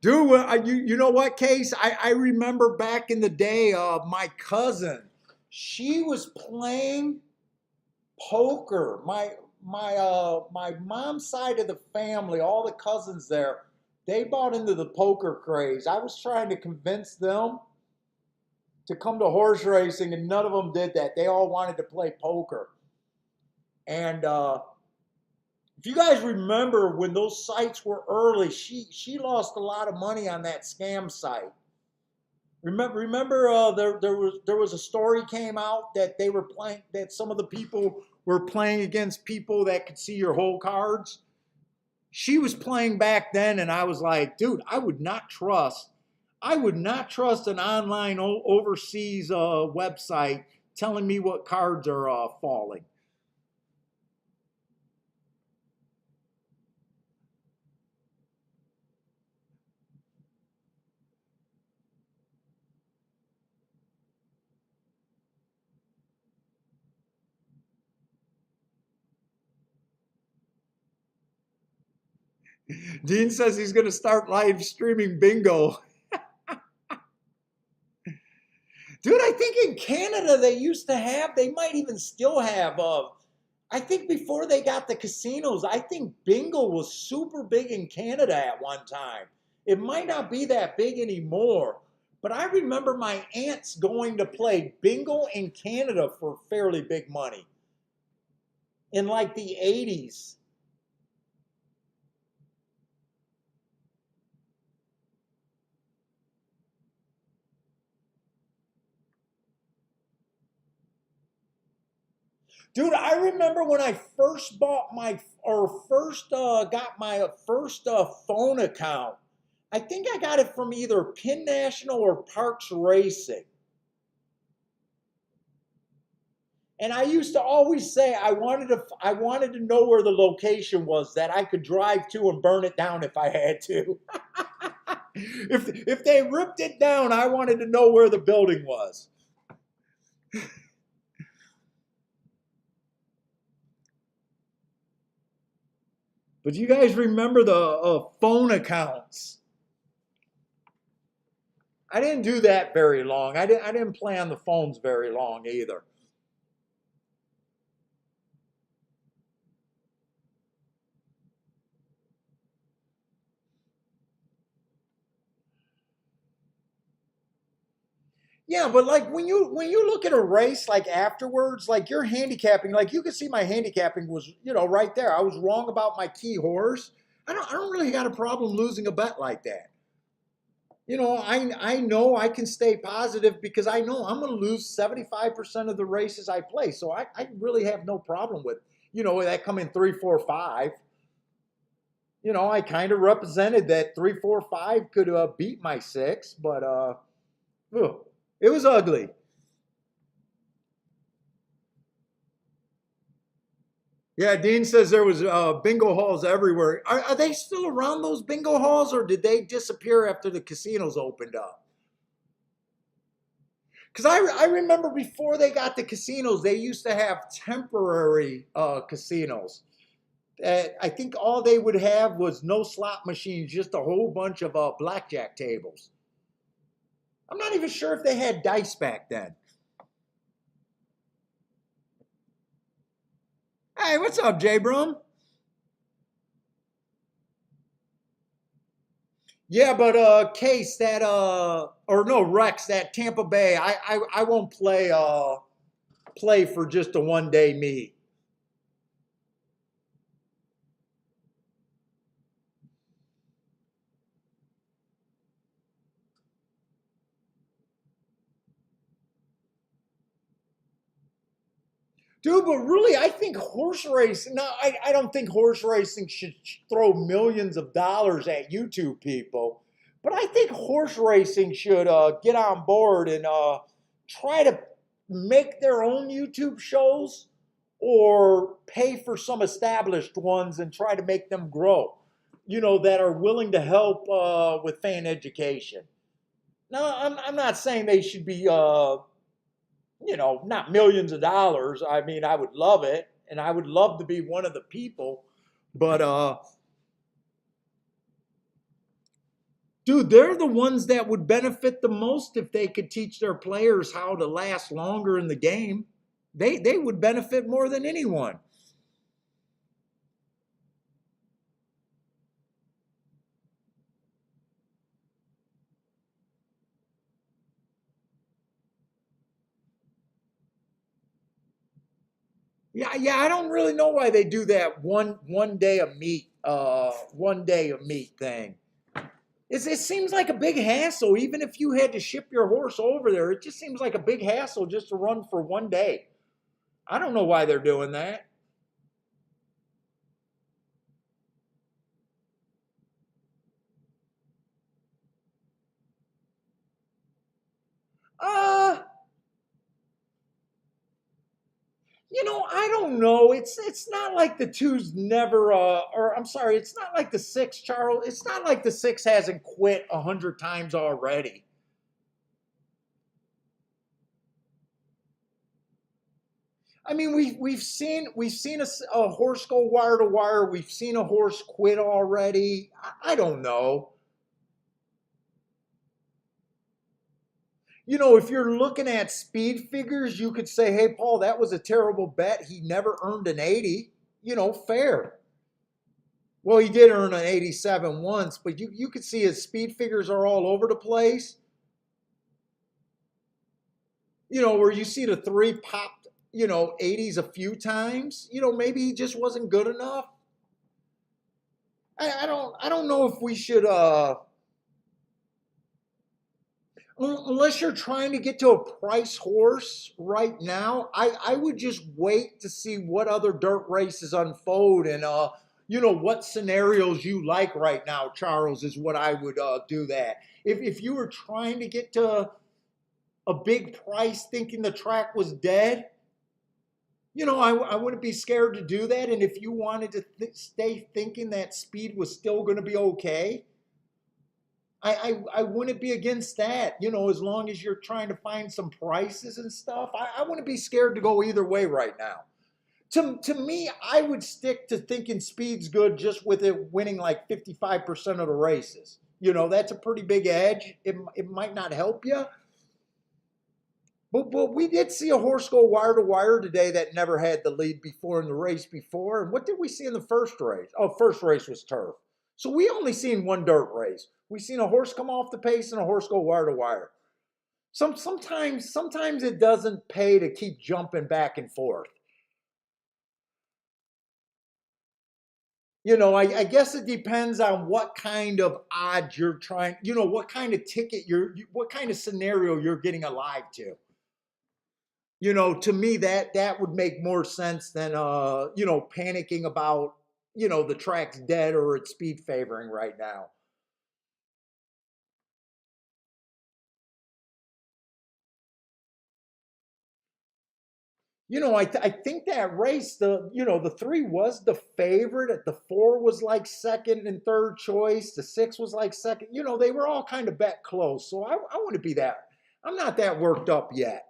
Dude, well, you know what, Case? I remember back in the day, my cousin, she was playing poker. My mom's side of the family, all the cousins there, they bought into the poker craze. I was trying to convince them to come to horse racing, and none of them did that. They all wanted to play poker. And if you guys remember when those sites were early, she lost a lot of money on that scam site. Remember there was a story came out that they were playing, that some of the people were playing against people that could see your whole cards. She was playing back then, and I was like, dude, I would not trust an online overseas website telling me what cards are falling. Dean says he's going to start live streaming bingo. Dude, I think in Canada they used to have, they might even still have, I think before they got the casinos, I think bingo was super big in Canada at one time. It might not be that big anymore, but I remember my aunts going to play bingo in Canada for fairly big money in like the 80s. Dude, I remember when I first bought my, or first got my first phone account. I think I got it from either Penn National or Parks Racing. And I used to always say I wanted to know where the location was that I could drive to and burn it down if I had to. If they ripped it down, I wanted to know where the building was. But you guys remember the phone accounts? I didn't do that very long. I didn't play on the phones very long either. Yeah, but like when you look at a race like afterwards, like you're handicapping, like you can see my handicapping was, right there. I was wrong about my key horse. I don't really got a problem losing a bet like that. I know I can stay positive because I know I'm going to lose 75% of the races I play. So I really have no problem with, that coming 3, 4, 5. I kind of represented that 3, 4, 5 could beat my 6, but ugh, it was ugly. Yeah, Dean says there was bingo halls everywhere. Are they still around, those bingo halls, or did they disappear after the casinos opened up? Because I remember before they got the casinos, they used to have temporary casinos. I think all they would have was no slot machines, just a whole bunch of blackjack tables. I'm not even sure if they had dice back then. Hey, what's up, Jay Brum? Yeah, but Case, that or no, Rex, that Tampa Bay, I won't play for just a 1 day meet. Dude, but really, I think horse racing. No, I don't think horse racing should throw millions of dollars at YouTube people. But I think horse racing should get on board and try to make their own YouTube shows or pay for some established ones and try to make them grow, that are willing to help with fan education. Now, I'm not saying they should be not millions of dollars. I mean, I would love it, and I would love to be one of the people, but Dude, they're the ones that would benefit the most if they could teach their players how to last longer in the game. They would benefit more than anyone. Yeah, yeah, I don't really know why they do that one day a meet, 1 day a meet thing. It seems like a big hassle, even if you had to ship your horse over there. It just seems like a big hassle just to run for 1 day. I don't know why they're doing that. Uh, I don't know. It's not like the two's never or I'm sorry, it's not like the six, Charles. It's not like the six hasn't quit 100 times already. I mean, we've seen a horse go wire to wire. We've seen a horse quit already. I don't know. If you're looking at speed figures, you could say, "Hey, Paul, that was a terrible bet. He never earned an 80." Fair. Well, he did earn an 87 once, but you could see his speed figures are all over the place. Where you see the three popped, 80s a few times. Maybe he just wasn't good enough. I don't know if we should unless you're trying to get to a price horse right now. I would just wait to see what other dirt races unfold and what scenarios you like right now, Charles, is what I would do that. If you were trying to get to a big price thinking the track was dead, I wouldn't be scared to do that. And if you wanted to stay thinking that speed was still going to be okay, I wouldn't be against that, as long as you're trying to find some prices and stuff. I wouldn't be scared to go either way right now. To me, I would stick to thinking speed's good just with it winning like 55% of the races. That's a pretty big edge. It might not help you, but we did see a horse go wire to wire today that never had the lead before in the race before. And what did we see in the first race? Oh, first race was turf. So we only seen one dirt race. We seen a horse come off the pace and a horse go wire to wire. Sometimes it doesn't pay to keep jumping back and forth. I guess it depends on what kind of odds you're trying, what kind of ticket what kind of scenario you're getting alive to. To me that would make more sense than panicking about, the track's dead or it's speed favoring right now. I think that race, the three was the favorite. The four was like second and third choice. The six was like second. They were all kind of bet close. So I wouldn't be that. I'm not that worked up yet.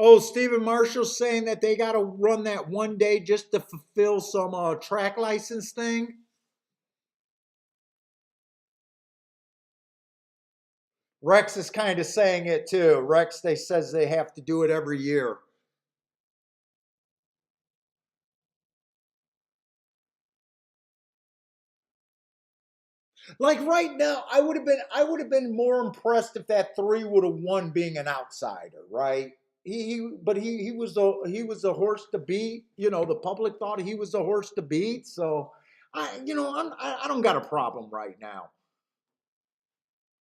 Oh, Stephen Marshall's saying that they got to run that 1 day just to fulfill some track license thing. Rex is kind of saying it too. Rex, they says they have to do it every year. Like right now, I would have been more impressed if that three would have won being an outsider, right? But he was the horse to beat. The public thought he was the horse to beat. So I don't got a problem right now.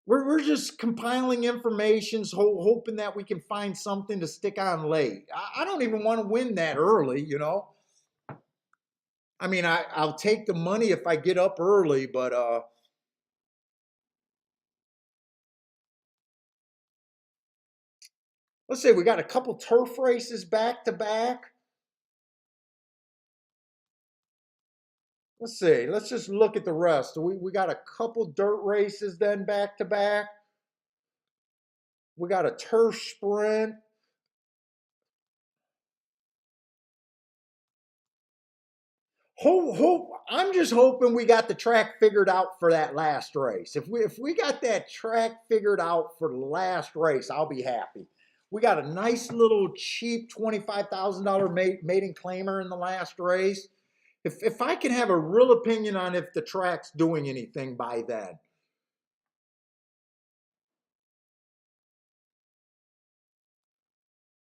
We're just compiling informations, hoping that we can find something to stick on late. I don't even want to win that early. I mean, I'll take the money if I get up early, but Let's see, we got a couple turf races back to back. Let's see, let's just look at the rest. We got a couple dirt races then back to back. We got a turf sprint. I'm just hoping we got the track figured out for that last race. If we got that track figured out for the last race, I'll be happy. We got a nice little cheap $25,000 maiden claimer in the last race. If I can have a real opinion on if the track's doing anything by then.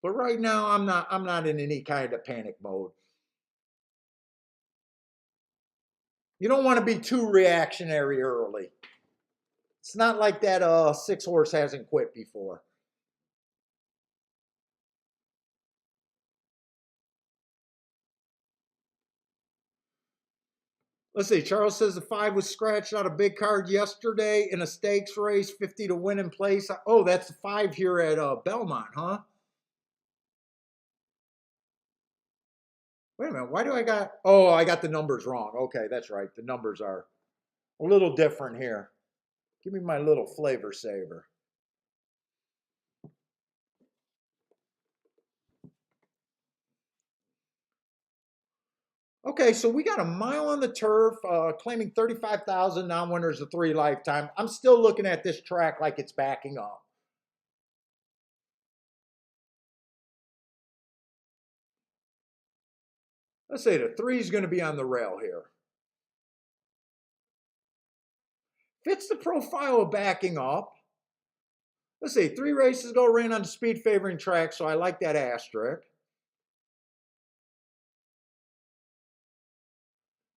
But right now I'm not in any kind of panic mode. You don't want to be too reactionary early. It's not like that 6 horse hasn't quit before. Let's see. Charles says the 5 was scratched out a big card yesterday in a stakes race, 50 to win in place. Oh, that's the 5 here at Belmont, huh? Wait a minute. Why do I got? Oh, I got the numbers wrong. Okay, that's right. The numbers are a little different here. Give me my little flavor saver. Okay, so we got a mile on the turf, claiming 35,000 non-winners of 3 lifetime. I'm still looking at this track like it's backing up. Let's say the 3 is going to be on the rail here. Fits the profile of backing up. Let's see, 3 races ago ran on the speed favoring track, so I like that asterisk.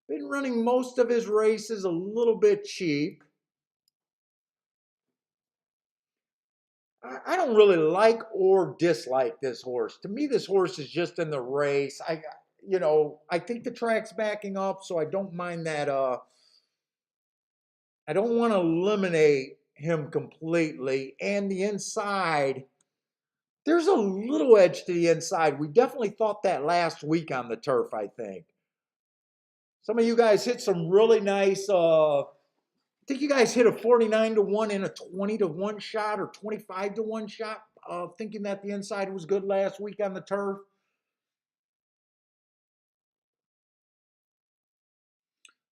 Been running most of his races a little bit cheap. I don't really like or dislike this horse. To me, this horse is just in the race. I think the track's backing up, so I don't mind that. I don't want to eliminate him completely. And the inside, there's a little edge to the inside. We definitely thought that last week on the turf, I think. Some of you guys hit some really nice. I think you guys hit a 49 to 1 and a 20 to 1 shot or 25 to 1 shot, thinking that the inside was good last week on the turf.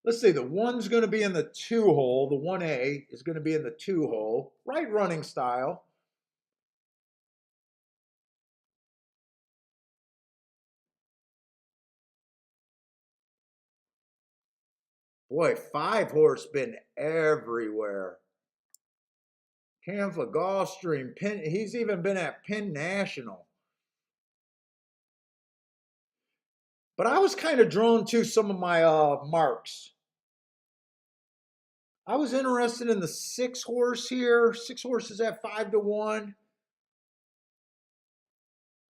Let's see, the 1's going to be in the 2 hole. The 1A is going to be in the 2 hole. Right running style. Boy, 5 horse been everywhere. Canfa, Gulfstream, Penn. He's even been at Penn National. But I was kind of drawn to some of my marks. I was interested in the 6 horse here. 6 horses at 5 to 1.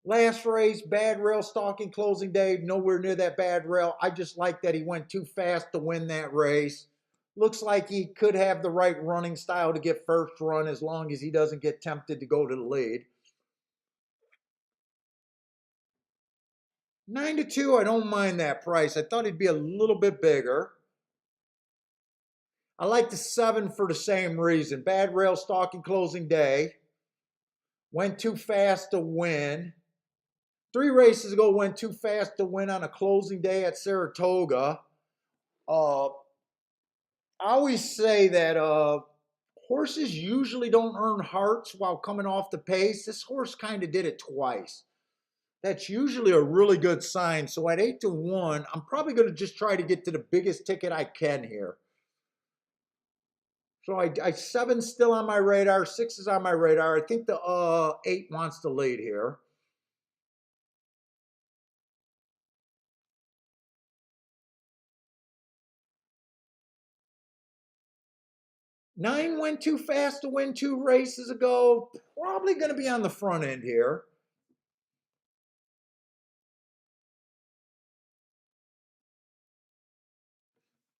Last race, bad rail stalking closing day, nowhere near that bad rail. I just like that he went too fast to win that race. Looks like he could have the right running style to get first run as long as he doesn't get tempted to go to the lead. 9 to 2, I don't mind that price. I thought he'd be a little bit bigger. I like the 7 for the same reason. Bad rail stalking closing day. Went too fast to win. 3 races ago, went too fast to win on a closing day at Saratoga. I always say that horses usually don't earn hearts while coming off the pace. This horse kind of did it twice. That's usually a really good sign. So at 8 to 1, I'm probably going to just try to get to the biggest ticket I can here. So 7's still on my radar. 6 is on my radar. I think the 8 wants to lead here. Nine went too fast to win 2 races ago. Probably going to be on the front end here.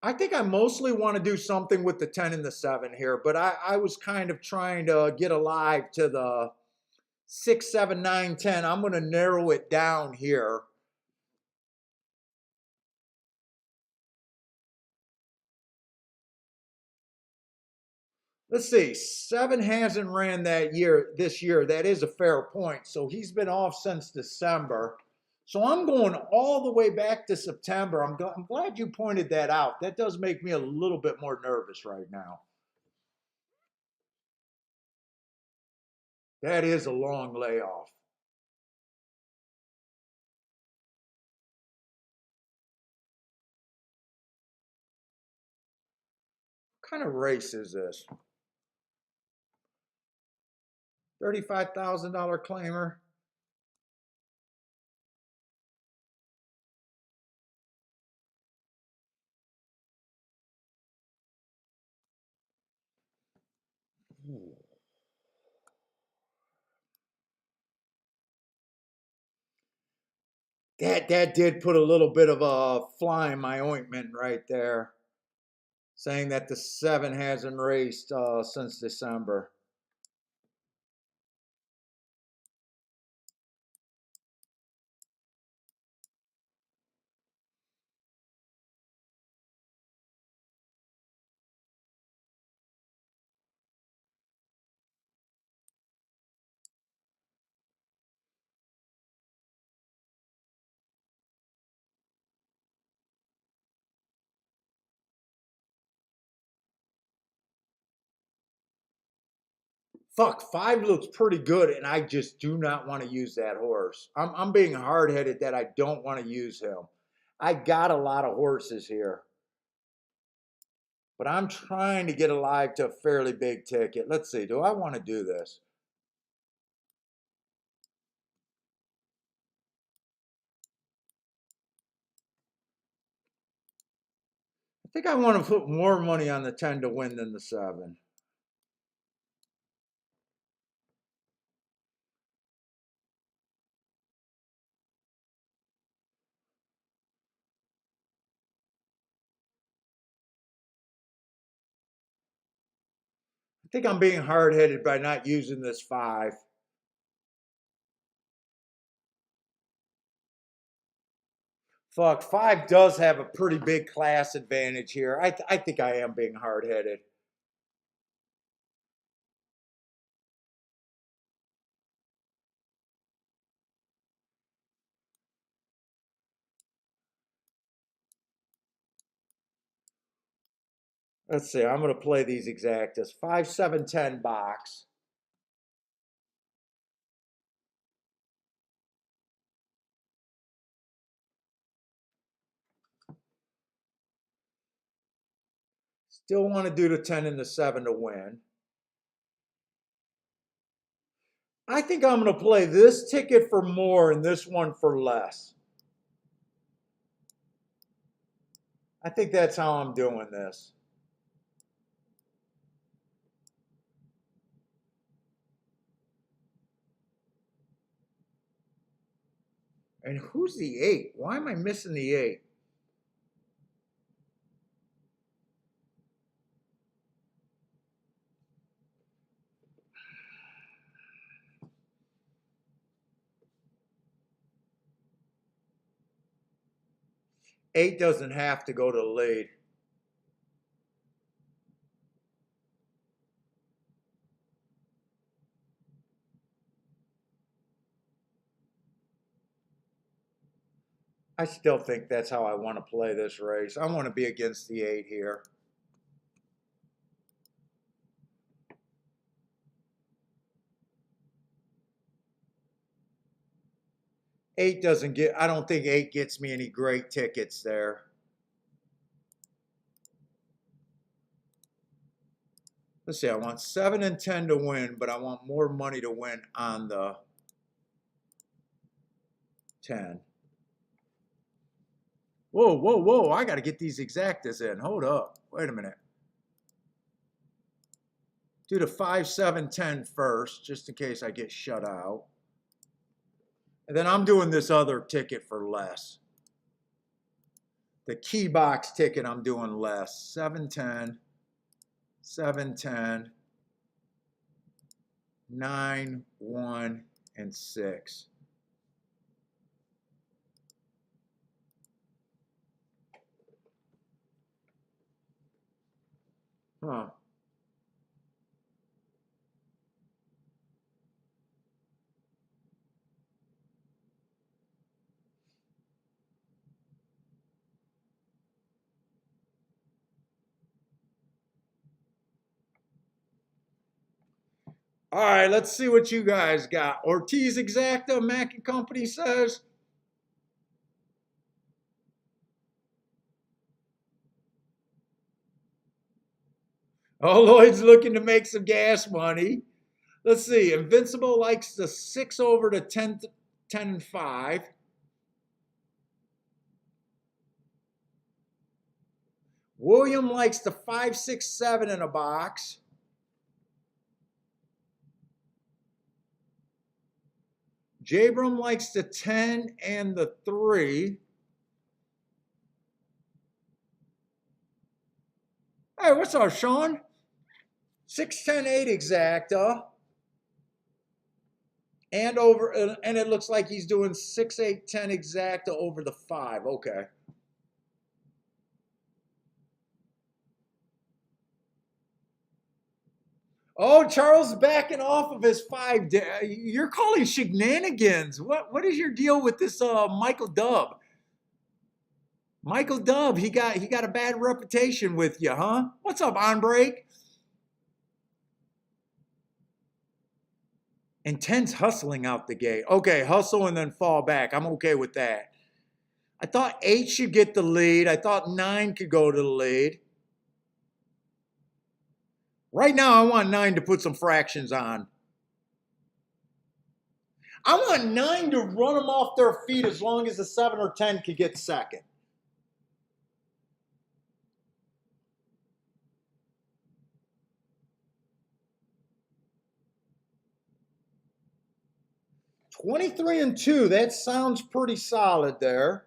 I think I mostly want to do something with the 10 and the 7 here, but I was kind of trying to get alive to the 6, 7, 9, 10. I'm going to narrow it down here. Let's see, 7 hasn't ran this year. That is a fair point. So he's been off since December. So I'm going all the way back to September. I'm glad you pointed that out. That does make me a little bit more nervous right now. That is a long layoff. What kind of race is this? $35,000 claimer. That did put a little bit of a fly in my ointment right there, saying that the 7 hasn't raced since December. Fuck, 5 looks pretty good, and I just do not want to use that horse. I'm being hard headed that I don't want to use him. I got a lot of horses here, but I'm trying to get alive to a fairly big ticket. Let's see, do I want to do this? I think I want to put more money on the 10 to win than the 7. I think I'm being hard headed by not using this 5. Fuck, 5 does have a pretty big class advantage here. I think I am being hard headed. Let's see, I'm going to play these exactas. 5, 7, 10 box. Still want to do the 10 and the 7 to win. I think I'm going to play this ticket for more and this one for less. I think that's how I'm doing this. And who's the 8? Why am I missing the 8? Eight doesn't have to go to lead. I still think that's how I want to play this race. I want to be against the 8 here. Eight doesn't get, I don't think 8 gets me any great tickets there. Let's see, I want 7 and 10 to win, but I want more money to win on the 10. Whoa, whoa, whoa, I got to get these exactas in. Hold up. Wait a minute. Do the 5, 7, 10 first, just in case I get shut out. And then I'm doing this other ticket for less. The key box ticket, I'm doing less. 7, 10, 7, 10, 9, 1, and 6. Huh. All right, let's see what you guys got. Ortiz Exacta, Mac and Company says. Oh, Lloyd's looking to make some gas money. Let's see. Invincible likes the 6 over to 10, 10 and 5. William likes the 5, 6, 7 in a box. Jabram likes the 10 and the 3. Hey, what's up, Sean? 6, 10, 8 Exacta. And over, and it looks like he's doing 6, 8, 10 Exacta over the 5. Okay. Oh, Charles backing off of his 5. You're calling shenanigans. What is your deal with this Michael Dubb? Michael Dubb, he got a bad reputation with you, huh? What's up, on break? And 10's hustling out the gate. Okay, hustle and then fall back. I'm okay with that. I thought 8 should get the lead. I thought 9 could go to the lead. Right now, I want 9 to put some fractions on. I want 9 to run them off their feet as long as the 7 or 10 could get second. $23 and 2. That sounds pretty solid there.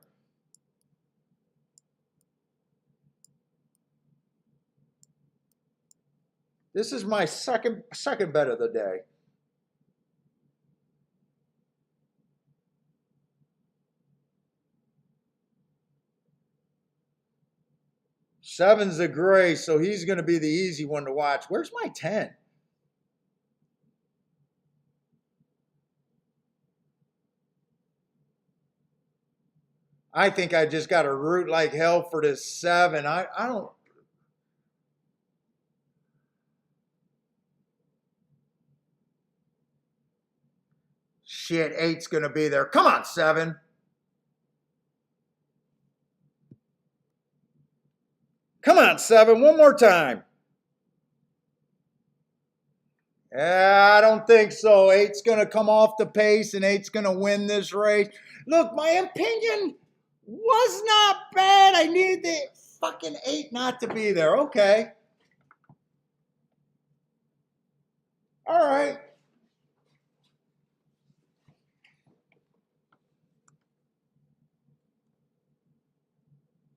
This is my second bet of the day. Seven's a gray, so he's going to be the easy one to watch. Where's my 10? I think I just got to root like hell for this 7. I don't. Shit, 8's going to be there. Come on, 7. Come on, 7. One more time. I don't think so. 8's going to come off the pace and 8's going to win this race. Look, my opinion was not bad. I needed the fucking 8 not to be there. Okay. All right.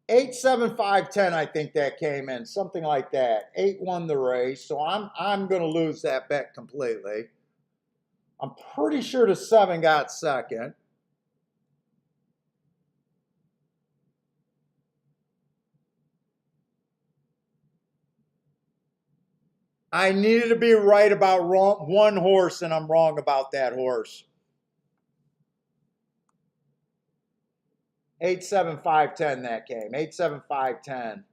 8, 7, 5, 10, I think that came in. Something like that. 8 won the race. So I'm going to lose that bet completely. I'm pretty sure the 7 got second. I needed to be right about one horse, and I'm wrong about that horse. 8, 7, 5, 10 that came. 8, 7, 5, 10.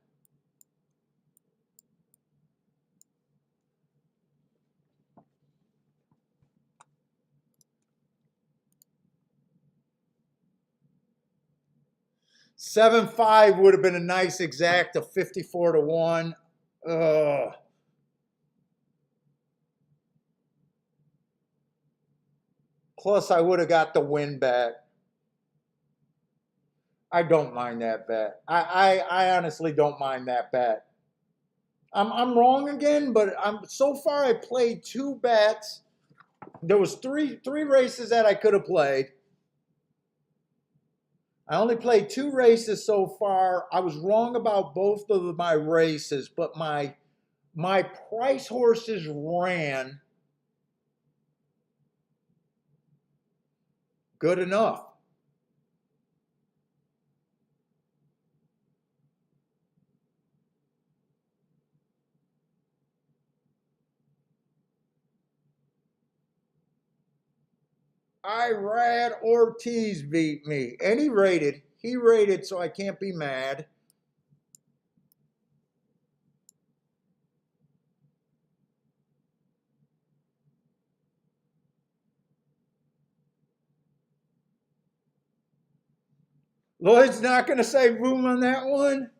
Seven five would have been a nice exact of 54 to 1. Ugh. Plus, I would have got the win bet. I don't mind that bet. I honestly don't mind that bet. I'm wrong again, but so far I played 2 bets. There was three races that I could have played. I only played 2 races so far. I was wrong about both of my races, but my price horses ran. Good enough. Irad Ortiz beat me. And he rated. He rated, so I can't be mad. Lloyd's not going to say boom on that one.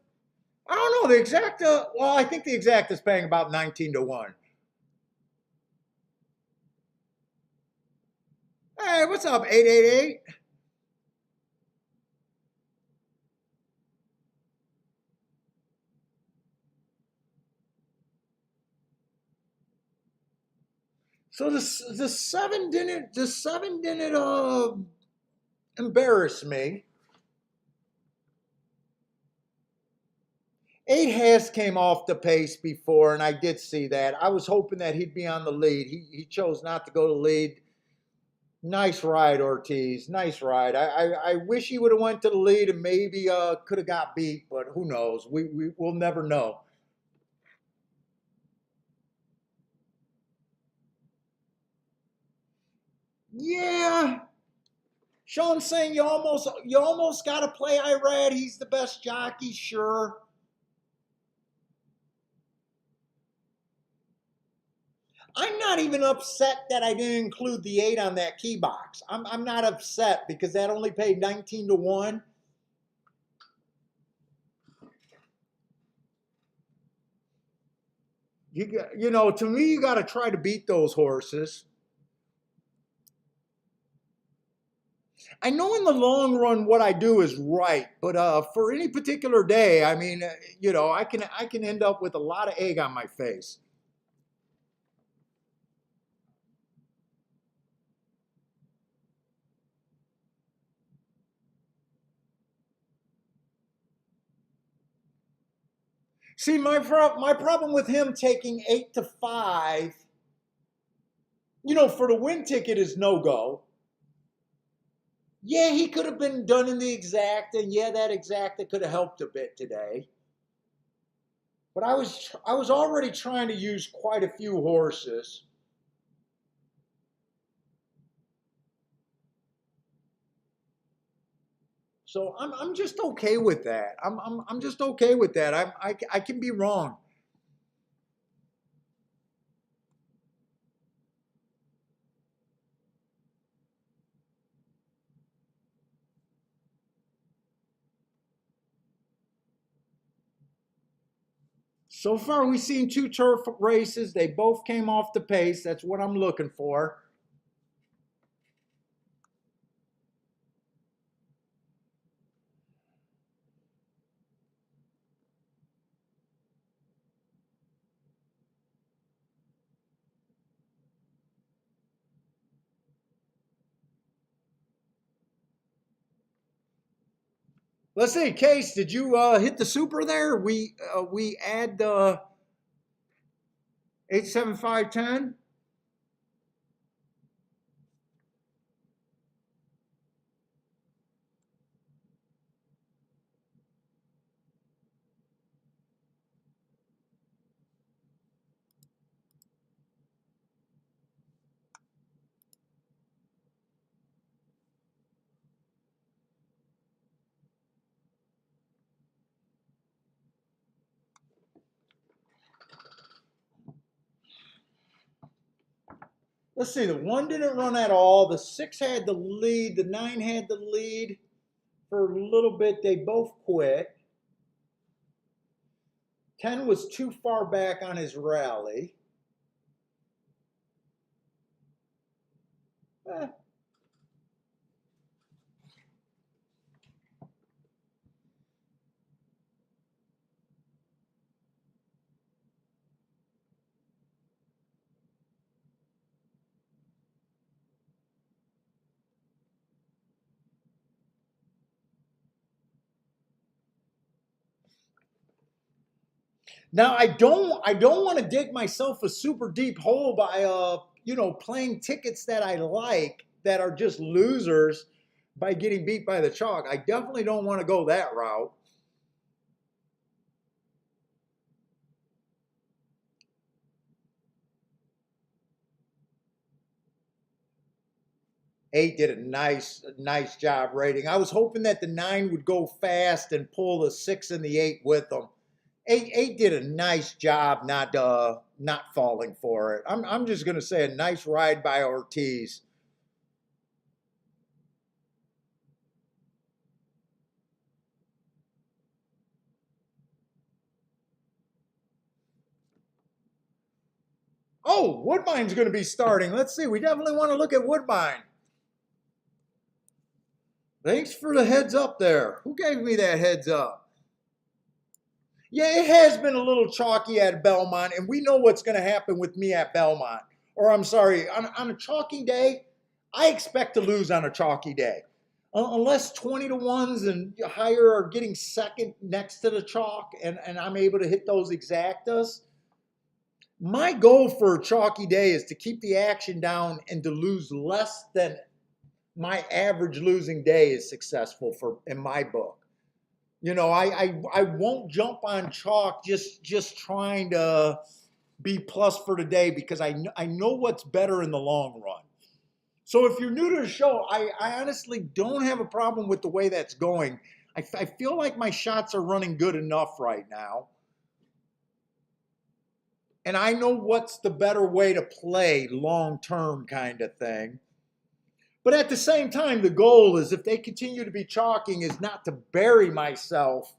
I don't know. The exact, well, I think the exact is paying about 19 to 1. Hey, what's up, 888? So the seven didn't embarrass me. 8 has came off the pace before, and I did see that. I was hoping that he'd be on the lead. He chose not to go to lead. Nice ride, Ortiz. Nice ride. I wish he would have went to the lead and maybe could have got beat, but who knows? We'll never know. Yeah. Sean's saying you almost got to play Irad. He's the best jockey, sure. I'm not even upset that I didn't include the 8 on that key box. I'm not upset because that only paid 19 to 1. To me, you got to try to beat those horses. I know in the long run what I do is right, but for any particular day, I mean, I can end up with a lot of egg on my face. See, my problem with him taking 8 to 5, for the win ticket is no go. Yeah, he could have been done in the exact, and yeah, that exact could have helped a bit today. But I was already trying to use quite a few horses. So I'm just okay with that. I'm just okay with that. I can be wrong. So far, we've seen 2 turf races. They both came off the pace. That's what I'm looking for. Let's see, Case. Did you hit the super there? We add the 87510. Let's see. The 1 didn't run at all. The 6 had the lead. The 9 had the lead for a little bit. They both quit. 10 was too far back on his rally. Eh. Now I don't want to dig myself a super deep hole by playing tickets that I like. that are just losers by getting beat by the chalk. I definitely don't want to go that route. Eight did a nice job rating. I was hoping that the nine would go fast and pull the six and the eight with them. Eight did a nice job not falling for it. I'm just gonna say a nice ride by Ortiz. Oh, Woodbine's going to be starting. Let's see. We definitely want to look at Woodbine. Thanks for the heads up there. Who gave me that heads up? Yeah, it has been a little chalky at Belmont, and we know what's going to happen with me at Belmont. Or I'm sorry, on a chalky day, I expect to lose on a chalky day. Unless 20 to 1s and higher are getting second next to the chalk and I'm able to hit those exactas. My goal for a chalky day is to keep the action down and to lose less than my average losing day is successful for in my book. You know, I won't jump on chalk just trying to be plus for the day because I know what's better in the long run. So if you're new to the show, I honestly don't have a problem with the way that's going. I feel like my shots are running good enough right now. And I know what's the better way to play long term kind of thing. But at the same time, the goal is if they continue to be chalking is not to bury myself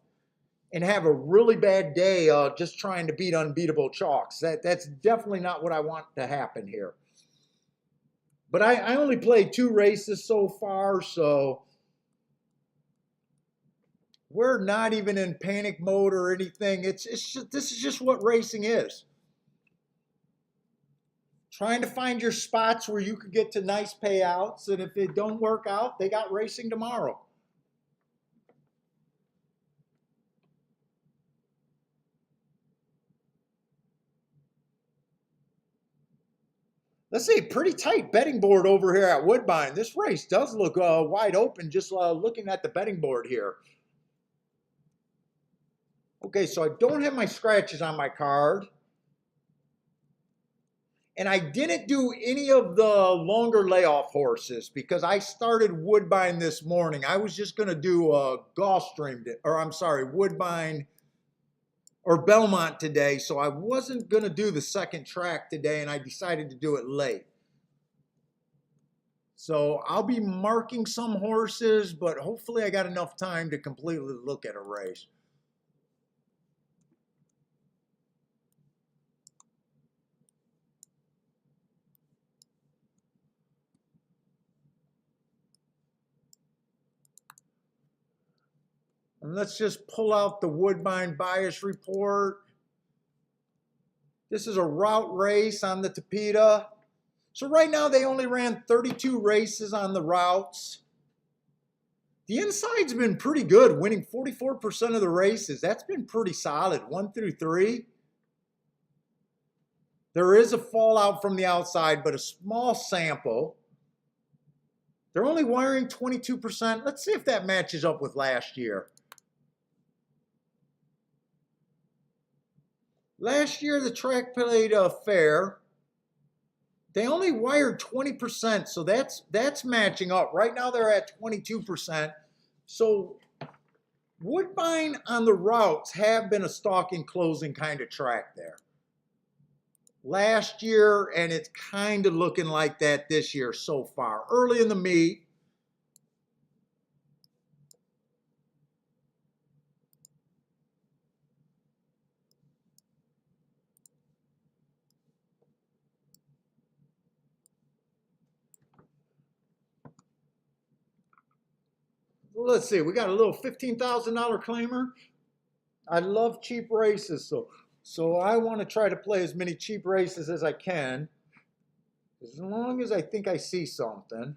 and have a really bad day just trying to beat unbeatable chalks. That's definitely not what I want to happen here. But I only played 2 races so far, so we're not even in panic mode or anything. It's just, this is just what racing is. Trying to find your spots where you could get to nice payouts, and if it don't work out, they got racing tomorrow. Let's see, pretty tight betting board over here at Woodbine. This race does look wide open just looking at the betting board here. Okay, so I don't have my scratches on my card. And I didn't do any of the longer layoff horses because I started Woodbine this morning. I was just going to do a Gulfstream, or I'm sorry, Woodbine or Belmont today. So I wasn't going to do the second track today, and I decided to do it late. So I'll be marking some horses, but hopefully I got enough time to completely look at a race. And let's just pull out the Woodbine bias report. This is a route race on the Tapeta. So right now they only ran 32 races on the routes. The inside's been pretty good, winning 44% of the races. That's been pretty solid, 1 through 3. There is a fallout from the outside, but a small sample. They're only wiring 22%. Let's see if that matches up with last year. Last year, the track played fair. They only wired 20%, so that's matching up. Right now, they're at 22%. So Woodbine on the routes have been a stalking closing kind of track there. Last year, and it's kind of looking like that this year so far. Early in the meet, let's see, we got a little $15,000 claimer. I love cheap races, so I want to try to play as many cheap races as I can, as long as I think I see something.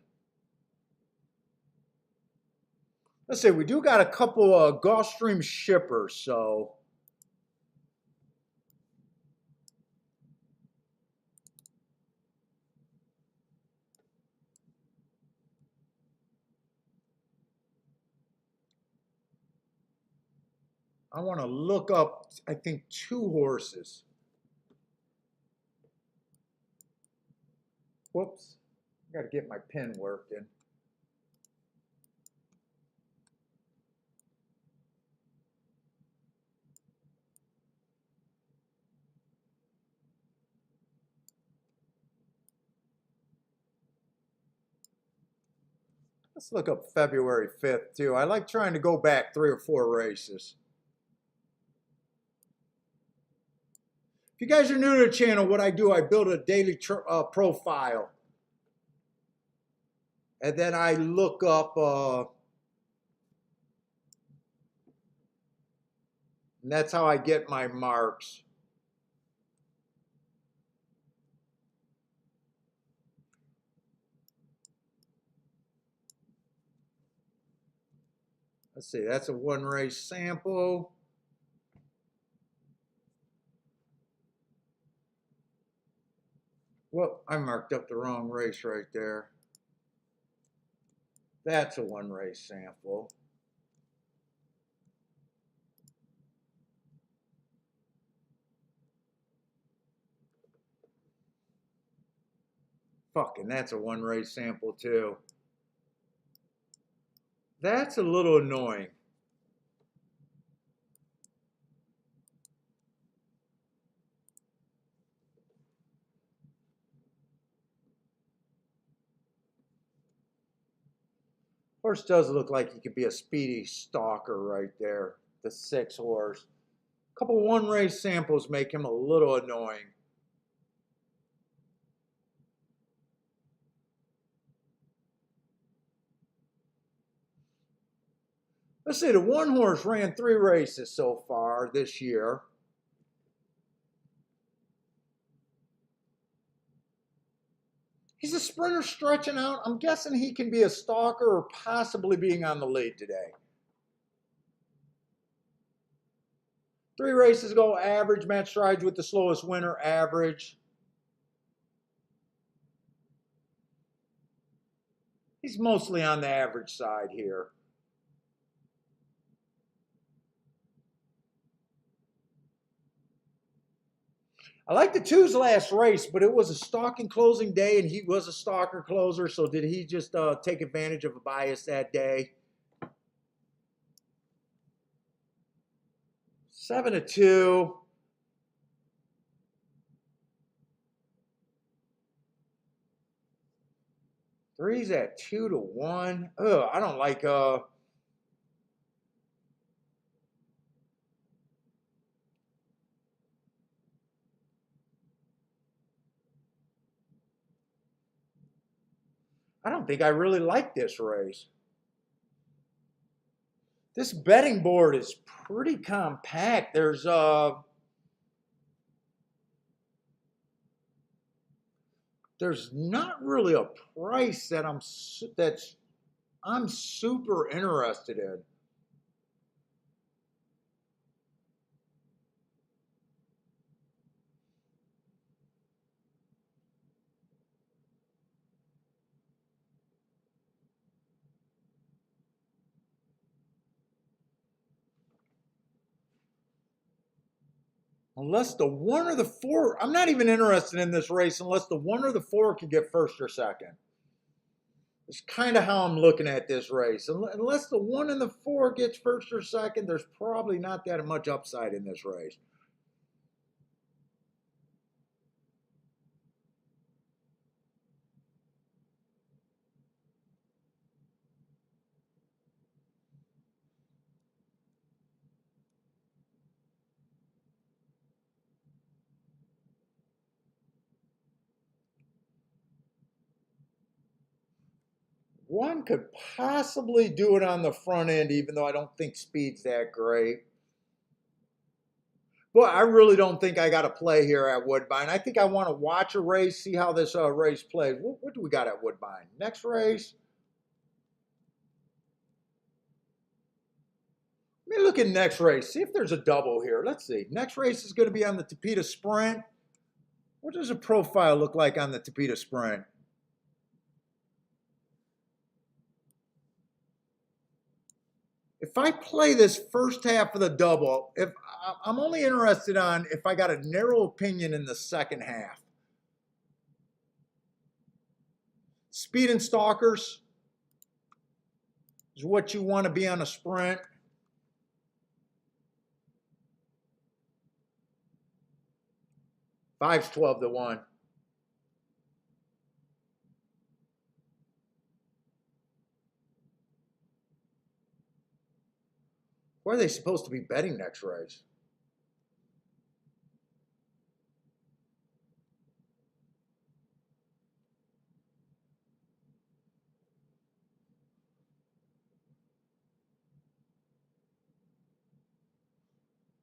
Let's see, we do got a couple of Gulfstream shippers, so I want to look up, I think, 2 horses. Whoops. Got to get my pen working. Let's look up February 5th, too. I like trying to go back 3 or 4 races. If you guys are new to the channel, what I do, I build a daily profile. And then I look up, and that's how I get my marks. Let's see, that's a 1-race sample. Well, I marked up the wrong race right there. That's a 1-race sample. Fucking, that's a 1-race sample too. That's a little annoying. Horse does look like he could be a speedy stalker right there. The 6 horse. A couple 1-race samples make him a little annoying. Let's see, the 1 horse ran 3 races so far this year. He's a sprinter stretching out. I'm guessing he can be a stalker or possibly being on the lead today. 3 races ago, average. Matt strides with the slowest winner, average. He's mostly on the average side here. I like the 2's last race, but it was a stalking closing day, and he was a stalker closer, so did he just take advantage of a bias that day? 7-2. Three's at 2-1. Ugh, I don't like I don't think I really like this race. This betting board is pretty compact. There's not really a price that I'm super interested in. Unless the 1 or the 4, I'm not even interested in this race unless the 1 or the 4 can get first or second. It's kind of how I'm looking at this race. Unless the 1 and the 4 gets first or second, there's probably not that much upside in this race. One could possibly do it on the front end, even though I don't think speed's that great. But I really don't think I got a play here at Woodbine. I think I want to watch a race, see how this race plays. What do we got at Woodbine? Next race. Let me look at next race, see if there's a double here. Let's see. Next race is going to be on the Tapeta Sprint. What does a profile look like on the Tapeta Sprint? It If I play this first half of the double, if I'm only interested on if I got a narrow opinion in the second half. Speed and stalkers is what you want to be on a sprint. Five's 12-1. Where are they supposed to be betting next race?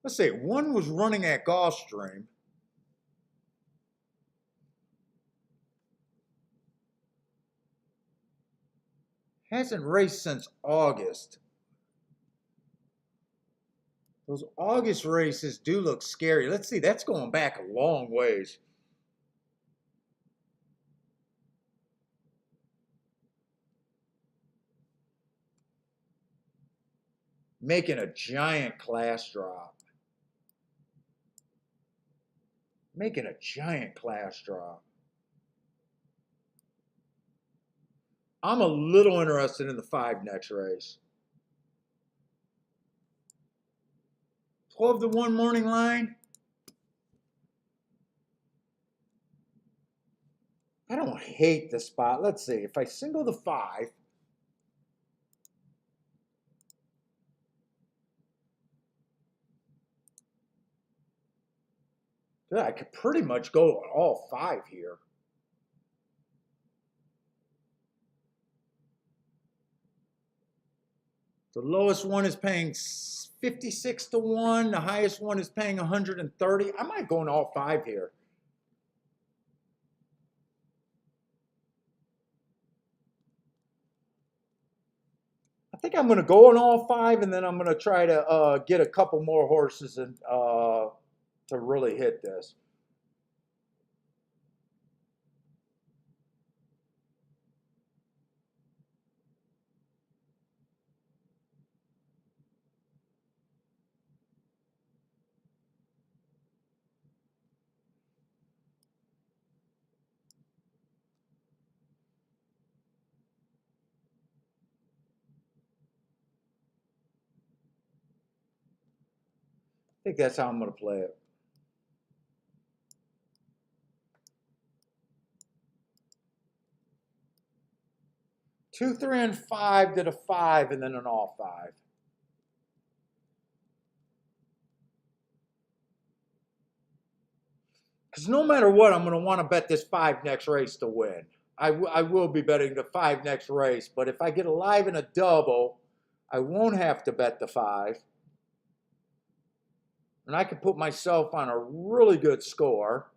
Let's see, one was running at Gulfstream. Hasn't raced since August. Those August races do look scary. Let's see, that's going back a long ways. Making a giant class drop. Making a giant class drop. I'm a little interested in the 5 next race. 12-1 morning line. I don't hate the spot. Let's see. If I single the 5, I could pretty much go all 5 here. The lowest one is paying 56-1. The highest one is paying 130. I might go in all 5 here. I think I'm going to go in all 5, and then I'm going to try to get a couple more horses and to really hit this. I think that's how I'm going to play it. Two, 3, and 5 to the 5, and then an all 5. Because no matter what, I'm going to want to bet this 5 next race to win. I will be betting the 5 next race, but if I get a live in a double, I won't have to bet the 5. And I can put myself on a really good score.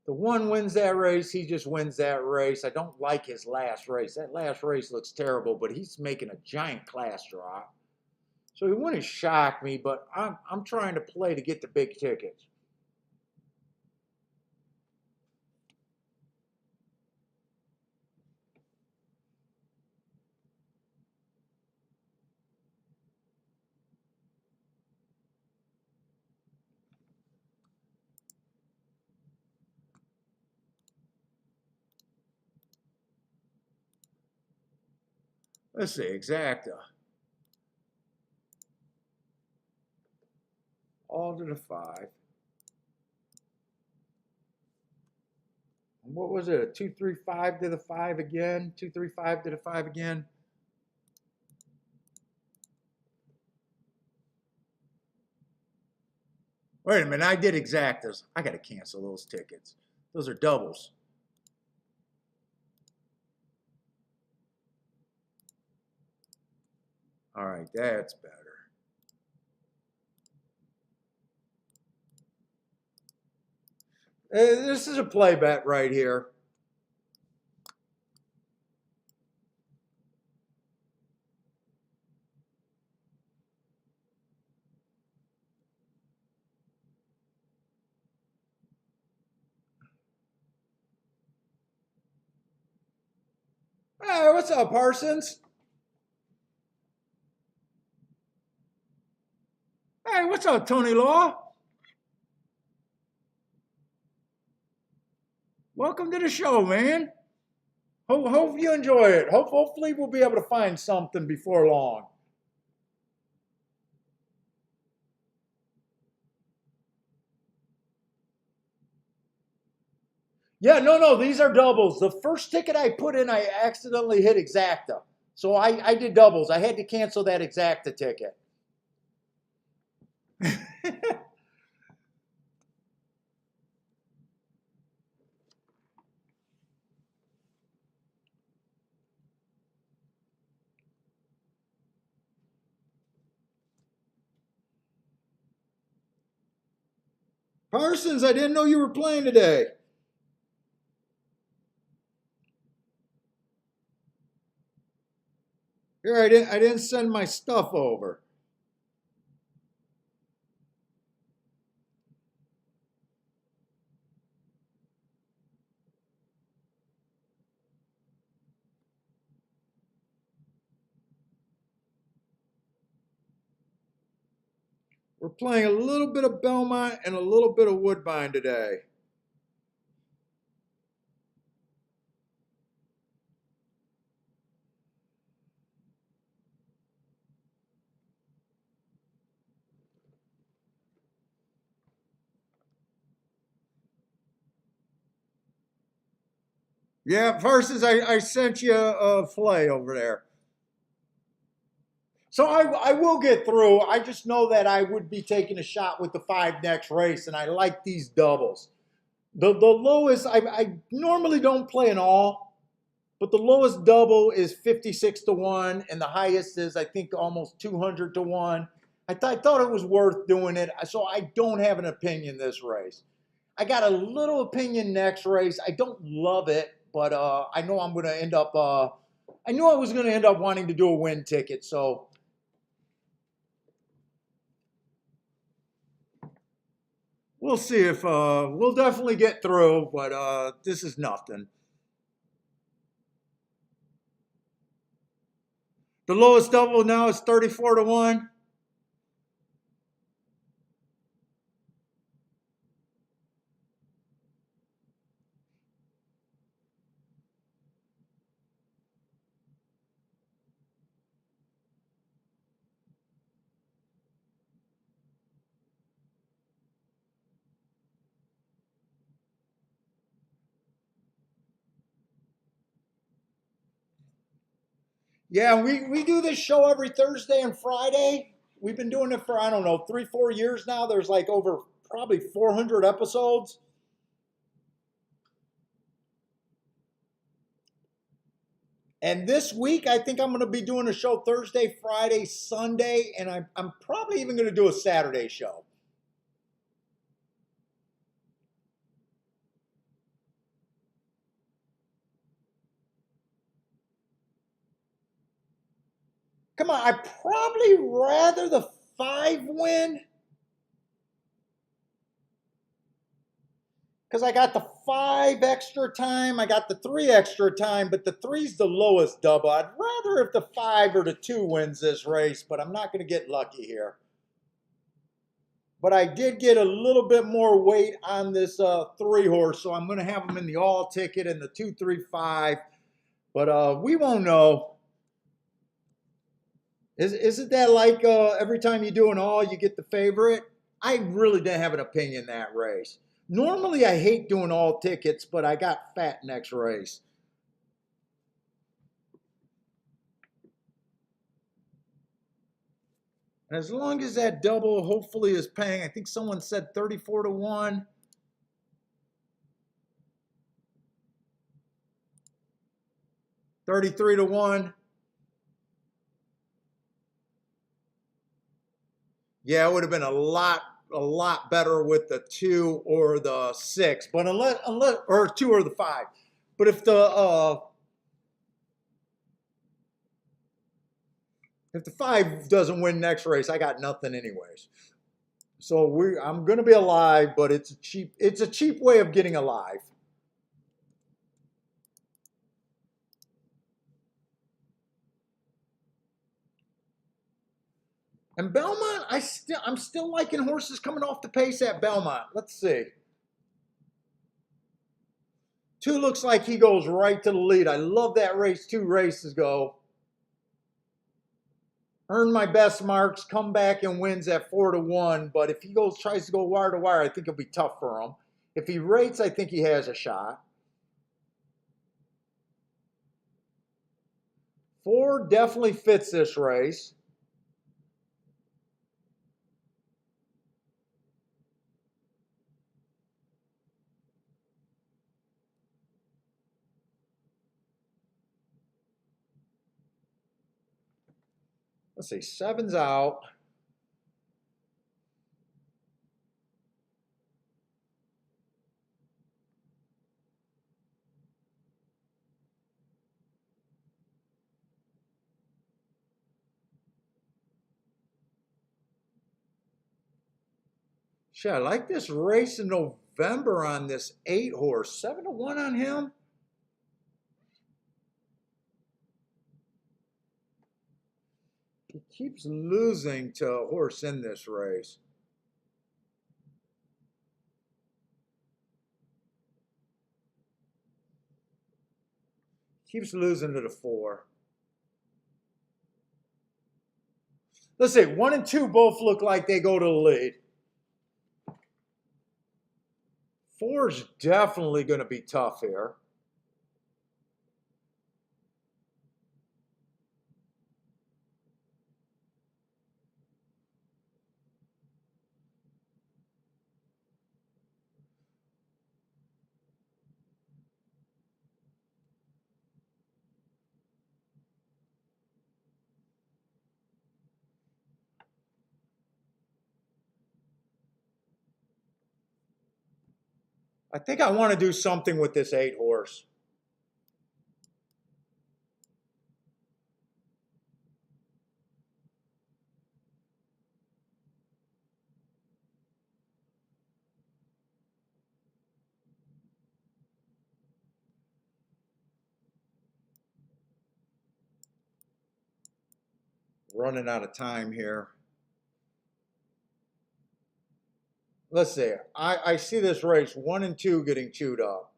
The 1 wins that race, he just wins that race. I don't like his last race. That last race looks terrible, but he's making a giant class drop. So he wouldn't shock me, but I'm trying to play to get the big tickets. Let's see, exacta. All to the 5. And what was it? A 2, 3, 5 to the 5 again? 2, 3, 5 to the 5 again? Wait a minute, I did exactas. I got to cancel those tickets. Those are doubles. All right, that's better. This is a play bet right here. Hey, what's up, Parsons? Hey, what's up, Tony Law? Welcome to the show, man. Hope you enjoy it. Hopefully we'll be able to find something before long. Yeah, no, these are doubles. The first ticket I put in, I accidentally hit exacta. So I did doubles. I had to cancel that exacta ticket. Parsons, I didn't know you were playing today. Here, I didn't send my stuff over. We're playing a little bit of Belmont and a little bit of Woodbine today. Yeah, Parsons, I sent you a fillet over there. So I will get through. I just know that I would be taking a shot with the 5 next race, and I like these doubles. The lowest, I normally don't play an all, but the lowest double is 56 to 1, and the highest is, I think, almost 200 to 1. I thought it was worth doing it, so I don't have an opinion this race. I got a little opinion next race. I don't love it, but I know I'm going to end up, I knew I was going to end up wanting to do a win ticket, so we'll see if we'll definitely get through, but this is nothing. The lowest double now is 34 to 1. Yeah, we do this show every Thursday and Friday. We've been doing it for, I don't know, 3, 4 years now. There's like over probably 400 episodes. And this week, I think I'm going to be doing a show Thursday, Friday, Sunday, and I'm probably even going to do a Saturday show. Come on, I'd probably rather the 5 win because I got the 5 extra time, I got the 3 extra time, but the three's the lowest double. I'd rather if the 5 or the 2 wins this race, but I'm not going to get lucky here. But I did get a little bit more weight on this 3 horse, so I'm going to have them in the all ticket and the 2, 3, 5. But we won't know. Isn't that like every time you do an all, you get the favorite? I really didn't have an opinion that race. Normally, I hate doing all tickets, but I got fat next race. And as long as that double hopefully is paying, I think someone said 34 to 1. 33 to 1. Yeah, it would have been a lot better with the 2 or the 6, but unless or 2 or the 5. But if the 5 doesn't win next race, I got nothing anyways. So I'm going to be alive, but it's a cheap way of getting alive. And Belmont, I'm still liking horses coming off the pace at Belmont. Let's see. 2 looks like he goes right to the lead. I love that race 2 races ago. Earned my best marks, come back and wins at 4-1. But if he tries to go wire to wire, I think it'll be tough for him. If he rates, I think he has a shot. 4 definitely fits this race. Let's see, 7's out. Shit, I like this race in November on this 8 horse. 7-1 on him. He keeps losing to a horse in this race. Keeps losing to the 4. Let's see, 1 and 2 both look like they go to the lead. 4's definitely going to be tough here. I think I want to do something with this 8 horse. Running out of time here. Let's see. I see this race 1 and 2 getting chewed up.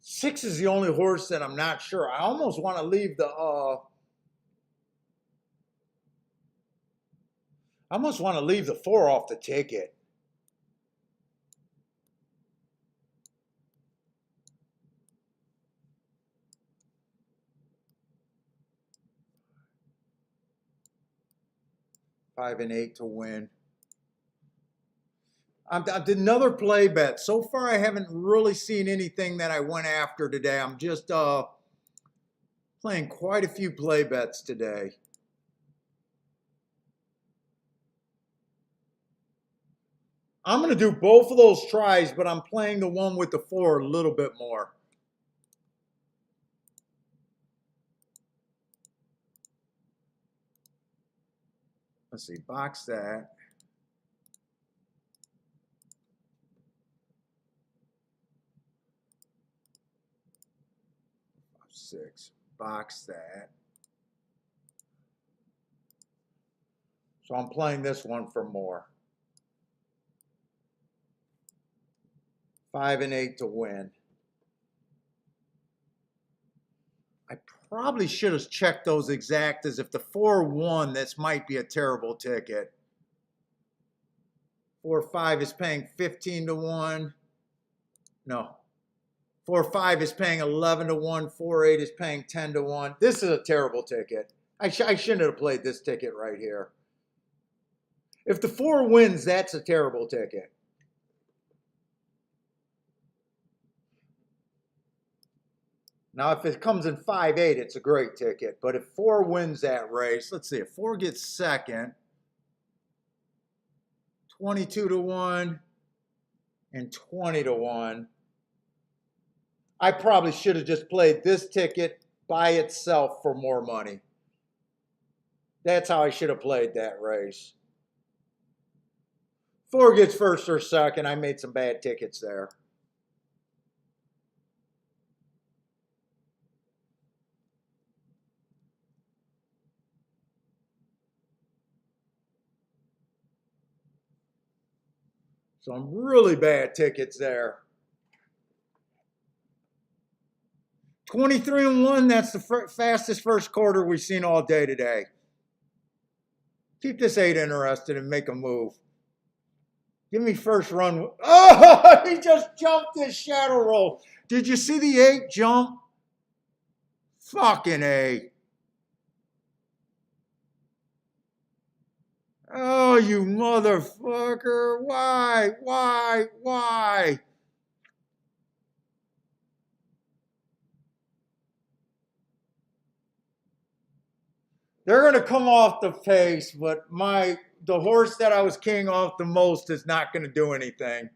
Six is the only horse that I'm not sure. I almost want to leave the I almost want to leave the 4 off the ticket. Five and 8 to win. I did another play bet. So far, I haven't really seen anything that I went after today. I'm just playing quite a few play bets today. I'm going to do both of those tries, but I'm playing the one with the 4 a little bit more. Let's see, box that. 6, box that. So I'm playing this one for more. 5 and 8 to win. I probably should have checked those exactas. If the 4 won, this might be a terrible ticket. 4-5 is paying 15 to 1. No. 4-5 is paying 11 to 1. 4-8 is paying 10 to 1. This is a terrible ticket. I shouldn't have played this ticket right here. If the 4 wins, that's a terrible ticket. Now, if it comes in 5-8, it's a great ticket. But if 4 wins that race, let's see, if 4 gets second, 22 to 1 and 20 to 1. I probably should have just played this ticket by itself for more money. That's how I should have played that race. 4 gets first or second. I made some bad tickets there. Some really bad tickets there. 23-1, that's the fastest first quarter we've seen all day today. Keep this 8 interested and make a move. Give me first run. Oh, he just jumped his shadow roll. Did you see the 8 jump? Fucking A. Oh, you motherfucker. Why? They're going to come off the pace, but the horse that I was keying off the most is not going to do anything.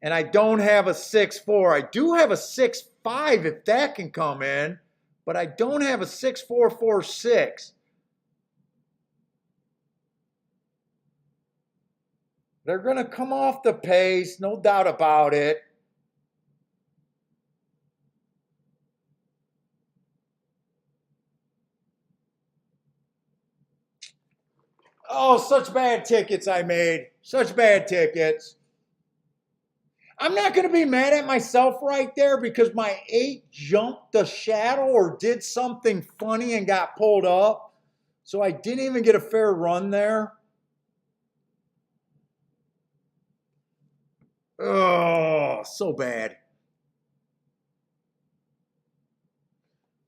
And I don't have a 6-4. I do have a 6-5 if that can come in, but I don't have a 6-4-4-6. They're going to come off the pace, no doubt about it. Oh, such bad tickets I made. Such bad tickets. I'm not going to be mad at myself right there because my 8 jumped the shadow or did something funny and got pulled up. So I didn't even get a fair run there. Oh, so bad.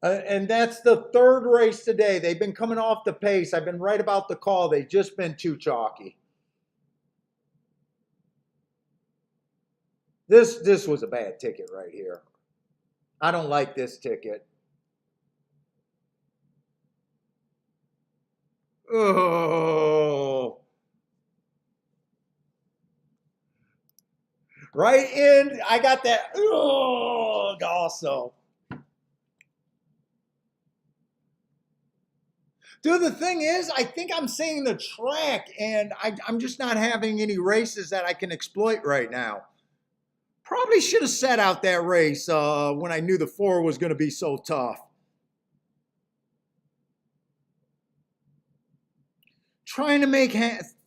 And that's the 3rd race today. They've been coming off the pace. I've been right about the call. They've just been too chalky. This was a bad ticket right here. I don't like this ticket. Oh. Right in. I got that. Oh, also. Dude, the thing is, I think I'm seeing the track, and I'm just not having any races that I can exploit right now. Probably should have set out that race when I knew the 4 was going to be so tough. Trying to make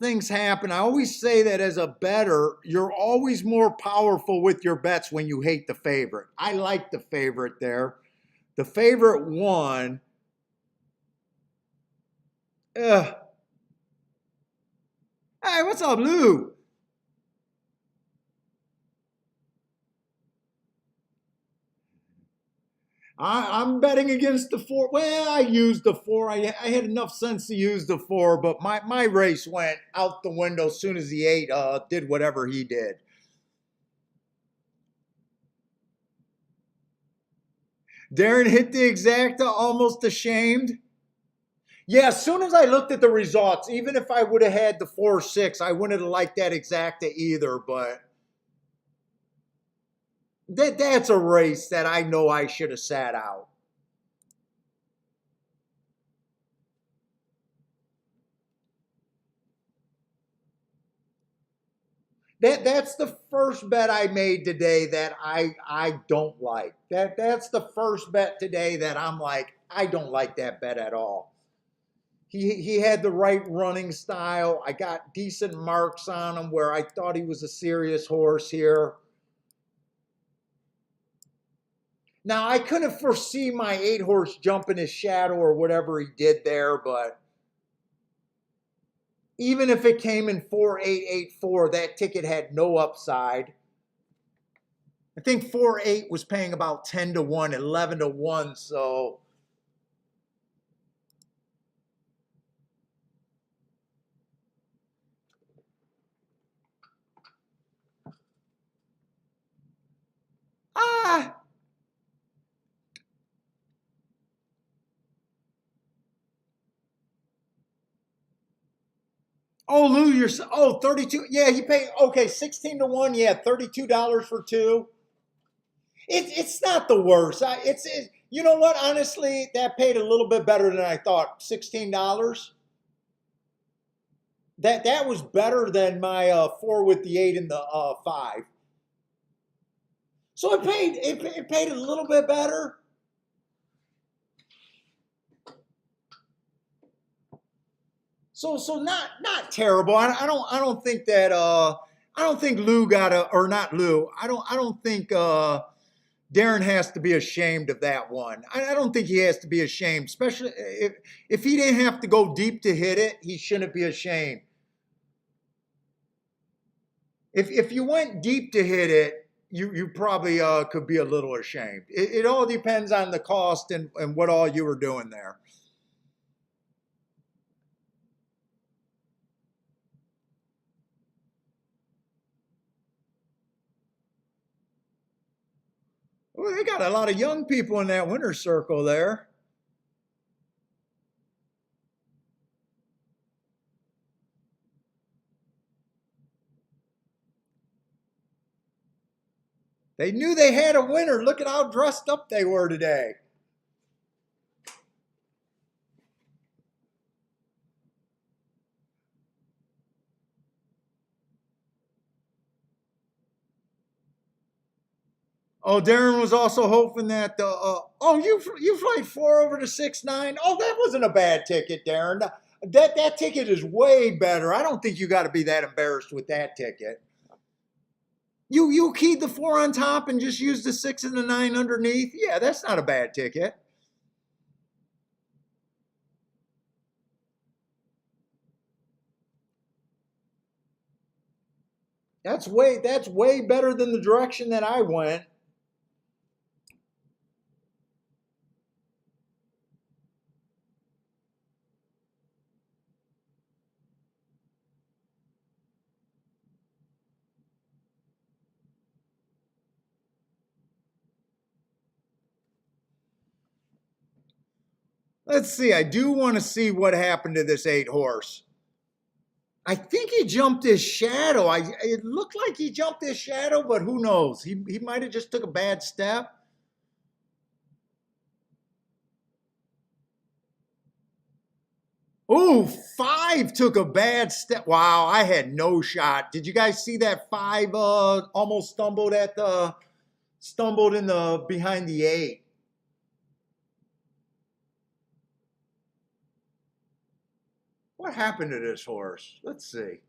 things happen. I always say that as a bettor, you're always more powerful with your bets when you hate the favorite. I like the favorite there. The favorite won. Ugh. Hey, what's up, Lou? I'm betting against the 4. Well, I used the 4. I had enough sense to use the 4, but my race went out the window as soon as the 8 did whatever he did. Darren hit the exacta, almost ashamed. Yeah, as soon as I looked at the results, even if I would have had the 4-6, I wouldn't have liked that exacta either, but that's a race that I know I should have sat out. That's the first bet I made today that I don't like. That's the first bet today that I'm like, I don't like that bet at all. He had the right running style. I got decent marks on him where I thought he was a serious horse here. Now, I couldn't foresee my 8 horse jumping his shadow or whatever he did there, but even if it came in 4-8-8-4, that ticket had no upside. I think 4-8 was paying about 10-1, 11-1, so Oh, Lou, you're 32. Yeah, he paid okay, 16-1. Yeah, $32 for 2. It's not the worst. You know what? Honestly, that paid a little bit better than I thought. $16. That was better than my four with the eight and the five. So it paid a little bit better. So not terrible. I don't think that I don't think Lou got a or not Lou. I don't think Darren has to be ashamed of that one. I don't think he has to be ashamed, especially if he didn't have to go deep to hit it. He shouldn't be ashamed. If you went deep to hit it, you probably could be a little ashamed. It all depends on the cost and what all you were doing there. Well, they got a lot of young people in that winner's circle there. They knew they had a winner. Look at how dressed up they were today. Oh, Darren was also hoping that you played four over to 6-9. Oh, that wasn't a bad ticket, Darren. That ticket is way better. I don't think you got to be that embarrassed with that ticket. You keyed the four on top and just used the 6 and the 9 underneath. Yeah, that's not a bad ticket. That's way better than the direction that I went. Let's see. I do want to see what happened to this 8 horse. I think he jumped his shadow. It looked like he jumped his shadow, but who knows? He might have just took a bad step. Ooh, 5 took a bad step. Wow, I had no shot. Did you guys see that 5 almost stumbled in the behind the 8? What happened to this horse? Let's see.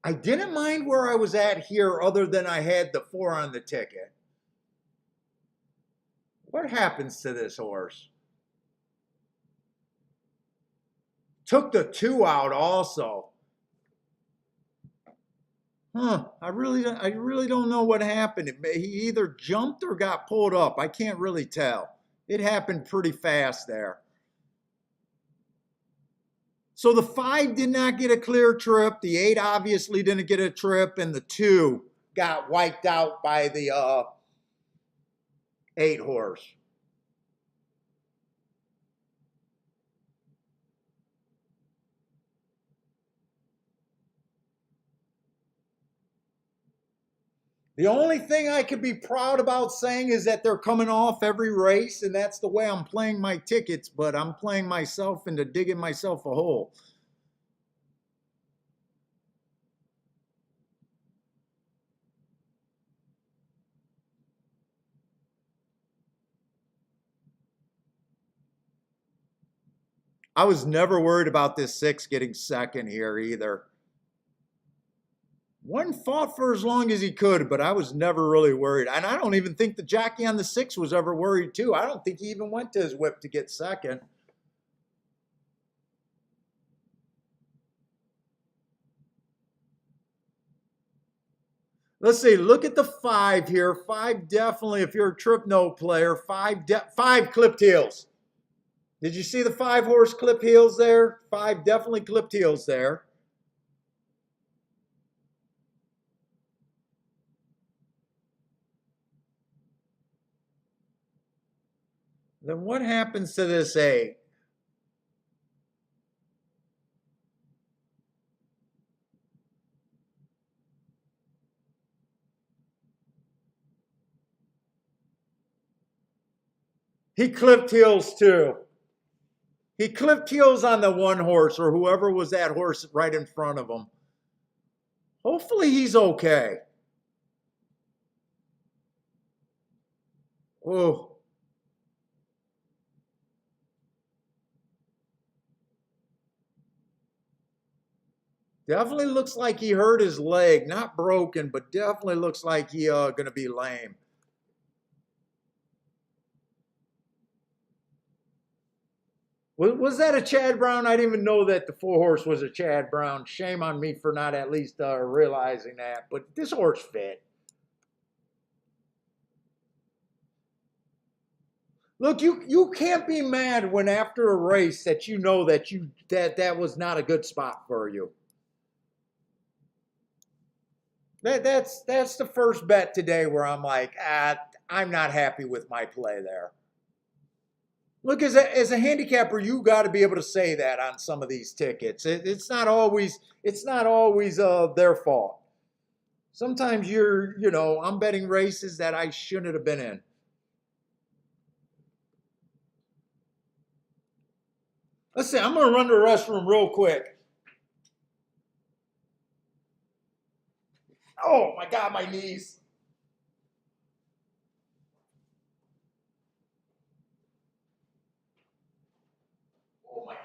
I didn't mind where I was at here other than I had the 4 on the ticket. What happens to this horse? Took the 2 out also. I really don't know what happened. He either jumped or got pulled up. I can't really tell. It happened pretty fast there. So the 5 did not get a clear trip. The 8 obviously didn't get a trip, and the 2 got wiped out by the 8 horse. The only thing I could be proud about saying is that they're coming off every race, and that's the way I'm playing my tickets, but I'm playing myself into digging myself a hole. I was never worried about this 6 getting second here either. One fought for as long as he could, but I was never really worried. And I don't even think the jockey on the 6 was ever worried too. I don't think he even went to his whip to get second. Let's see, look at the 5 here. 5 definitely, if you're a trip note player, 5 clipped heels. Did you see the 5 horse clip heels there? 5 definitely clipped heels there. Then what happens to this 8? He clipped heels too. He clipped heels on the one horse or whoever was that horse right in front of him. Hopefully he's okay. Oh, definitely looks like he hurt his leg. Not broken, but definitely looks like he going to be lame. Was that a Chad Brown? I didn't even know that the four horse was a Chad Brown. Shame on me for not at least realizing that. But this horse fit. Look, you can't be mad when after a race that you know that was not a good spot for you. That's the first bet today where I'm like, I'm not happy with my play there. Look, as a handicapper, you got to be able to say that on some of these tickets. It's not always their fault. Sometimes I'm betting races that I shouldn't have been in. Let's see. I'm gonna run to the restroom real quick. Oh my God, my knees. Oh my God.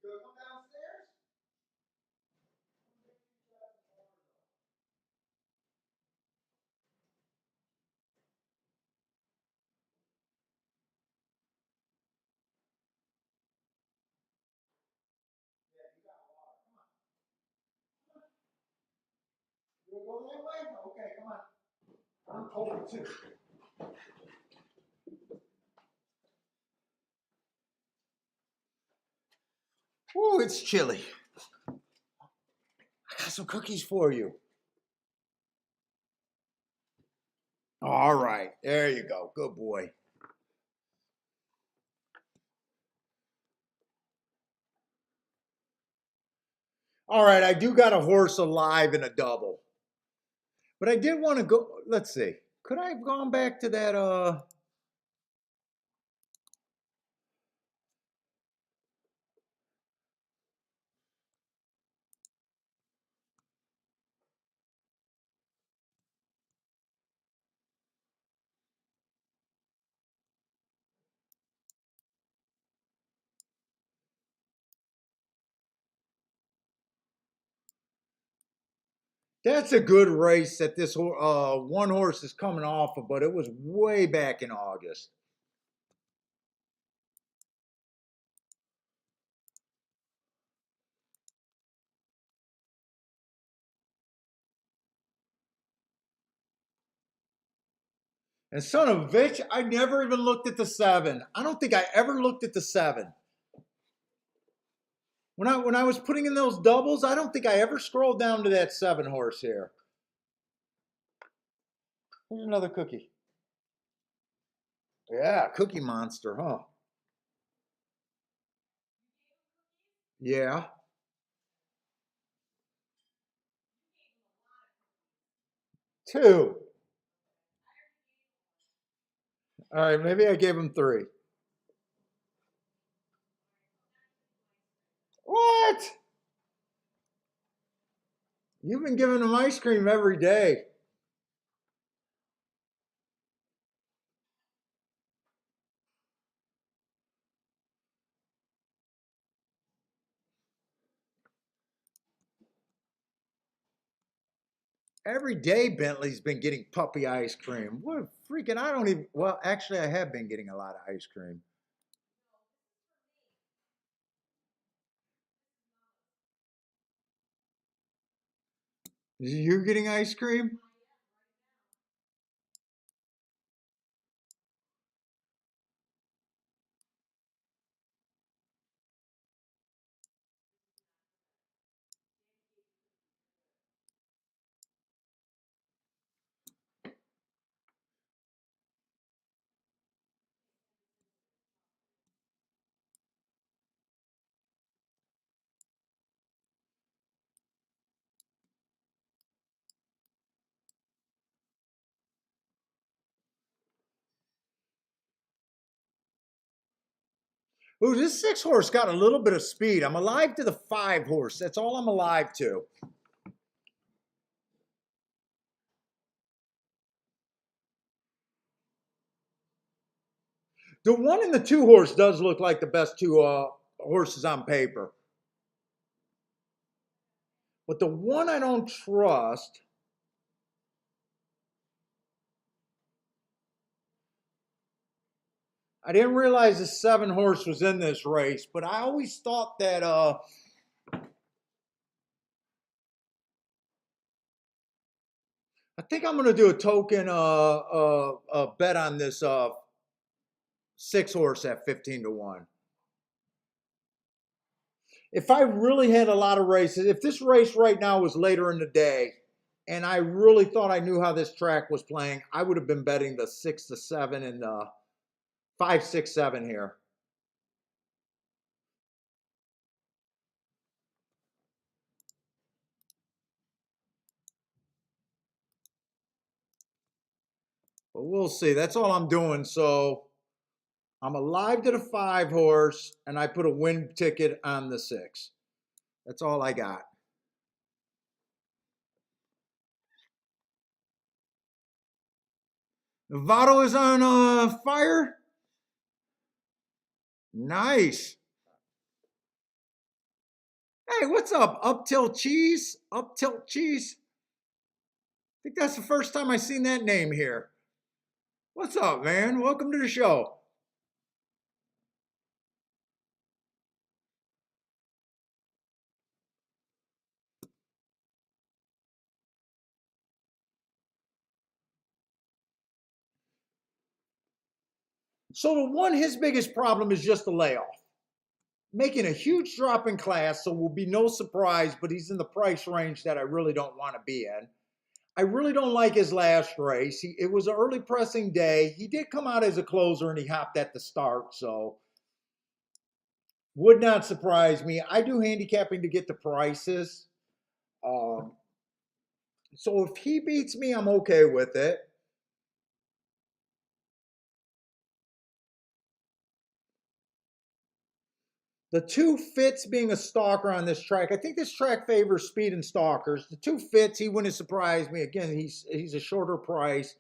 You gonna come downstairs? You wanna go that way? Okay, come on. I'm cold too. Oh, it's chilly. I got some cookies for you. All right, there you go. Good boy. All right, I do got a horse alive in a double. But I did want to go, let's see. Could I have gone back to that that's a good race that this one horse is coming off of, but it was way back in August. And son of a bitch, I never even looked at the 7. I don't think I ever looked at the 7. When I was putting in those doubles, I don't think I ever scrolled down to that 7 horse here. Here's another cookie. Yeah, Cookie Monster, huh? Yeah. Two. All right, maybe I gave him three. What? You've been giving him ice cream every day. Every day Bentley's been getting puppy ice cream. What a freaking, I don't even, well, actually, I have been getting a lot of ice cream. You're getting ice cream? Ooh, this six horse got a little bit of speed. I'm alive to the five horse. That's all I'm alive to. The one and the two horse does look like the best two horses on paper. But the one I don't trust, I didn't realize the seven horse was in this race, but I always thought that I think I'm gonna do a token bet on this six horse at 15 to 1. If I really had a lot of races, if this race right now was later in the day and I really thought I knew how this track was playing, I would have been betting the 6 to 7 and the 5, 6, 7 here. But we'll see. That's all I'm doing. So I'm alive to the five horse and I put a win ticket on the six. That's all I got. Novato is on fire. Nice. Hey, what's up? Up tilt cheese? Up tilt cheese? I think that's the first time I've seen that name here. What's up, man? Welcome to the show. So the one, his biggest problem is just the layoff. Making a huge drop in class, so will be no surprise, but he's in the price range that I really don't want to be in. I really don't like his last race. It was an early pressing day. He did come out as a closer and he hopped at the start, so would not surprise me. I do handicapping to get the prices. Um, so if he beats me, I'm okay with it. The two fits being a stalker on this track. I think this track favors speed and stalkers. The two fits, he wouldn't surprise me. Again, he's a shorter price.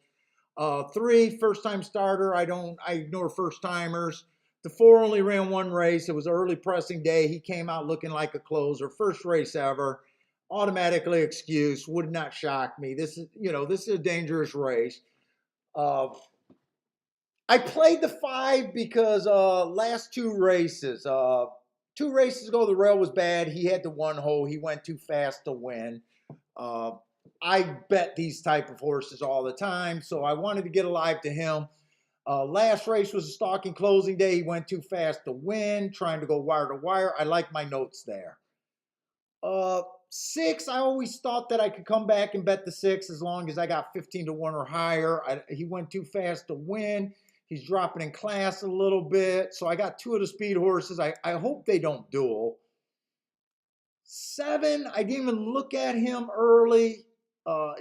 Three, first time starter. I ignore first timers. The four only ran one race. It was an early pressing day. He came out looking like a closer. First race ever. Automatically excuse. Would not shock me. This is a dangerous race. Uh, I played the five because last two races ago, the rail was bad. He had the one hole. He went too fast to win. Uh, I bet these type of horses all the time, so I wanted to get alive to him. Last race was a stalking closing day. He went too fast to win, trying to go wire to wire. I like my notes there. Six, I always thought that I could come back and bet the six as long as I got 15 to 1 or higher. He went too fast to win. He's dropping in class a little bit. So I got two of the speed horses. I hope they don't duel. 7, I didn't even look at him early.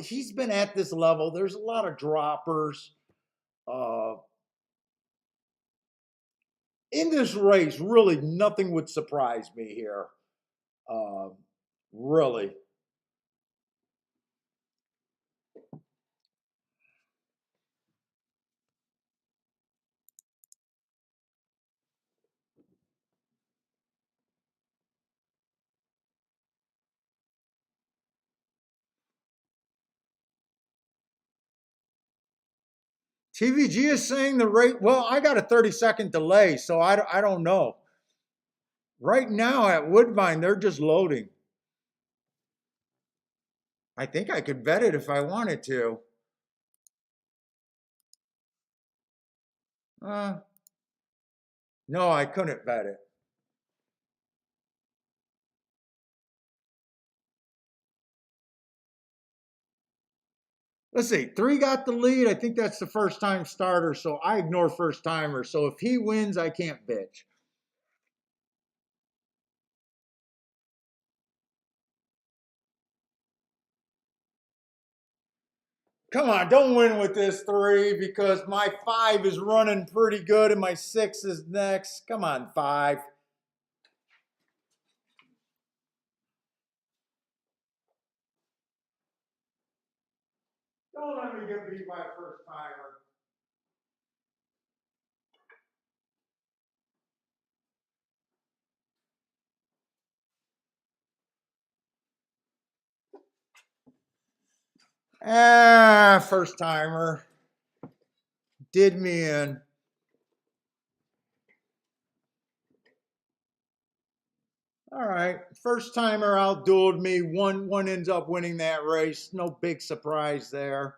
He's been at this level. There's a lot of droppers. Uh, in this race, really nothing would surprise me here. Uh, really. TVG is saying the rate. Well, I got a 30-second delay, so I don't know. Right now at Woodbine, they're just loading. I think I could bet it if I wanted to. Uh, no, I couldn't bet it. Let's see. 3 got the lead. I think that's the first time starter, so I ignore first timer. So if he wins, I can't bitch. Come on, don't win with this 3 because my 5 is running pretty good and my 6 is next. Come on, 5. Don't let me get beat by a first timer. Ah, first timer. Did me in. All right, first timer outdueled me. One ends up winning that race. No big surprise there.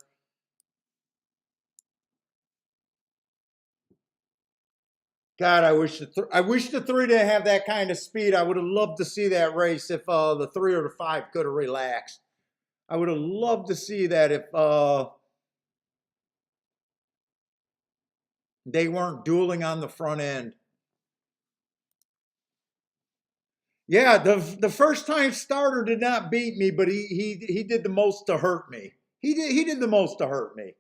God, I wish the 3 didn't have that kind of speed. I would have loved to see that race if the 3 or the 5 could have relaxed. I would have loved to see that if they weren't dueling on the front end. Yeah, the first time starter did not beat me, but he did the most to hurt me. He did the most to hurt me.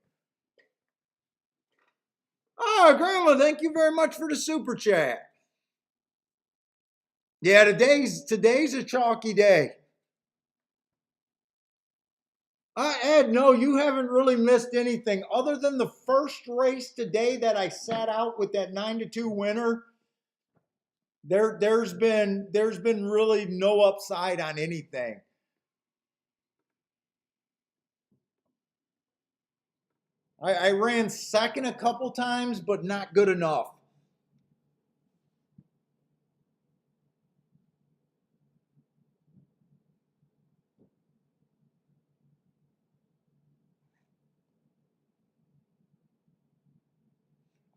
Oh, Grandma, thank you very much for the super chat. Yeah, today's a chalky day. Ed, no, you haven't really missed anything other than the first race today that I sat out with that 9-2 winner. There's been really no upside on anything. I ran second a couple times, but not good enough.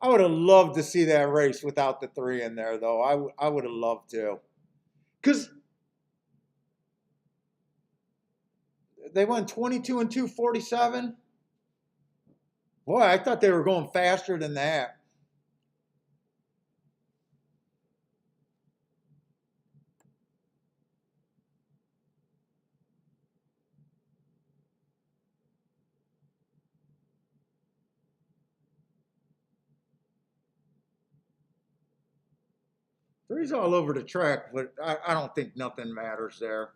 I would have loved to see that race without the 3 in there, though. I would have loved to. Because they went 22 and 247. Boy, I thought they were going faster than that. Three's all over the track, but I don't think nothing matters there.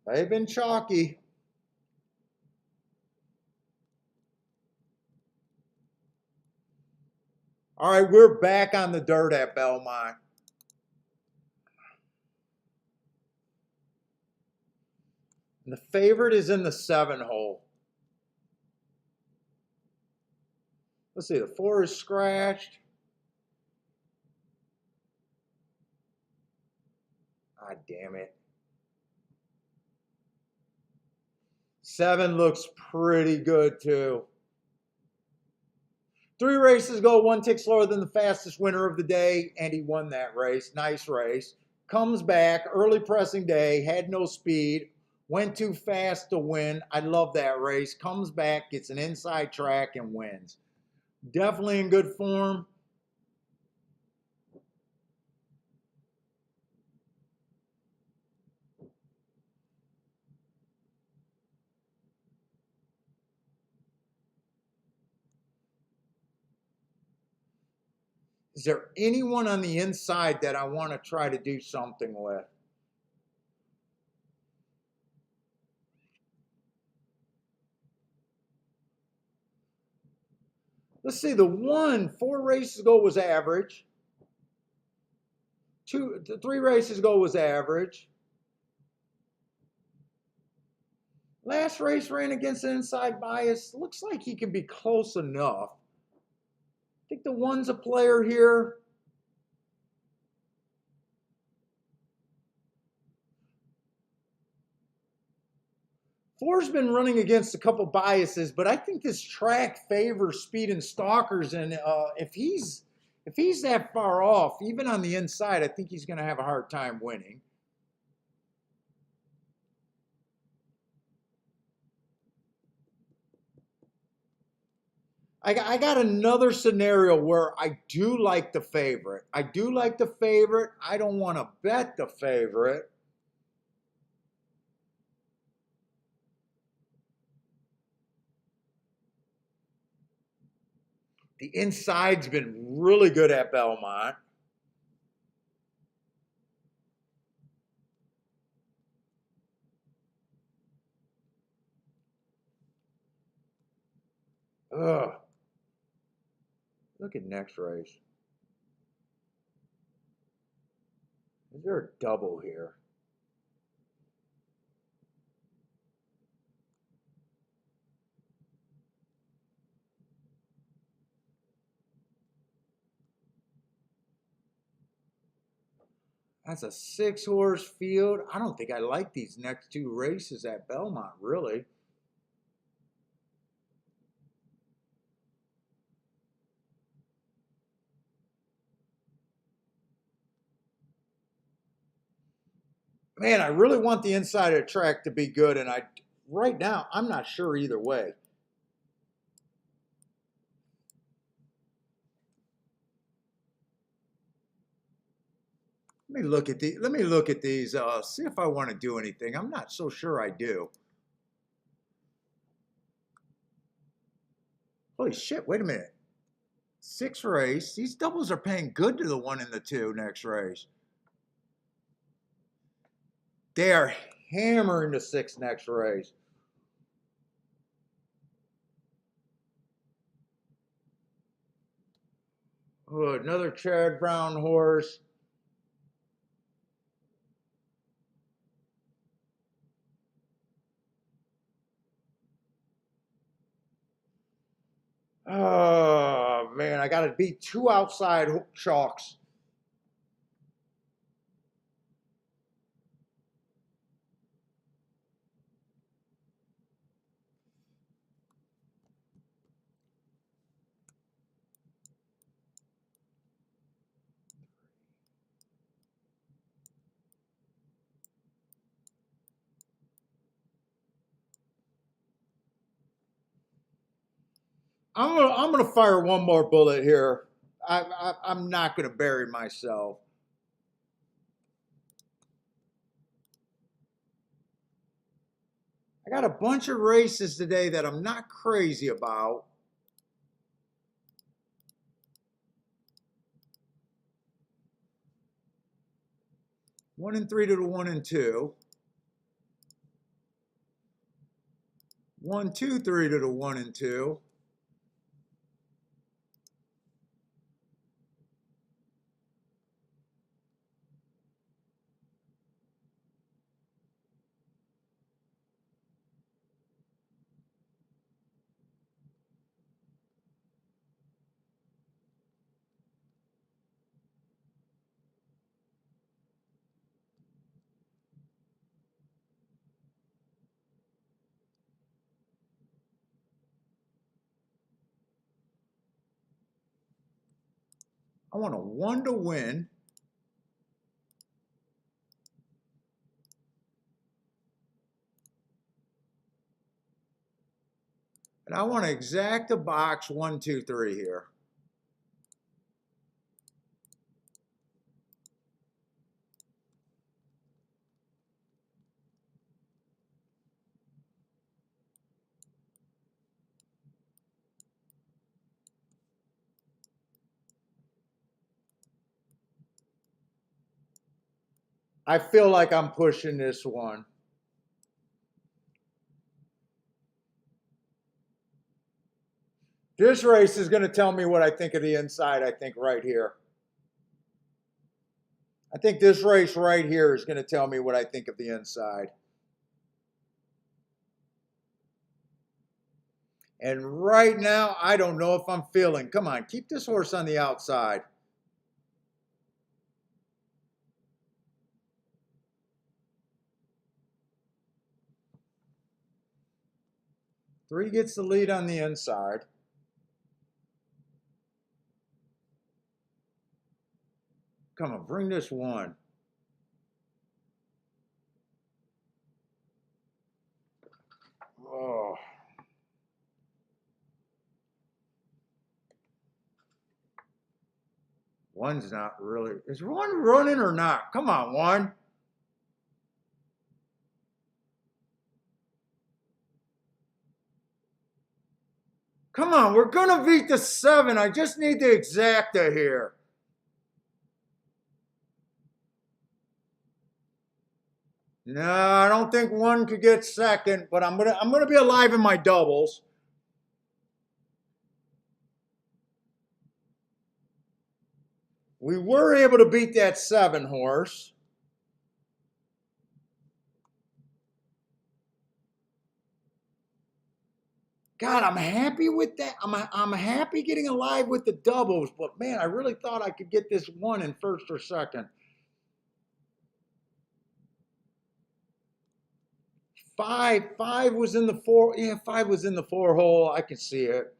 They've been chalky. All right, we're back on the dirt at Belmont. And the favorite is in the 7 hole. Let's see, the 4 is scratched. Ah, damn it. 7 looks pretty good, too. 3 races ago, 1 tick slower than the fastest winner of the day, and he won that race. Nice race. Comes back, early pressing day, had no speed, went too fast to win. I love that race. Comes back, gets an inside track, and wins. Definitely in good form. Is there anyone on the inside that I want to try to do something with? Let's see, the one 4 races ago was average. 3 races ago was average. Last race ran against an inside bias. Looks like he can be close enough. I think the one's a player here. Four's been running against a couple biases, but I think this track favors speed and stalkers. And if he's that far off, even on the inside, I think he's going to have a hard time winning. I got another scenario where I do like the favorite. I do like the favorite. I don't want to bet the favorite. The inside's been really good at Belmont. Ugh. Look at next race. Is there a double here? That's a 6-horse field. I don't think I like these next 2 races at Belmont, really. Man, I really want the inside of the track to be good, and right now I'm not sure either way. Let me look at these. See if I want to do anything. I'm not so sure I do. Holy shit! Wait a minute. 6th race. These doubles are paying good to the 1 and the 2 next race. They are hammering the 6 next race. Oh, another Chad Brown horse. Oh man, I got to beat 2 outside chalks. I'm gonna fire one more bullet here. I'm not gonna bury myself. I got a bunch of races today that I'm not crazy about. One and 3 to the 1 and 2. 1, 2, 3 to the 1 and 2. I want a 1 to win. And I want to exact the box 1, 2, 3 here. I feel like I'm pushing this one. This race is going to tell me what I think of the inside, I think, right here. I think this race right here is going to tell me what I think of the inside. And right now, I don't know if I'm feeling. Come on, keep this horse on the outside. Three gets the lead on the inside. Come on, bring this one. Oh. One's not really. Is one running or not? Come on, one. Come on, we're going to beat the 7. I just need the exacta here. No, I don't think one could get second, but I'm gonna be alive in my doubles. We were able to beat that 7 horse. God, I'm happy with that. I'm happy getting alive with the doubles, but man, I really thought I could get this one in first or second. 5 was in the 4. Yeah, 5 was in the 4 hole. I can see it.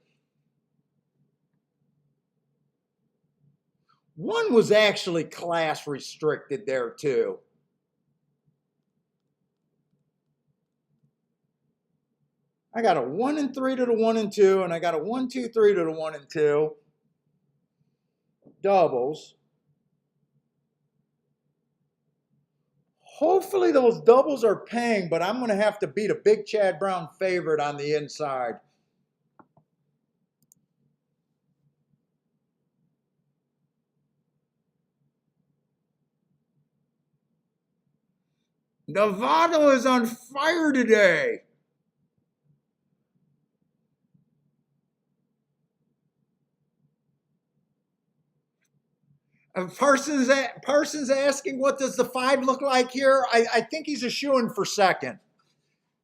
1 was actually class restricted there too. I got a 1 and 3 to the 1 and 2, and I got a 1, 2, 3 to the 1 and 2. Doubles. Hopefully those doubles are paying, but I'm going to have to beat a big Chad Brown favorite on the inside. Nevada is on fire today. Parsons asking, what does the 5 look like here? I think he's a shoo-in for second.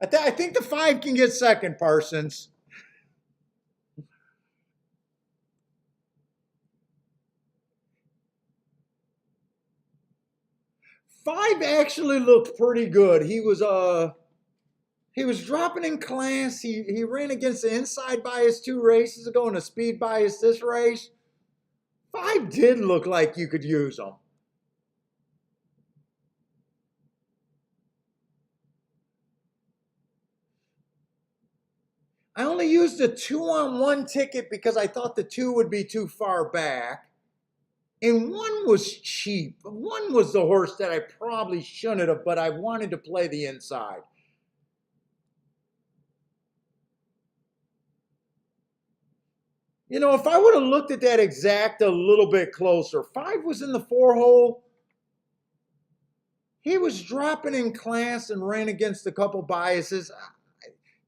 I think the 5 can get second, Parsons. Five actually looked pretty good. He was dropping in class. He ran against the inside bias 2 races ago and a speed bias this race. 5 did look like you could use him. I only used a 2-on-1 ticket because I thought the 2 would be too far back. And 1 was cheap. 1 was the horse that I probably shouldn't have, but I wanted to play the inside. You know, if I would have looked at that exact a little bit closer, 5 was in the 4 hole. He was dropping in class and ran against a couple biases.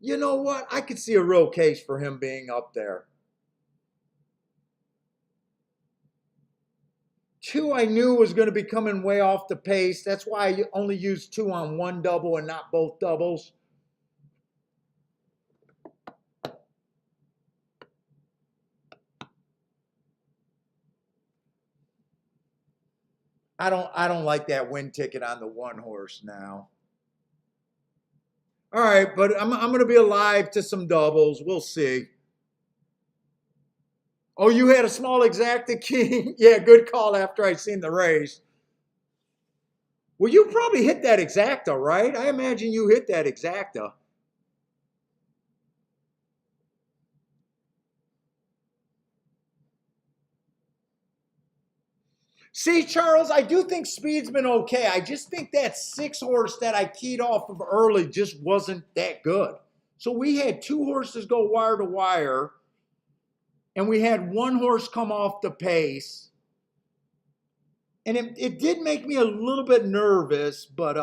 You know what? I could see a real case for him being up there. 2 I knew was going to be coming way off the pace. That's why I only used 2 on 1 double and not both doubles. I don't like that win ticket on the 1 horse now. All right, but I'm going to be alive to some doubles. We'll see. Oh, you had a small exacta king? Yeah, good call after I seen the race. Well, you probably hit that exacta, right? I imagine you hit that exacta. See, Charles, I do think speed's been okay. I just think that 6 horse that I keyed off of early just wasn't that good. So we had 2 horses go wire to wire, and we had 1 horse come off the pace. And it did make me a little bit nervous, but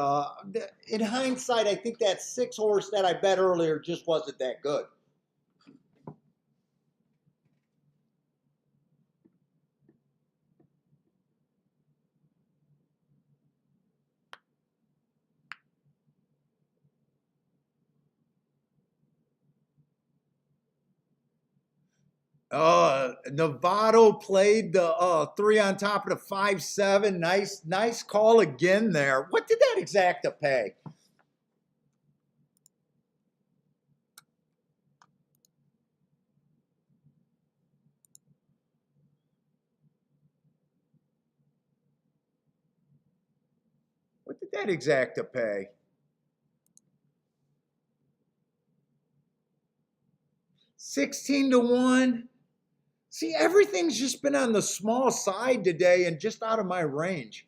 in hindsight, I think that 6 horse that I bet earlier just wasn't that good. Novato played the 3 on top of the 5-7. Nice call again there. What did that exacta pay? What did that exacta pay? 16-1. See, everything's just been on the small side today and just out of my range.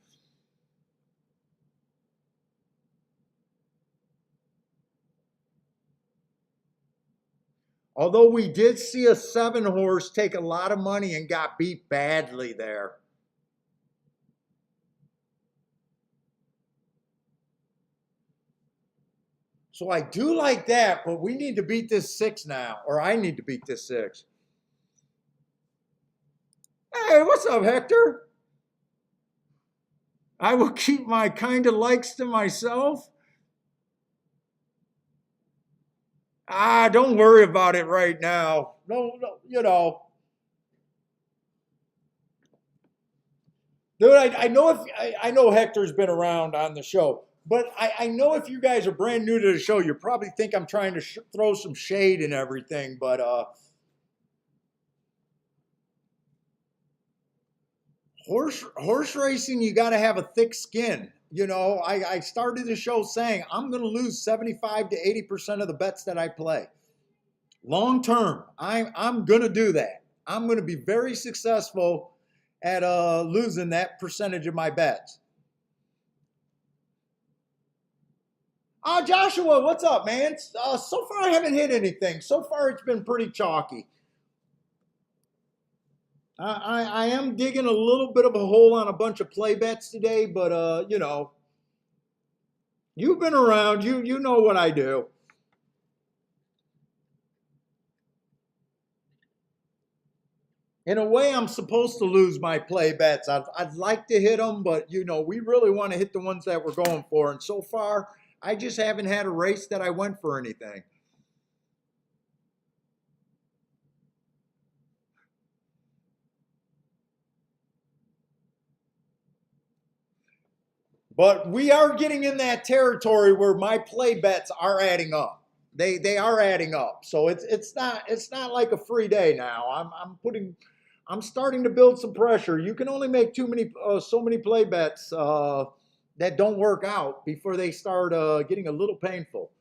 Although we did see a 7 horse take a lot of money and got beat badly there. So I do like that, but we need to beat this 6 now, or I need to beat this 6. Hey, what's up, Hector? I will keep my kind of likes to myself. Don't worry about it right now. No, you know. Dude, I know Hector's been around on the show, but I know if you guys are brand new to the show, you probably think I'm trying to throw some shade and everything, but horse racing, you got to have a thick skin. You know, I started the show saying I'm going to lose 75 to 80% of the bets that I play. Long term, I'm going to do that. I'm going to be very successful at losing that percentage of my bets. Joshua, what's up, man? So far, I haven't hit anything. So far, it's been pretty chalky. I am digging a little bit of a hole on a bunch of play bets today, but you know, you've been around. You know what I do. In a way, I'm supposed to lose my play bets. I'd like to hit them, but you know, we really want to hit the ones that we're going for. And so far, I just haven't had a race that I went for anything. But we are getting in that territory where my play bets are adding up. They are adding up. So it's not like a free day now. I'm starting to build some pressure. You can only make so many play bets that don't work out before they start getting a little painful.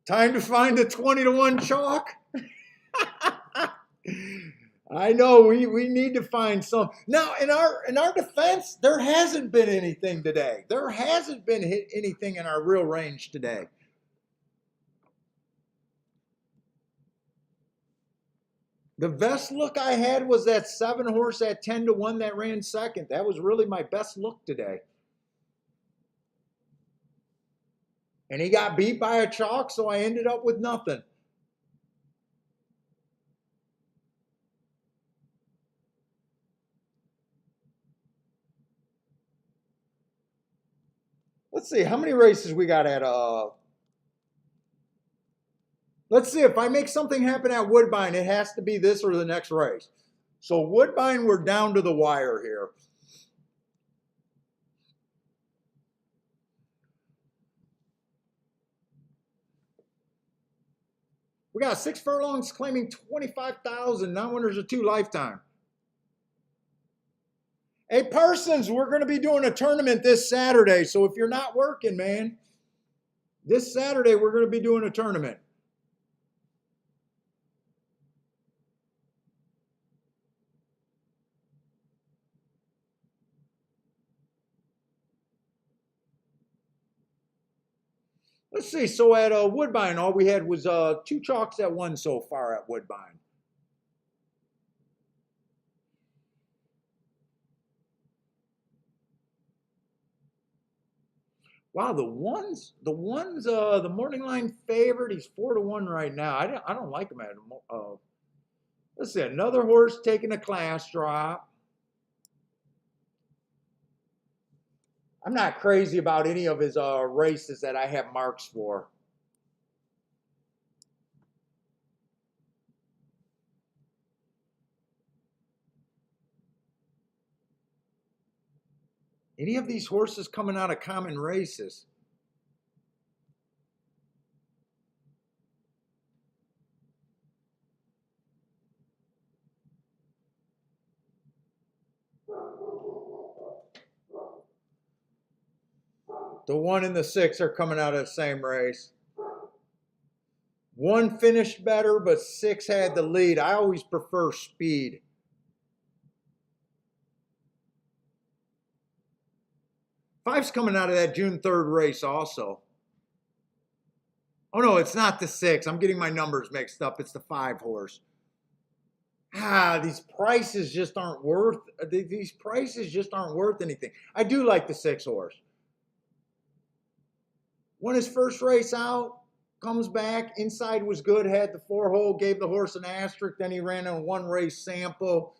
Time to find the 20-1 chalk. I know we need to find some. Now in our defense, there hasn't been anything today. There hasn't been anything in our real range today. The best look I had was that 7 horse at 10-1 that ran second. That was really my best look today. And he got beat by a chalk, so I ended up with nothing. Let's see how many races we got at let's see if I make something happen at Woodbine, it has to be this or the next race. So Woodbine, we're down to the wire here. We got 6 furlongs claiming 25,000. Non-winners of 2 lifetime. Hey, Parsons, we're going to be doing a tournament this Saturday. So if you're not working, man, this Saturday we're going to be doing a tournament. Let's see. So at Woodbine, all we had was two chalks that won so far at Woodbine. Wow, the morning line favorite. He's 4-1 right now. I don't like him at. Let's see, another horse taking a class drop. I'm not crazy about any of his races that I have marks for. Any of these horses coming out of common races? The 1 and the 6 are coming out of the same race. 1 finished better, but 6 had the lead. I always prefer speed. 5's coming out of that June 3rd race also. Oh no, it's not the 6. I'm getting my numbers mixed up. It's the 5 horse. These prices just aren't worth anything. I do like the 6 horse. Won his first race out, comes back, inside was good, had the 4-hole, gave the horse an asterisk, then he ran a 1 race sample.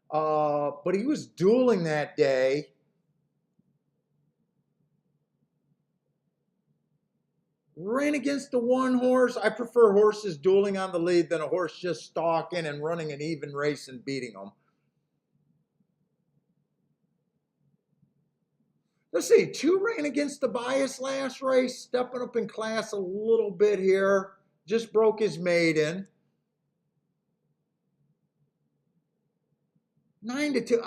But he was dueling that day. Ran against the 1 horse. I prefer horses dueling on the lead than a horse just stalking and running an even race and beating them. Let's see, 2 ran against the bias last race, stepping up in class a little bit here. Just broke his maiden. 9-2.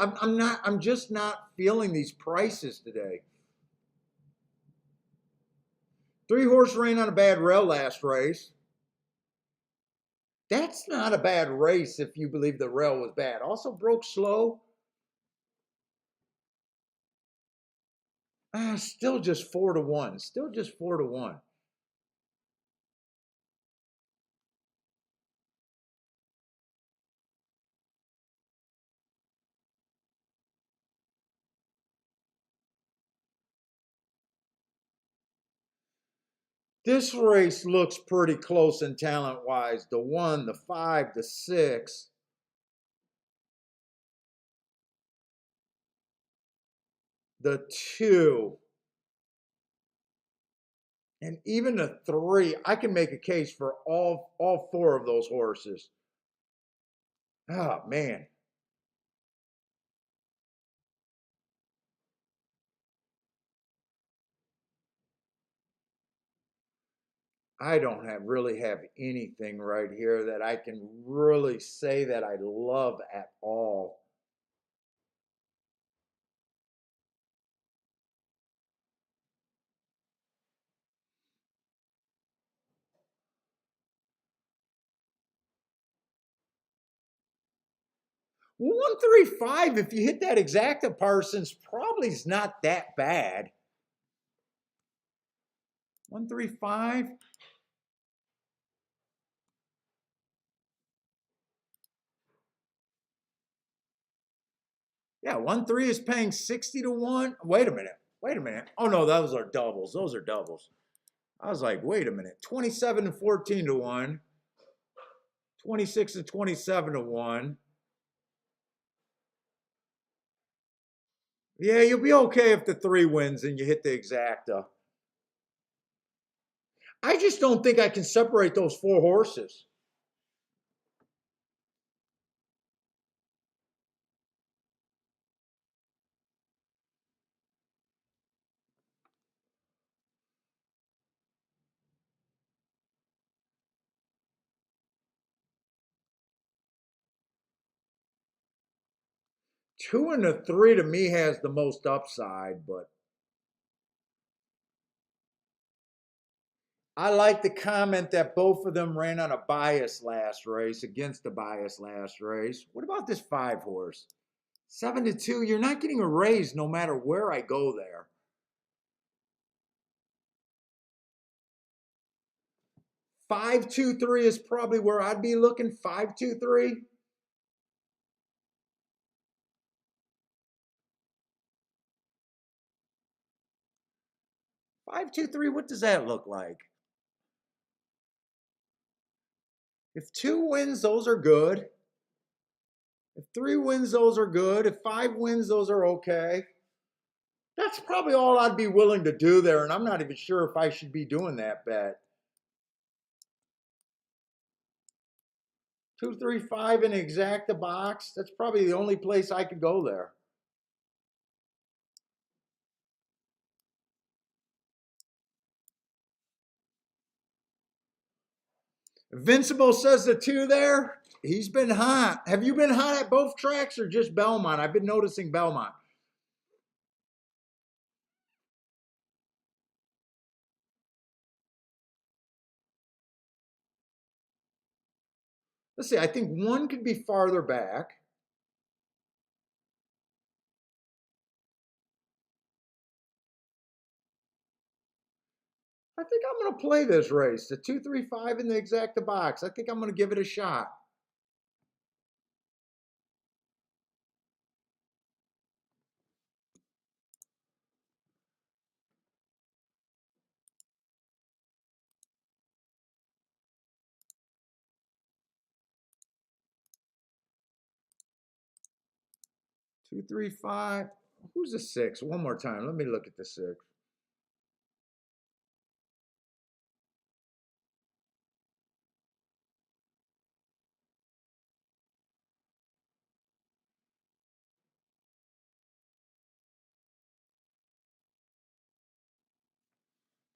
I'm just not feeling these prices today. 3 horse ran on a bad rail last race. That's not a bad race if you believe the rail was bad. Also broke slow. Still just 4-1. Still just 4-1. This race looks pretty close in talent wise. The 1, the 5, the 6. The 2. And even the 3. I can make a case for all 4 of those horses. Oh, man. I don't really have anything right here that I can really say that I love at all. Well, 135, if you hit that exacta, Parsons, probably is not that bad. 135. Yeah, 1-3 is paying 60-1. Wait a minute. Wait a minute. Oh no, those are doubles. Those are doubles. I was like, wait a minute. 27 and 14-1. 26 and 27-1. Yeah, you'll be okay if the 3 wins and you hit the exacta. I just don't think I can separate those 4 horses. Two and the 3 to me has the most upside, but I like the comment that both of them ran on a bias last race against the bias last race. What about this 5 horse? 7-2. You're not getting a raise no matter where I go there. 5-2-3 is probably where I'd be looking. 5-2-3. 5-2-3. What does that look like? If 2 wins, those are good. If 3 wins, those are good. If 5 wins, those are okay. That's probably all I'd be willing to do there, and I'm not even sure if I should be doing that bet. 2-3-5 in exacta box. That's probably the only place I could go there. Invincible says the 2 there. He's been hot. Have you been hot at both tracks or just Belmont? I've been noticing Belmont. Let's see. I think one could be farther back. I think I'm going to play this race. The 2-3-5 in the exacta box. I think I'm going to give it a shot. Two, three, five. Who's the 6? One more time. Let me look at the 6.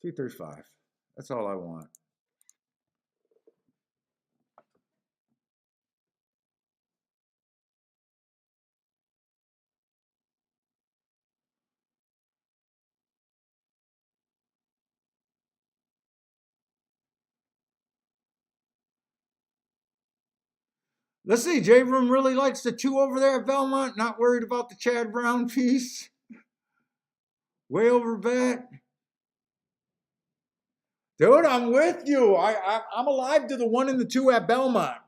Two, three, five. That's all I want. Let's see. J Room really likes the 2 over there at Belmont. Not worried about the Chad Brown piece. Way over bet. Dude, I'm with you. I'm alive to the 1 and the 2 at Belmont.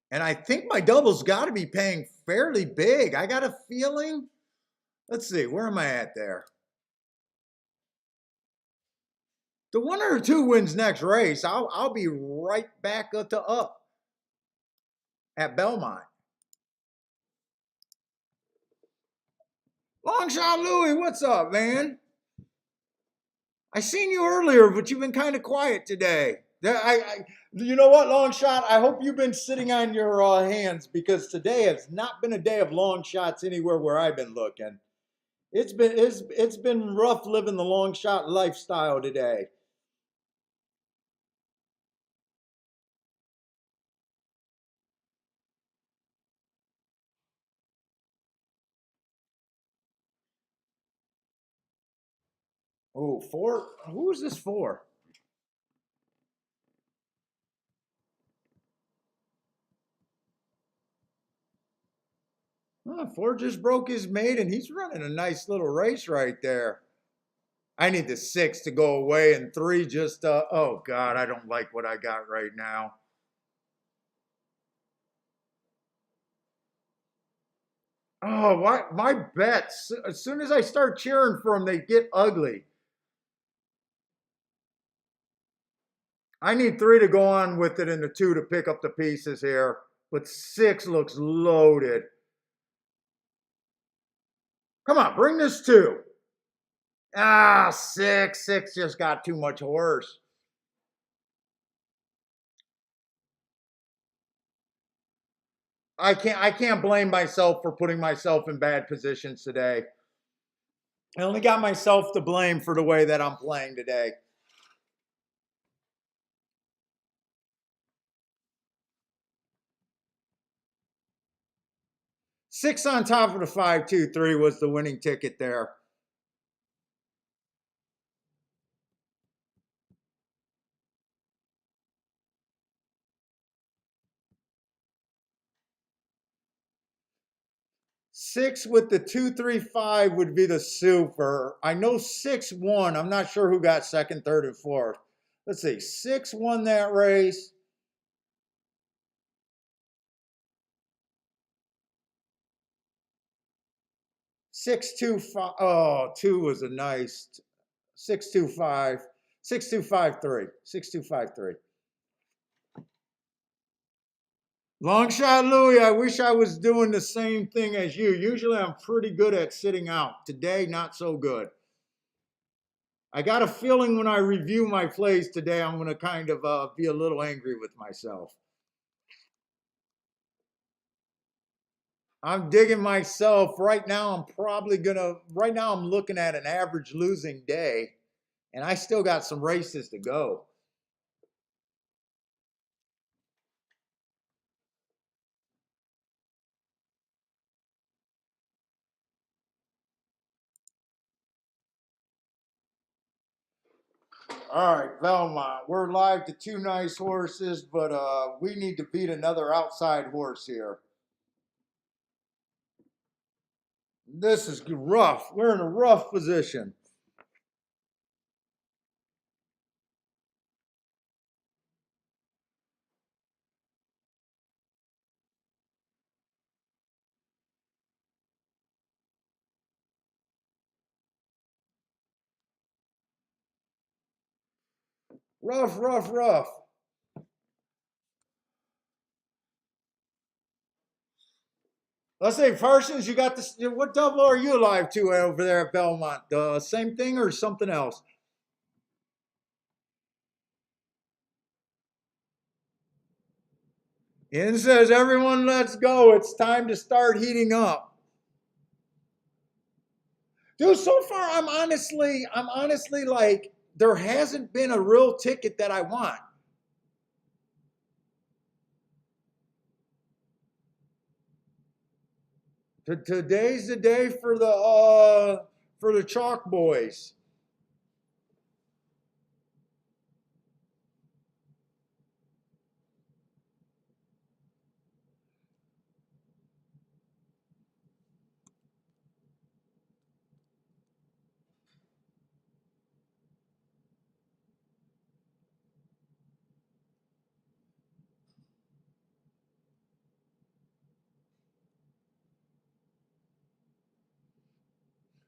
And I think my double's got to be paying fairly big. I got a feeling. Let's see. Where am I at there? The 1 or 2 wins next race. I'll be right back up to up at Belmont. Long shot Louie, what's up, man? I seen you earlier, but you've been kind of quiet today. You know what, long shot? I hope you've been sitting on your hands because today has not been a day of long shots anywhere where I've been looking. It's been rough living the long shot lifestyle today. Oh, 4. Who is this for? Oh, 4 just broke his mate, and he's running a nice little race right there. I need the 6 to go away, and 3 just, oh God, I don't like what I got right now. Oh, why, my bets, as soon as I start cheering for them, they get ugly. I need 3 to go on with it and the 2 to pick up the pieces here, but 6 looks loaded. Come on, bring this 2. Ah, 6. 6 just got too much horse. I can't blame myself for putting myself in bad positions today. I only got myself to blame for the way that I'm playing today. 6 on top of the 5-2-3 was the winning ticket there. 6 with the 235 would be the super. I know 6 won. I'm not sure who got second, third, and fourth. Let's see. 6 won that race. 625. Oh, 2 was a nice 625. 6253. 6253. Long shot, Louie. I wish I was doing the same thing as you. Usually I'm pretty good at sitting out. Today, not so good. I got a feeling when I review my plays today, I'm going to kind of be a little angry with myself. I'm digging myself. Right now, right now I'm looking at an average losing day, and I still got some races to go. All right, Belmont. We're live to 2 nice horses, but we need to beat another outside horse here. This is rough. We're in a rough position. Rough, rough, rough. Let's say Parsons, you got this. What double are you alive to over there at Belmont? The same thing or something else? In says, everyone, let's go. It's time to start heating up. Dude, so far I'm honestly like, there hasn't been a real ticket that I want. Today's the day for the chalk boys.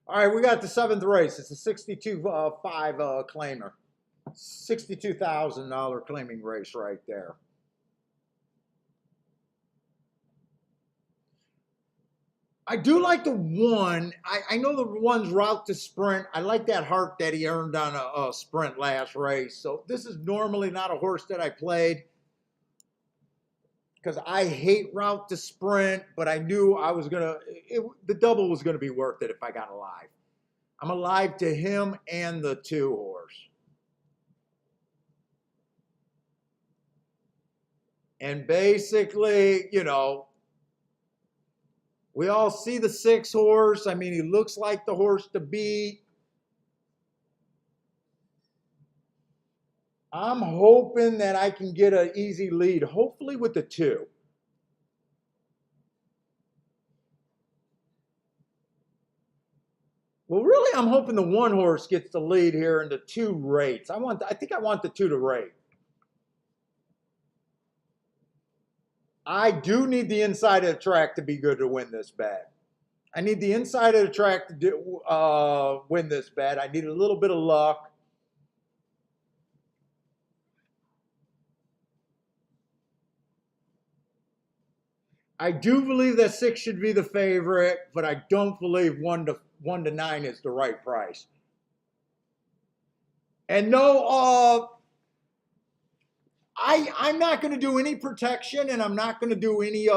All right, we got the 7th race. It's a 62.5 claimer. $62,000 claiming race right there. I do like the one. I know the one's route to sprint. I like that heart that he earned on a sprint last race. So this is normally not a horse that I played because I hate route to sprint, but I knew I was the double was gonna be worth it if I got alive. I'm alive to him and the 2 horse. And basically, we all see the 6 horse. I mean, he looks like the horse to beat. I'm hoping that I can get an easy lead, hopefully with the 2. Well, really, I'm hoping the 1 horse gets the lead here and the 2 rates. I think I want the 2 to rate. I do need the inside of the track to be good to win this bet. I need the inside of the track to win this bet. I need a little bit of luck. I do believe that 6 should be the favorite, but I don't believe 1 to 9 is the right price. And no, I'm not going to do any protection, and I'm not going to do any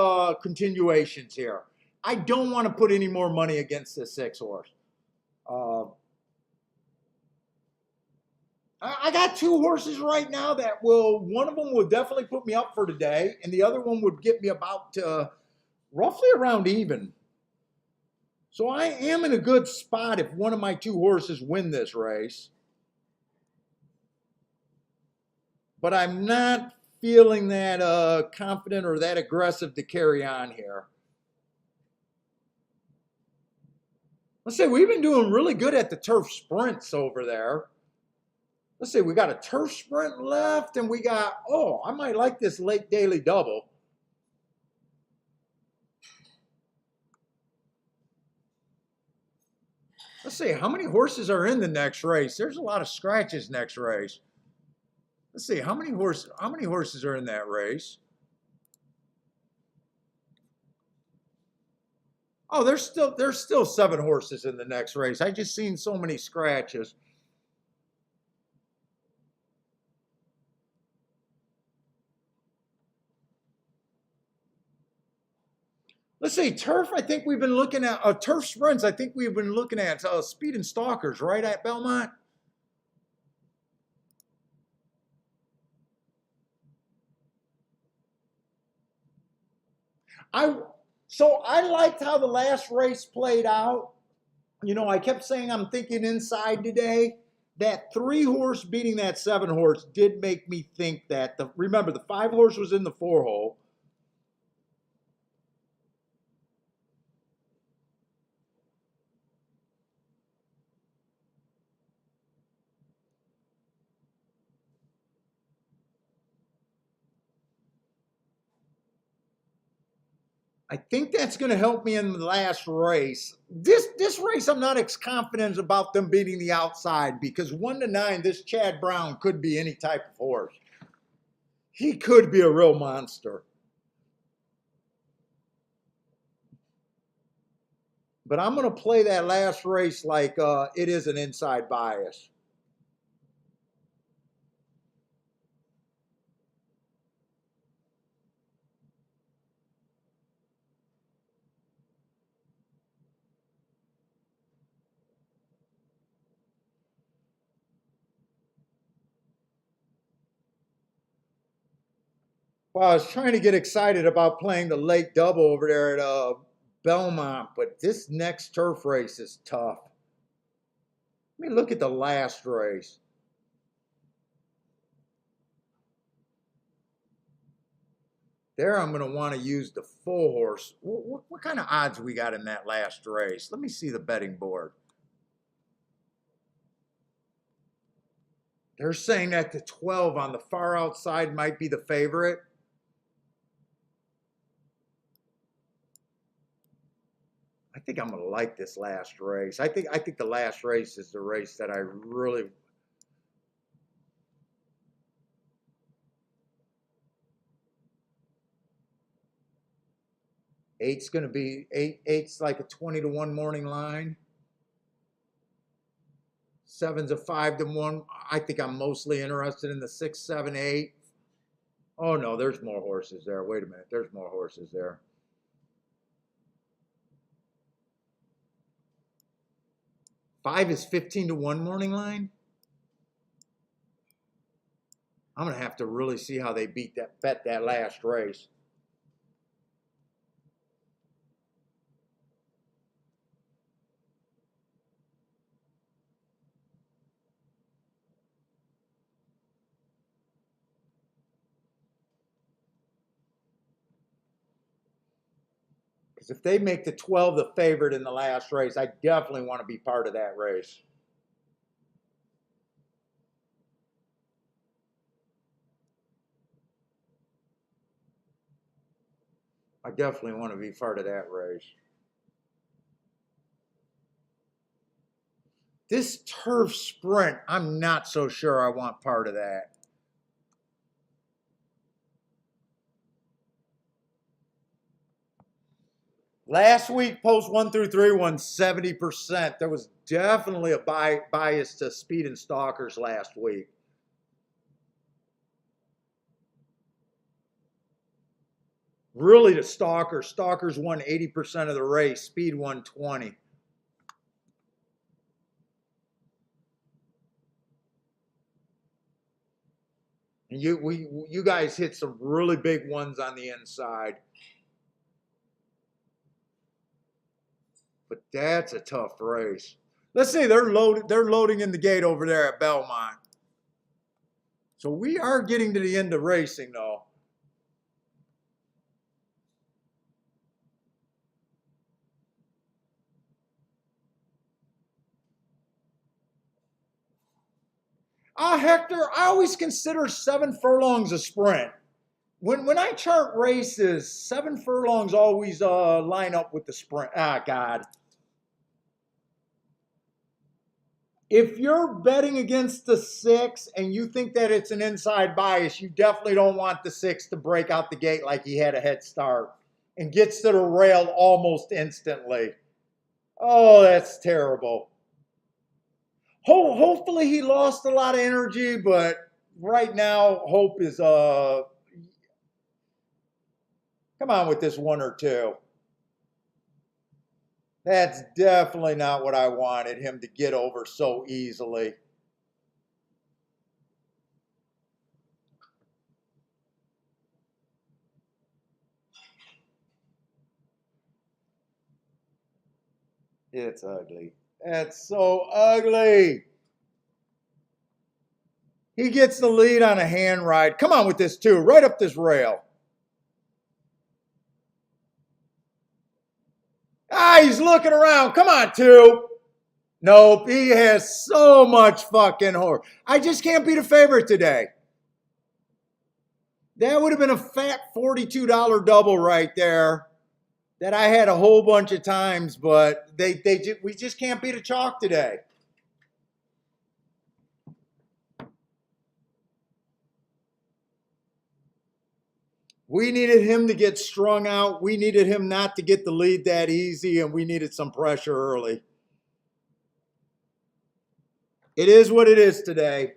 continuations here. I don't want to put any more money against this 6 horse. I got 2 horses right now that one of them will definitely put me up for today, and the other one would get me about roughly around even. So I am in a good spot if one of my 2 horses win this race. But I'm not feeling that confident or that aggressive to carry on here. Let's say we've been doing really good at the turf sprints over there. Let's see, we got a turf sprint left, and we got, oh, I might like this late daily double. Let's see, how many horses are in the next race? There's a lot of scratches next race. Let's see, how many horses are in that race? Oh, there's still 7 horses in the next race. I just seen so many scratches. Let's see, turf. I think we've been looking at turf sprints. I think we've been looking at speed and stalkers, right at Belmont. I so I liked how the last race played out. You know, I kept saying I'm thinking inside today. That 3 horse beating that 7 horse did make me think that remember the 5 horse was in the 4 hole. I think that's going to help me in the last race. This race, I'm not as confident about them beating the outside because 1-9, this Chad Brown could be any type of horse. He could be a real monster. But I'm going to play that last race like it is an inside bias. Well, I was trying to get excited about playing the late double over there at Belmont, but this next turf race is tough. Let me look at the last race. There, I'm going to want to use the full horse. What kind of odds we got in that last race? Let me see the betting board. They're saying that the 12 on the far outside might be the favorite. I think I'm going to like this last race. I think the last race is the race that I really. Eight's going to be eight's like a 20-1 morning line. 7's a 5-1. I think I'm mostly interested in the 6, 7, 8. Oh no, there's more horses there. Wait a minute, there's more horses there. 5 is 15-1 morning line. I'm gonna have to really see how they bet that last race. Because if they make the 12 the favorite in the last race, I definitely want to be part of that race. I definitely want to be part of that race. This turf sprint, I'm not so sure I want part of that. Last week, post 1 through 3 won 70%. There was definitely a bias to speed and stalkers last week. Really, to stalkers. Stalkers won 80% of the race. Speed won 20. And you guys hit some really big ones on the inside. But that's a tough race. Let's see, they're loading in the gate over there at Belmont. So we are getting to the end of racing, though. Hector, I always consider 7 furlongs a sprint. When I chart races, 7 furlongs always line up with the sprint. God. If you're betting against the 6 and you think that it's an inside bias, you definitely don't want the 6 to break out the gate like he had a head start and gets to the rail almost instantly. Oh, that's terrible. Hopefully he lost a lot of energy, but right now hope is come on with this 1 or 2. That's definitely not what I wanted him to get over so easily. It's ugly. That's so ugly. He gets the lead on a hand ride. Come on with this 2, right up this rail. He's looking around. Come on, 2. Nope, he has so much fucking horror. I just can't beat a favorite today. That would have been a fat $42 double right there that I had a whole bunch of times, but we just can't beat a chalk today. We needed him to get strung out. We needed him not to get the lead that easy, and we needed some pressure early. It is what it is today.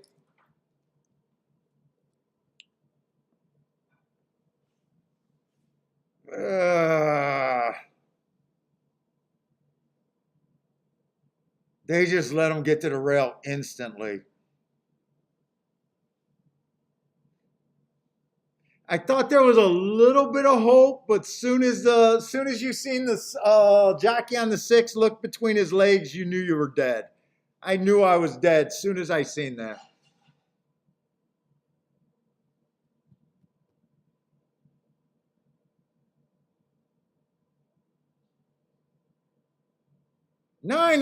They just let him get to the rail instantly. I thought there was a little bit of hope, but soon as you seen this jockey on the 6 look between his legs, you knew you were dead. I knew I was dead as soon as I seen that. Nine,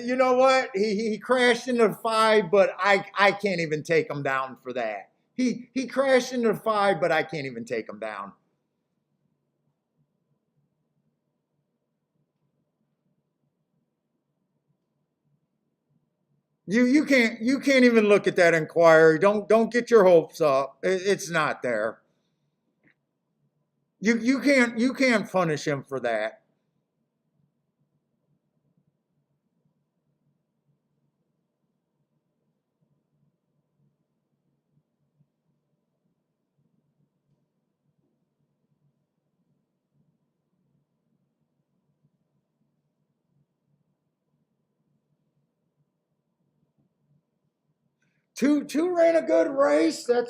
you know what? He crashed into 5, but I can't even take him down for that. He crashed into 5, but I can't even take him down. You can't even look at that inquiry. Don't get your hopes up. It's not there. You can't punish him for that. Two ran a good race. That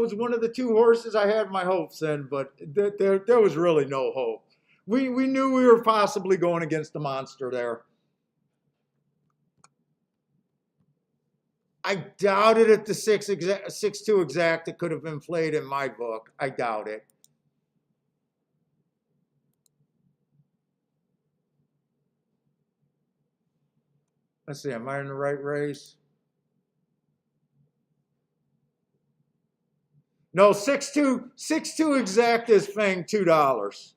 was one of the 2 horses I had my hopes in, but there was really no hope. We knew we were possibly going against a monster there. I doubted if the 6-2 exact it could have been played in my book. I doubt it. Let's see, am I in the right race? No, 6-2 exact is paying $2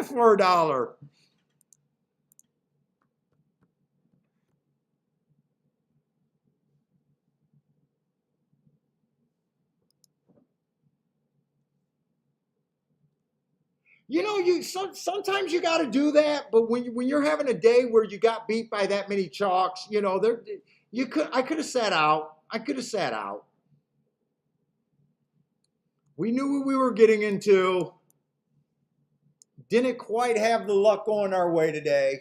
for $1. You know, sometimes you got to do that, but when you're having a day where you got beat by that many chalks, you know, I could have sat out. I could have sat out. We knew what we were getting into. Didn't quite have the luck going our way today.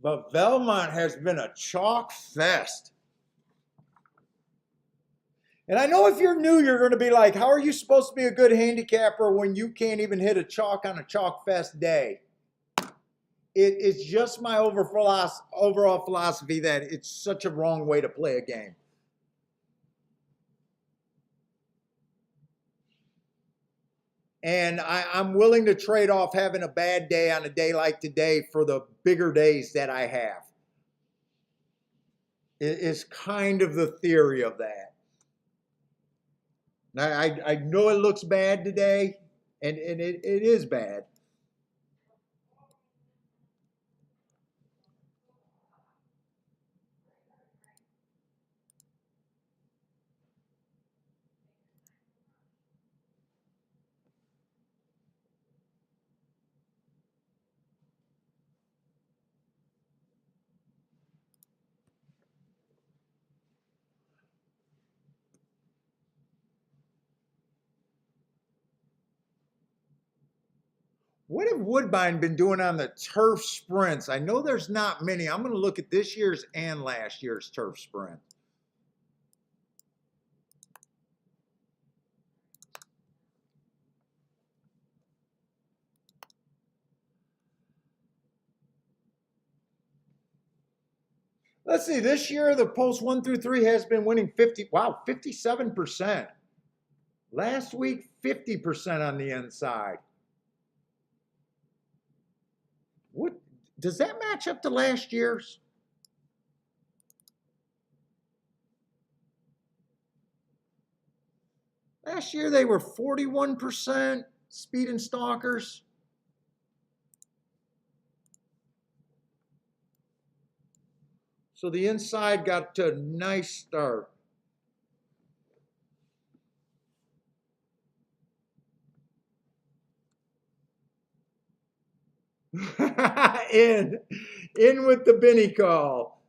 But Belmont has been a chalk fest. And I know if you're new, you're going to be like, how are you supposed to be a good handicapper when you can't even hit a chalk on a chalk fest day? It's just my overall philosophy that it's such a wrong way to play a game. And I'm willing to trade off having a bad day on a day like today for the bigger days that I have. It is kind of the theory of that. Now, I know it looks bad today, and it is bad. What have Woodbine been doing on the turf sprints? I know there's not many. I'm going to look at this year's and last year's turf sprint. Let's see. This year, the post 1 through 3 has been winning 57%. Last week, 50% on the inside. What does that match up to last year's? Last year they were 41% speed and stalkers. So the inside got a nice start. in with the Benny call.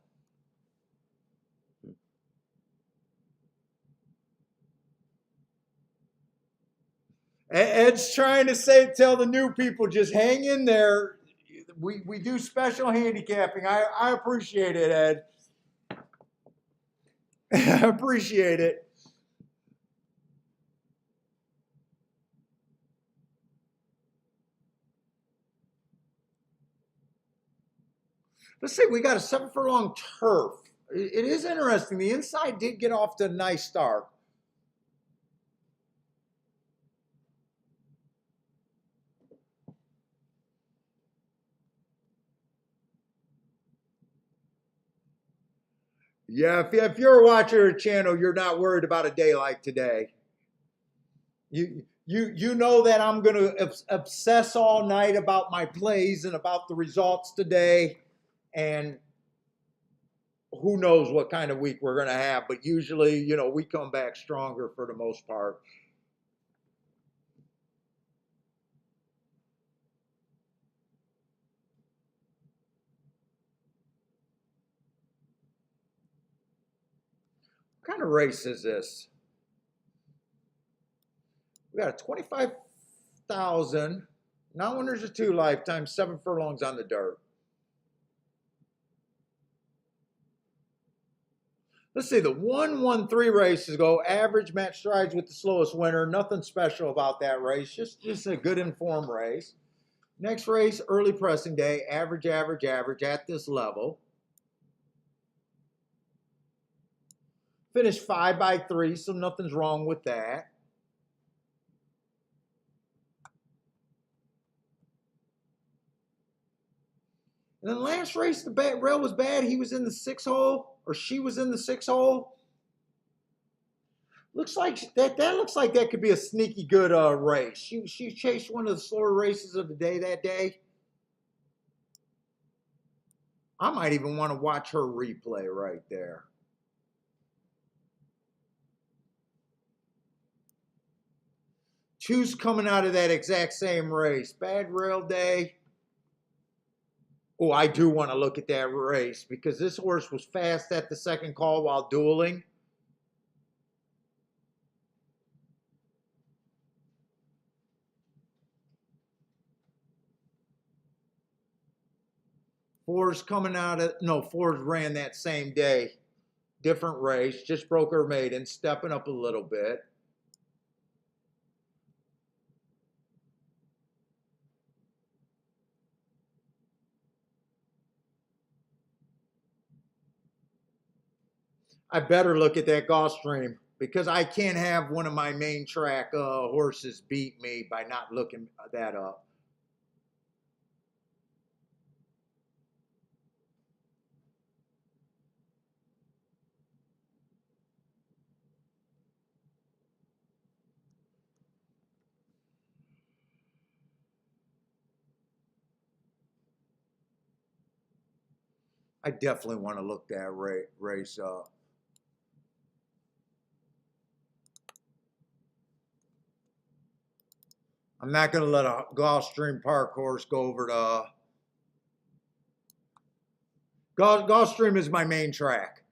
Ed's trying to tell the new people, just hang in there. We do special handicapping. I appreciate it, Ed. I appreciate it. Let's see, we got a 7 furlong turf. It is interesting. The inside did get off to a nice start. Yeah, if you're a watcher of the channel, you're not worried about a day like today. You know that I'm going to obsess all night about my plays and about the results today, and who knows what kind of week we're going to have. But usually, you know, we come back stronger for the most part. What kind of race is this? We got a 25,000 non-winners of 2 lifetimes, 7 furlongs on the dirt. Let's see, the 1-1-3 races go average match strides with the slowest winner. Nothing special about that race, just a good informed race. Next race, early pressing day, average at this level. Finished 5x3, so nothing's wrong with that. And then last race, the rail was bad. He was in the 6 hole, or she was in the 6 hole. Looks like that looks like that could be a sneaky good race. She chased one of the slower races of the day that day. I might even want to watch her replay right there. Two's coming out of that exact same race. Bad rail day. Oh, I do want to look at that race because this horse was fast at the second call while dueling. Fours coming out of, no, Fours ran that same day. Different race, just broke her maiden, stepping up a little bit. I better look at that Gulfstream because I can't have one of my main track horses beat me by not looking that up. I definitely want to look that race up. I'm not going to let a Gulfstream Park horse go over to. Gulfstream is my main track.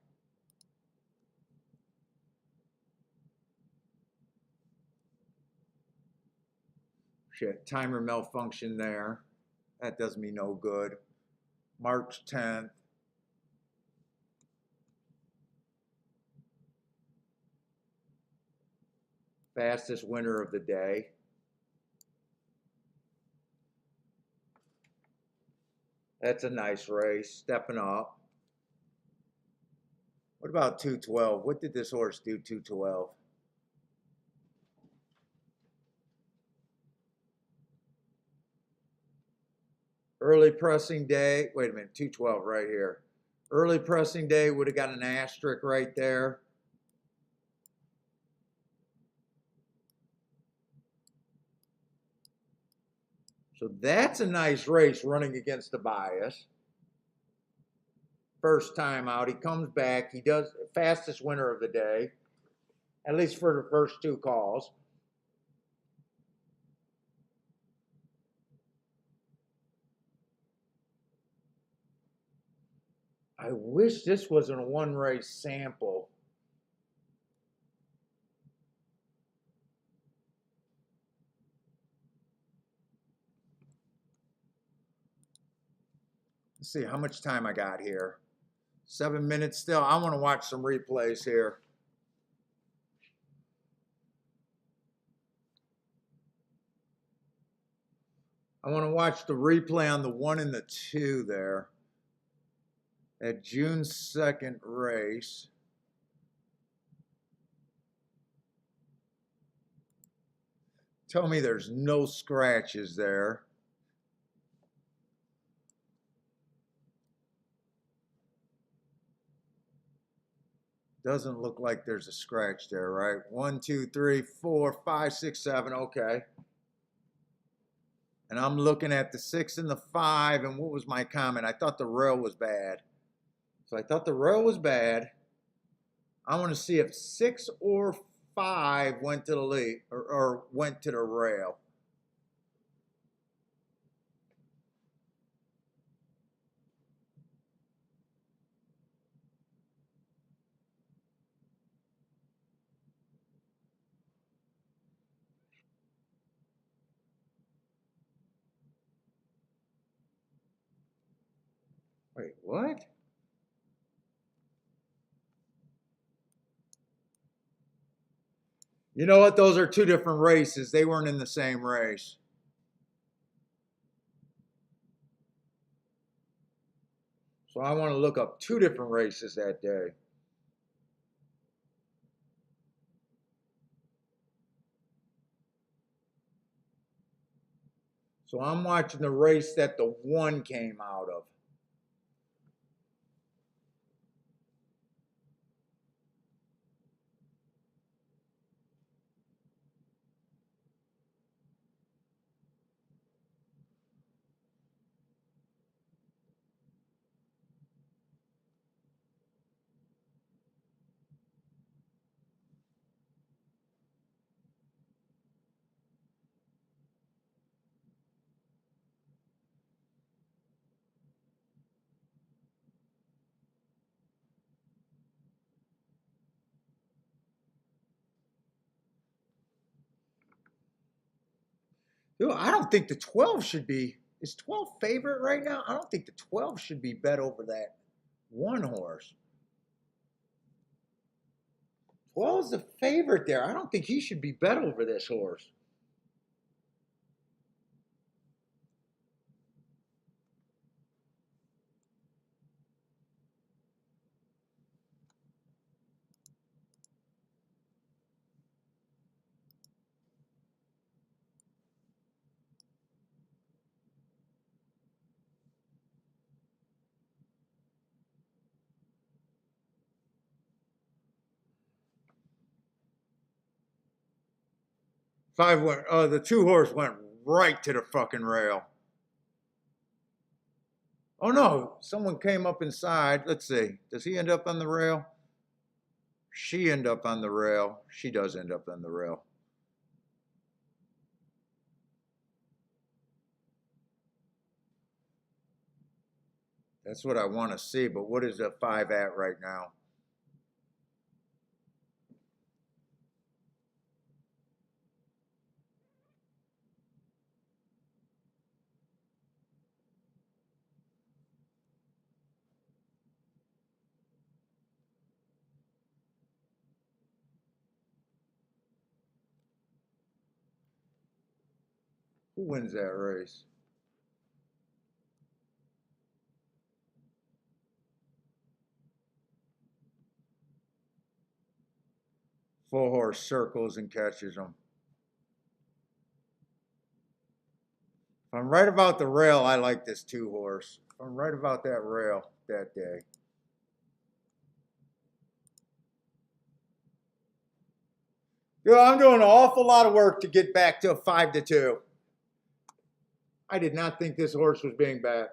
Shit, timer malfunction there. That does me no good. March 10th. Fastest winner of the day. That's a nice race, stepping up. What about 212? What did this horse do, 212? Early pressing day. Wait a minute, 212 right here. Early pressing day would have got an asterisk right there. So that's a nice race running against the bias. First time out, he comes back. He does fastest winner of the day, at least for the first two calls. I wish this wasn't a one race sample. Let's see how much time I got here. 7 minutes still. I want to watch some replays here. I want to watch the replay on the 1 and the 2 there. At June 2nd race. Tell me there's no scratches there. Doesn't look like there's a scratch there, right? 1, 2, 3, 4, 5, 6, 7. Okay. And I'm looking at the 6 and the 5. And what was my comment? I thought the rail was bad. So I thought the rail was bad. I want to see if 6 or 5 went to the lead or went to the rail. Wait, what? You know what? Those are two different races. They weren't in the same race. So I want to look up two different races that day. So I'm watching the race that the 1 came out of. Dude, I don't think the 12 should be. Is 12 favorite right now? I don't think the 12 should be bet over that 1 horse. 12 is the favorite there. I don't think he should be bet over this horse. 5 went, the 2 horse went right to the fucking rail. Oh no, someone came up inside. Let's see. Does he end up on the rail? She end up on the rail. She does end up on the rail. That's what I want to see, but what is that 5 at right now? Who wins that race? Full horse circles and catches them. If I'm right about the rail, I like this 2 horse. If I'm right about that rail that day. Dude, I'm doing an awful lot of work to get back to a 5-2. I did not think this horse was being bad.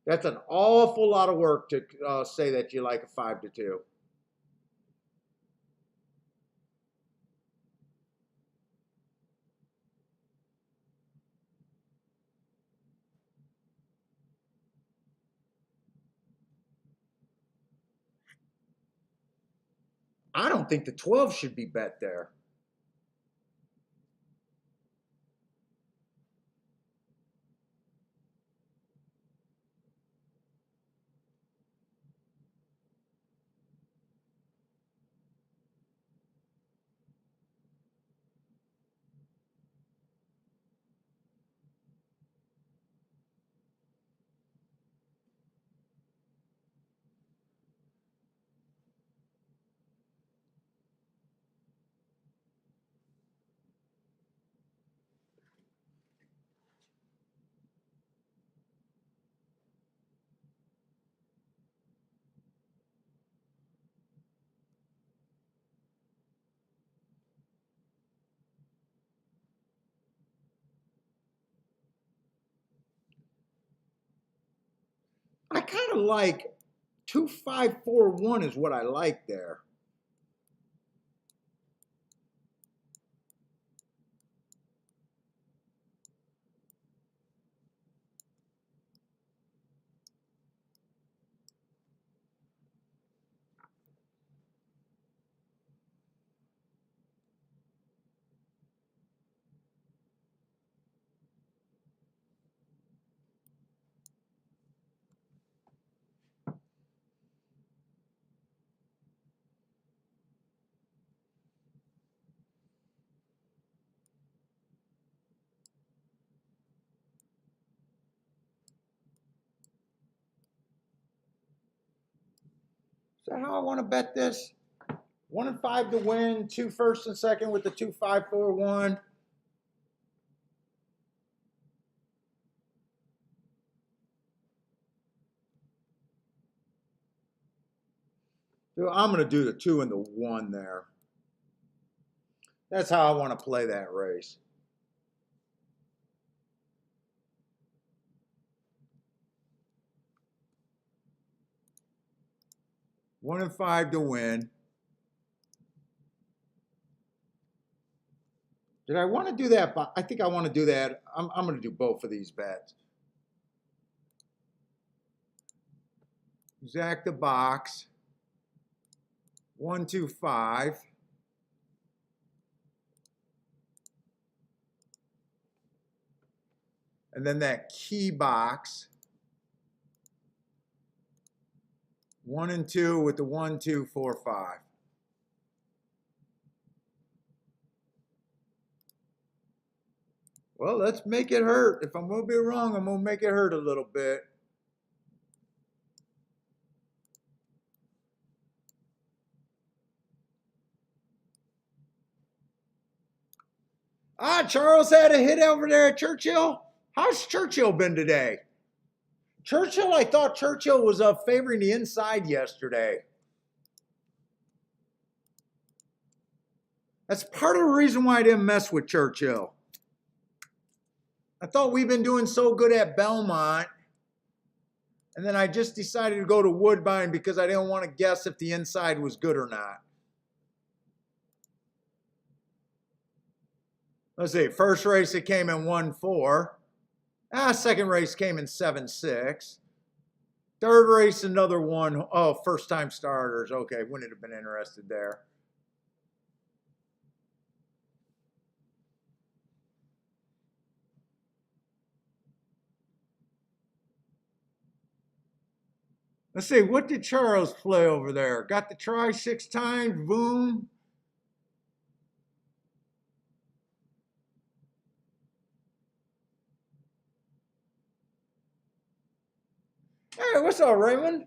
That's an awful lot of work to say that you like a 5-2. I don't think the 12 should be bet there. I kind of like 2-5-4-1 is what I like there. Is that how I want to bet this? 1-5 to win, 2 first and second with the 2-5-4-1. Dude, I'm going to do the 2 and the 1 there. That's how I want to play that race. One and 5 to win. Did I want to do that? I think I want to do that. I'm going to do both of these bets. Exact the box. 1, 2, 5. And then that key box. 1 and 2 with the 1, 2, 4, 5. Well, let's make it hurt. If I'm going to be wrong, I'm going to make it hurt a little bit. Charles had a hit over there at Churchill. How's Churchill been today? Churchill, I thought Churchill was favoring the inside yesterday. That's part of the reason why I didn't mess with Churchill. I thought we've been doing so good at Belmont, and then I just decided to go to Woodbine because I didn't want to guess if the inside was good or not. Let's see, first race it came in 1-4. Second race came in 7-6. Third race, another one. Oh, first time starters. Okay, wouldn't have been interested there. Let's see, what did Charles play over there? Got the try 6 times, boom. Hey, what's up, Raymond?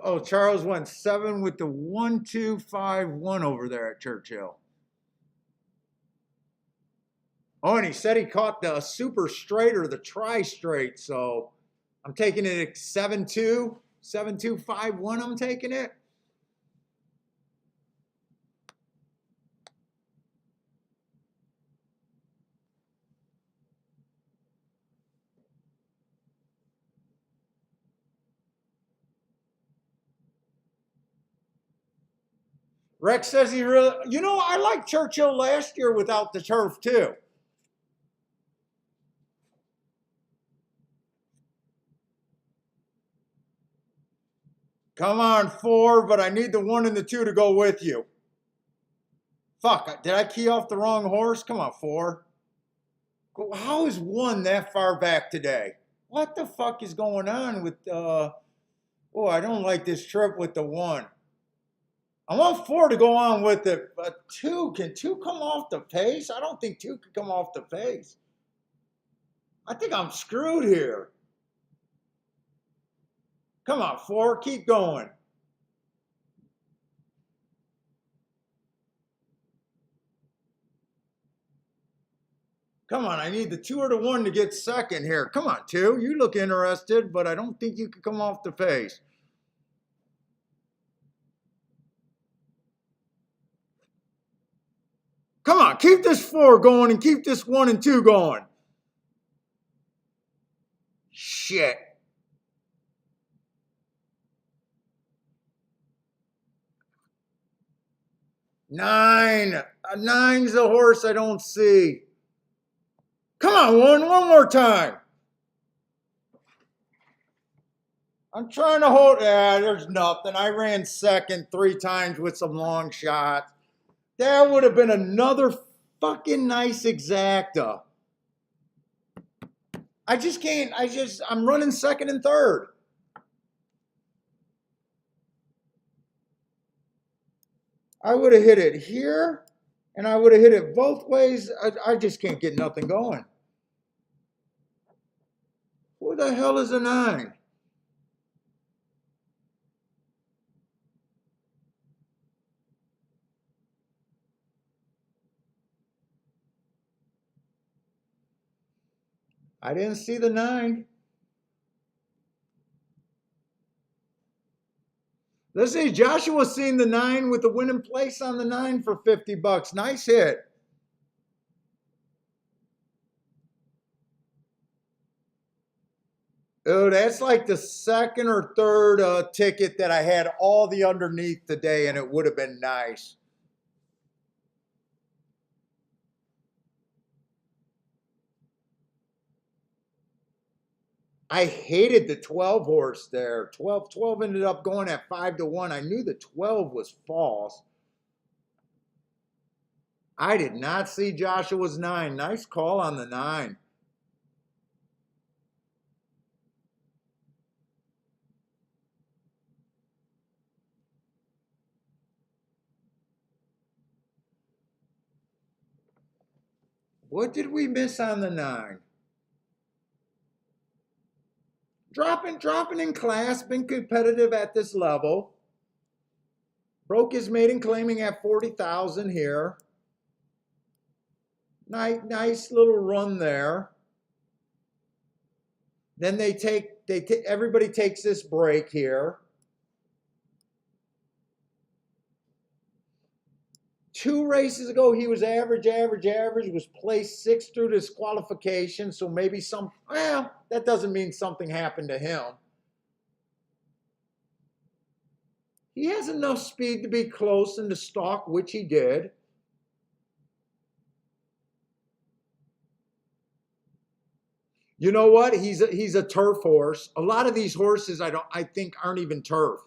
Oh, Charles went 7 with the 1-2-5-1 over there at Churchill. Oh, and he said he caught the super straight or the tri straight. So I'm taking it at 7-2, 7-2-5-1. I'm taking it. Rex says he really, I liked Churchill last year without the turf too. Come on, 4, but I need the 1 and the 2 to go with you. Fuck, did I key off the wrong horse? Come on, 4. How is 1 that far back today? What the fuck is going on with, oh, I don't like this trip with the 1. I want 4 to go on with it, but 2, can 2 come off the pace? I don't think 2 can come off the pace. I think I'm screwed here. Come on, 4, keep going. Come on, I need the 2 or the 1 to get second here. Come on, 2, you look interested, but I don't think you can come off the pace. Come on, keep this 4 going and keep this 1 and 2 going. Shit. Nine. Nine's a horse I don't see. Come on, 1 more time. I'm trying to hold. There's nothing. I ran second 3 times with some long shots. That would have been another fucking nice exacta. I just can't. I'm running second and third. I would have hit it here, and I would have hit it both ways. I just can't get nothing going. Who the hell is a 9? I didn't see the 9. Let's see, Joshua's seen the 9 with the winning place on the 9 for $50. Nice hit. Oh, that's like the second or third ticket that I had all the underneath today, and it would have been nice. I hated the 12 horse there. 12 ended up going at 5-1. I knew the 12 was false. I did not see Joshua's 9. Nice call on the 9. What did we miss on the 9? Dropping in class, been competitive at this level. Broke his maiden claiming at 40,000 here. Nice little run there. Then everybody takes this break here. 2 races ago, he was average, was placed 6th through disqualification. So maybe that doesn't mean something happened to him. He has enough speed to be close and to stalk, which he did. You know what? He's a turf horse. A lot of these horses I think aren't even turf.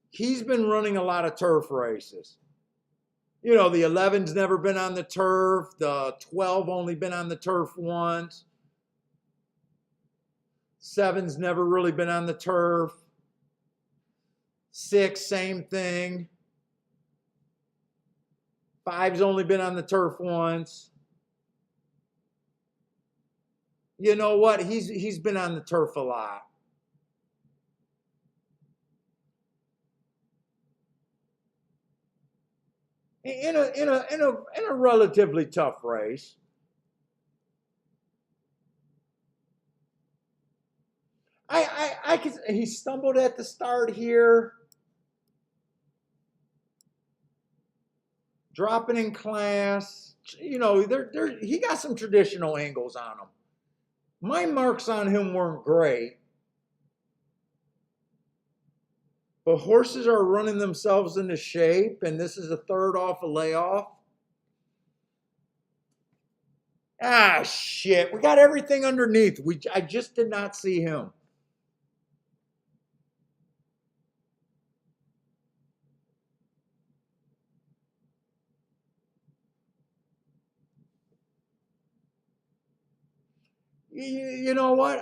He's been running a lot of turf races. You know, the 11's never been on the turf. The 12 only been on the turf once. 7's never really been on the turf. 6, same thing. 5's only been on the turf once. You know what? He's been on the turf a lot. In a relatively tough race. He stumbled at the start here. Dropping in class. You know, he got some traditional angles on him. My marks on him weren't great. But horses are running themselves into shape, and this is a 3rd off a layoff. Ah, shit. We got everything underneath. I just did not see him. You know what?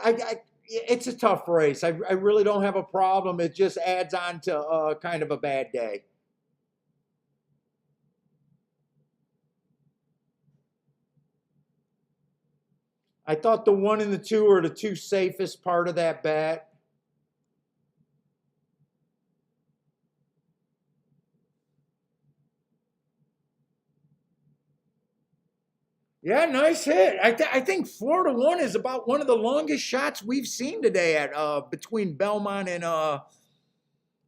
It's a tough race. I really don't have a problem. It just adds on to kind of a bad day. I thought the 1 and the 2 are the 2 safest part of that bet. Yeah, nice hit. I think 4-1 is about one of the longest shots we've seen today at between Belmont and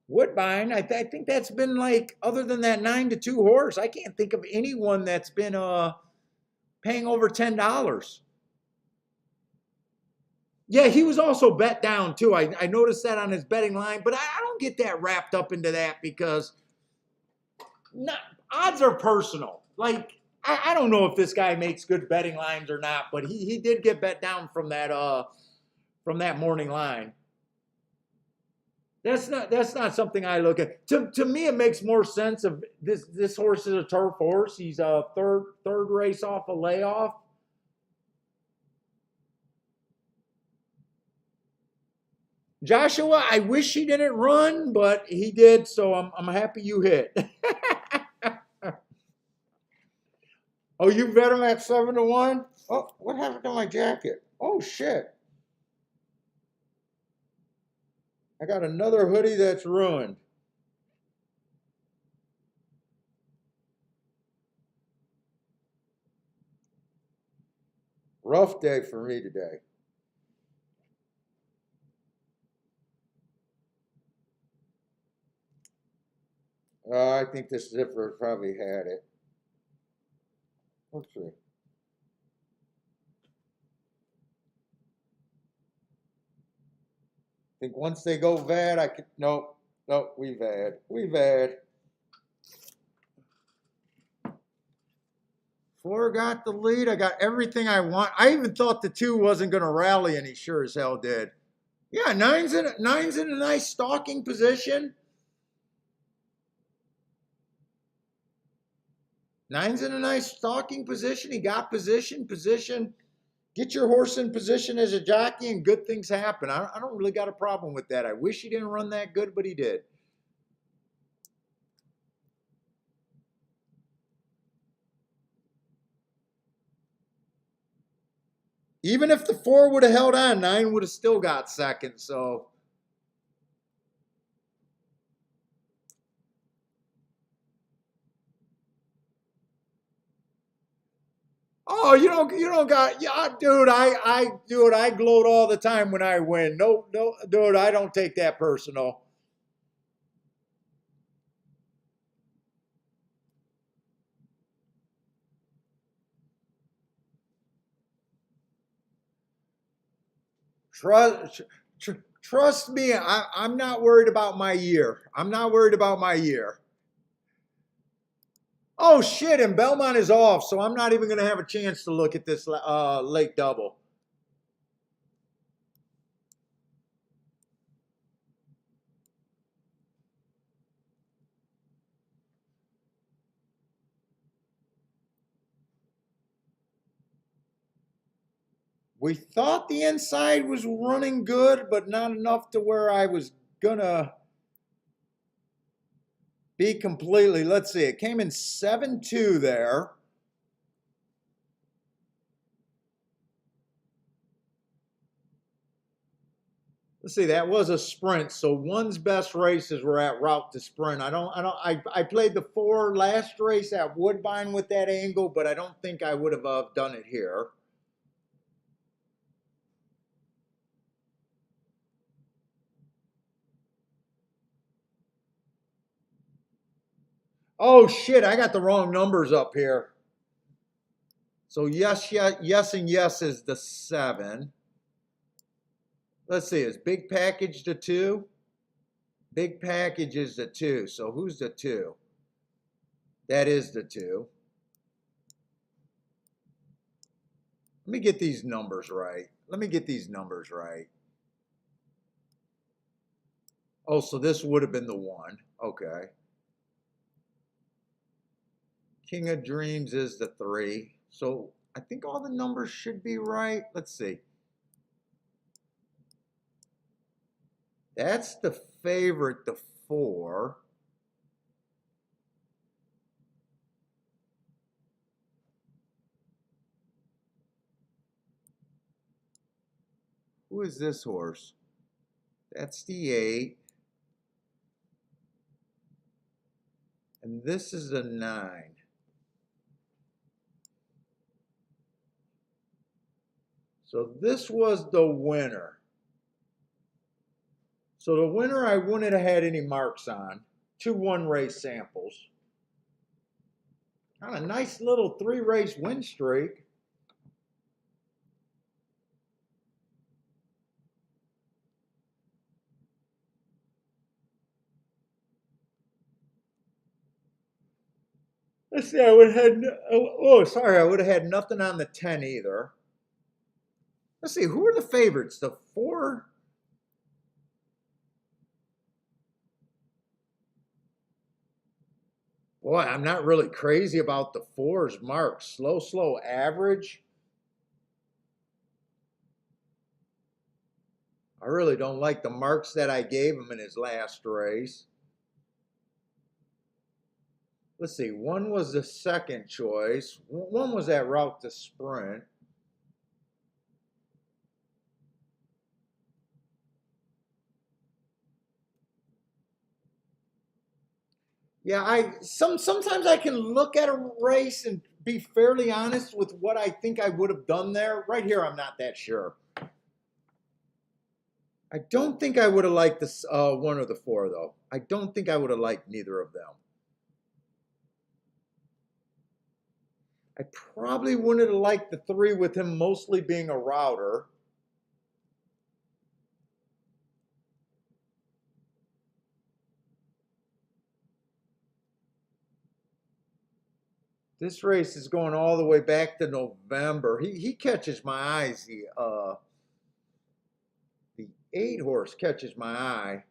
Woodbine. I think that's been like, other than that 9-2 horse, I can't think of anyone that's been paying over $10. Yeah, he was also bet down too. I noticed that on his betting line, but I don't get that wrapped up into that because odds are personal. Like, I don't know if this guy makes good betting lines or not, but he did get bet down from that morning line. That's not something I look at. To me, it makes more sense of this horse is a turf horse. He's a third race off a layoff. Joshua, I wish he didn't run, but he did, so I'm happy you hit. Oh, you bet him at 7-1? Oh, what happened to my jacket? Oh, shit. I got another hoodie that's ruined. Rough day for me today. I think this zipper probably had it. Let's see. I think once they go VAD, I could. Nope, we VAD. 4 got the lead. I got everything I want. I even thought the 2 wasn't going to rally, and he sure as hell did. Yeah, nine's in a nice stalking position. 9's in a nice stalking position. He got position. Get your horse in position as a jockey and good things happen. I don't really got a problem with that. I wish he didn't run that good, but he did. Even if the 4 would have held on, 9 would have still got second. So Oh, you don't got, yeah, dude. Dude, I gloat all the time when I win. No, no, dude, I don't take that personal. Trust, trust me. I'm not worried about my year. I'm not worried about my year. Oh shit! And Belmont is off, so I'm not even going to have a chance to look at this late double. We thought the inside was running good, but not enough to where I was gonna be completely. Let's see, it came in 7-2 there. Let's see, that was a sprint. So one's best races were at route to sprint. I played the 4 last race at Woodbine with that angle, but I don't think I would have done it here. Oh shit, I got the wrong numbers up here. So yes, yes, yes, and yes is the 7. Let's see, is big package the 2? Big package is the 2. So who's the 2? That is the 2. Let me get these numbers right. Let me get these numbers right. Oh, so this would have been the 1. Okay. King of Dreams is the 3. So I think all the numbers should be right. Let's see. That's the favorite, the 4. Who is this horse? That's the 8. And this is the 9. So this was the winner. So the winner I wouldn't have had any marks on. 2 1-race samples. Kind of nice little 3-race win streak. Let's see, I would have had, sorry, I would have had nothing on the 10 either. Let's see, who are the favorites? The 4? Boy, I'm not really crazy about the 4's mark. Slow, slow, average. I really don't like the marks that I gave him in his last race. Let's see, 1 was the second choice. 1 was that route to sprint. Yeah, sometimes I can look at a race and be fairly honest with what I think I would have done there. Right here, I'm not that sure. I don't think I would have liked this 1 or the 4 though. I don't think I would have liked neither of them. I probably wouldn't have liked the 3 with him mostly being a router. This race is going all the way back to November. He catches my eyes. The 8 horse catches my eye.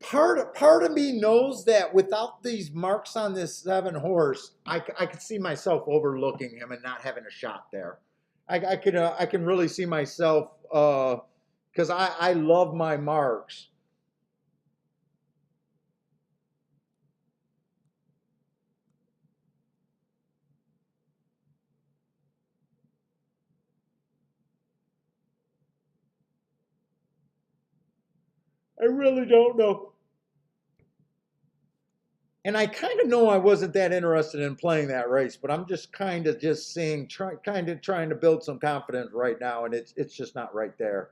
Part of me knows that without these marks on this 7 horse, I could see myself overlooking him and not having a shot there. I can really see myself because I love my marks. I really don't know. And I kind of know I wasn't that interested in playing that race, but I'm just kind of just seeing, kind of trying to build some confidence right now, and it's just not right there.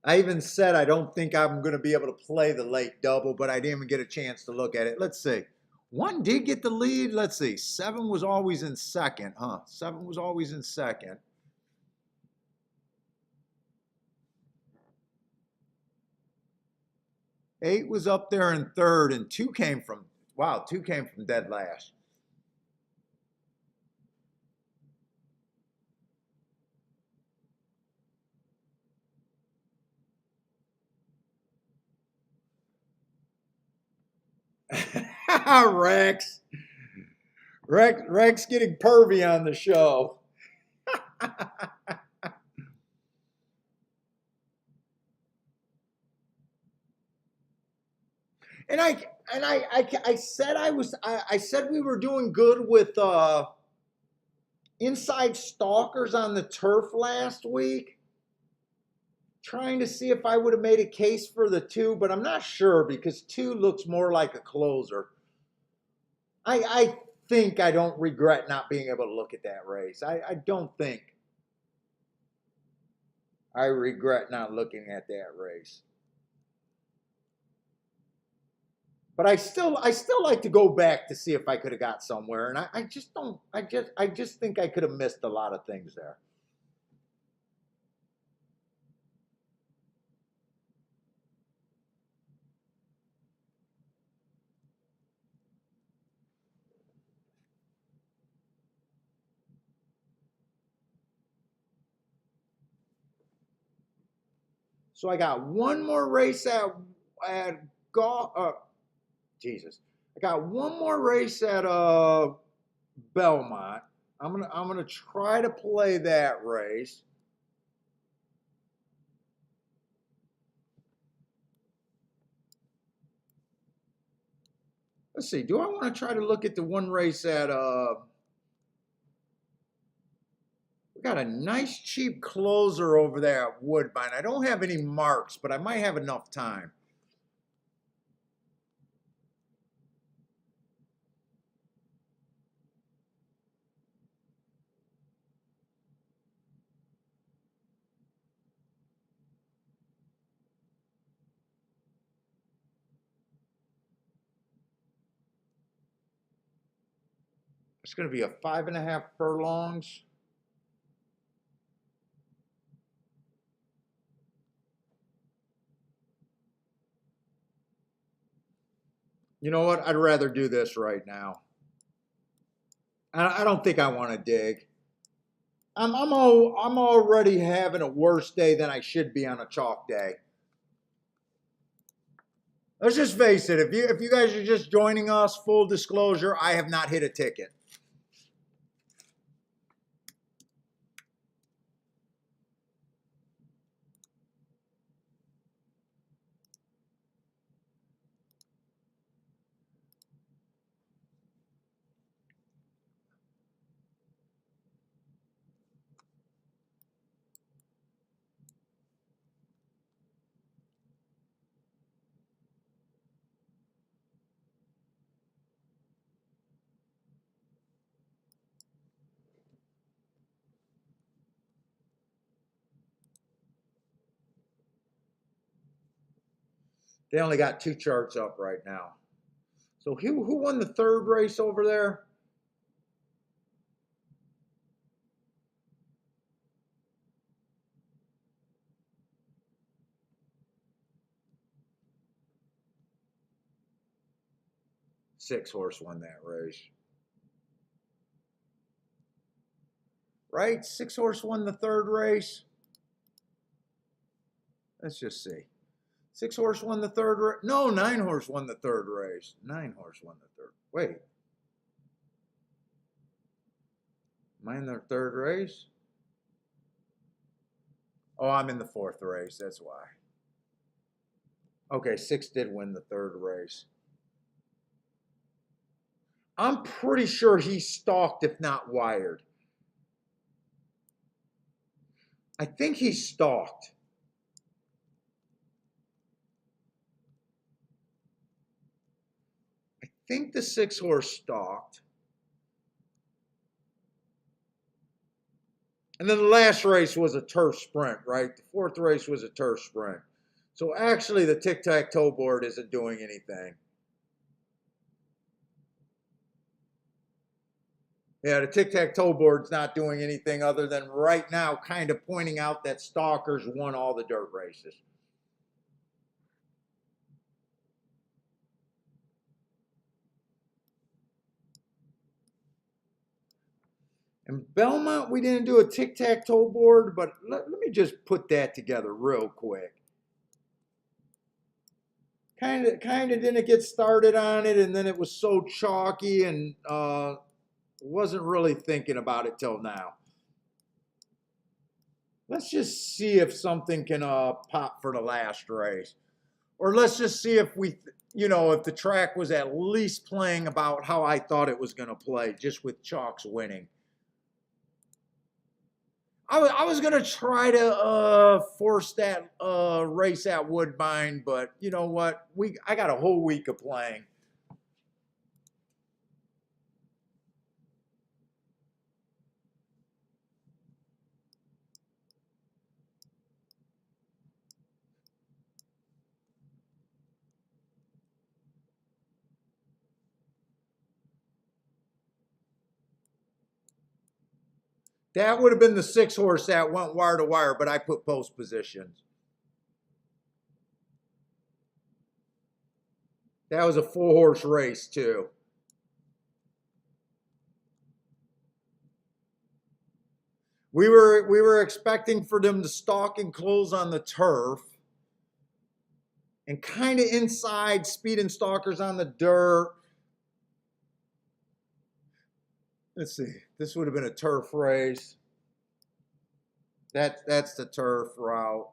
I even said I don't think I'm going to be able to play the late double, but I didn't even get a chance to look at it. Let's see. One did get the lead. Let's see. Seven was always in second, huh? Seven was always in second. Eight was up there in third, and two came from, wow, two came from dead last. Rex. Rex getting pervy on the show. And I said I said we were doing good with inside stalkers on the turf last week. Trying to see if I would have made a case for the two, but I'm not sure because two looks more like a closer. I think I don't regret not being able to look at that race. I don't think I regret not looking at that race. But I still like to go back to see if I could have got somewhere. And I just don't I just think I could have missed a lot of things there. So I got one more race at golf. Jesus, I got one more race at Belmont. I'm gonna try to play that race. Let's see. Do I want to try to look at the one race at we got a nice cheap closer over there at Woodbine. I don't have any marks, but I might have enough time. It's going to be a 5.5 furlongs. You know what? I'd rather do this right now. I don't think I want to dig. I'm already having a worse day than I should be on a chalk day. Let's just face it. If you guys are just joining us, full disclosure, I have not hit a ticket. They only got two charts up right now. So who won the third race over there? Six horse won that race. Right? Six horse won the third race. Let's just see. Six horse won the third race. No, nine horse won the third race. Nine horse won the third. Wait. Am I in the third race? Oh, I'm in the fourth race. That's why. Okay, six did win the third race. I'm pretty sure he stalked, if not wired. I think he stalked. think the 6-horse stalked. And then the last race was a turf sprint, right? The 4th race was a turf sprint. So actually the tic-tac-toe board isn't doing anything. Yeah, the tic-tac-toe board's not doing anything other than right now kind of pointing out that stalkers won all the dirt races. In Belmont, we didn't do a tic-tac-toe board, but let me just put that together real quick. Kind of didn't get started on it, and then it was so chalky and wasn't really thinking about it till now. Let's just see if something can pop for the last race. Or let's just see if we, if the track was at least playing about how I thought it was going to play, just with chalks winning. I was going to try to force that race at Woodbine, but you know what? I got a whole week of playing. That would have been the 6-horse that went wire to wire, but I put post positions. That was a 4-horse race too. We were expecting for them to stalk and close on the turf, and kind of inside speed and stalkers on the dirt. Let's see. This would have been a turf race. That's the turf route.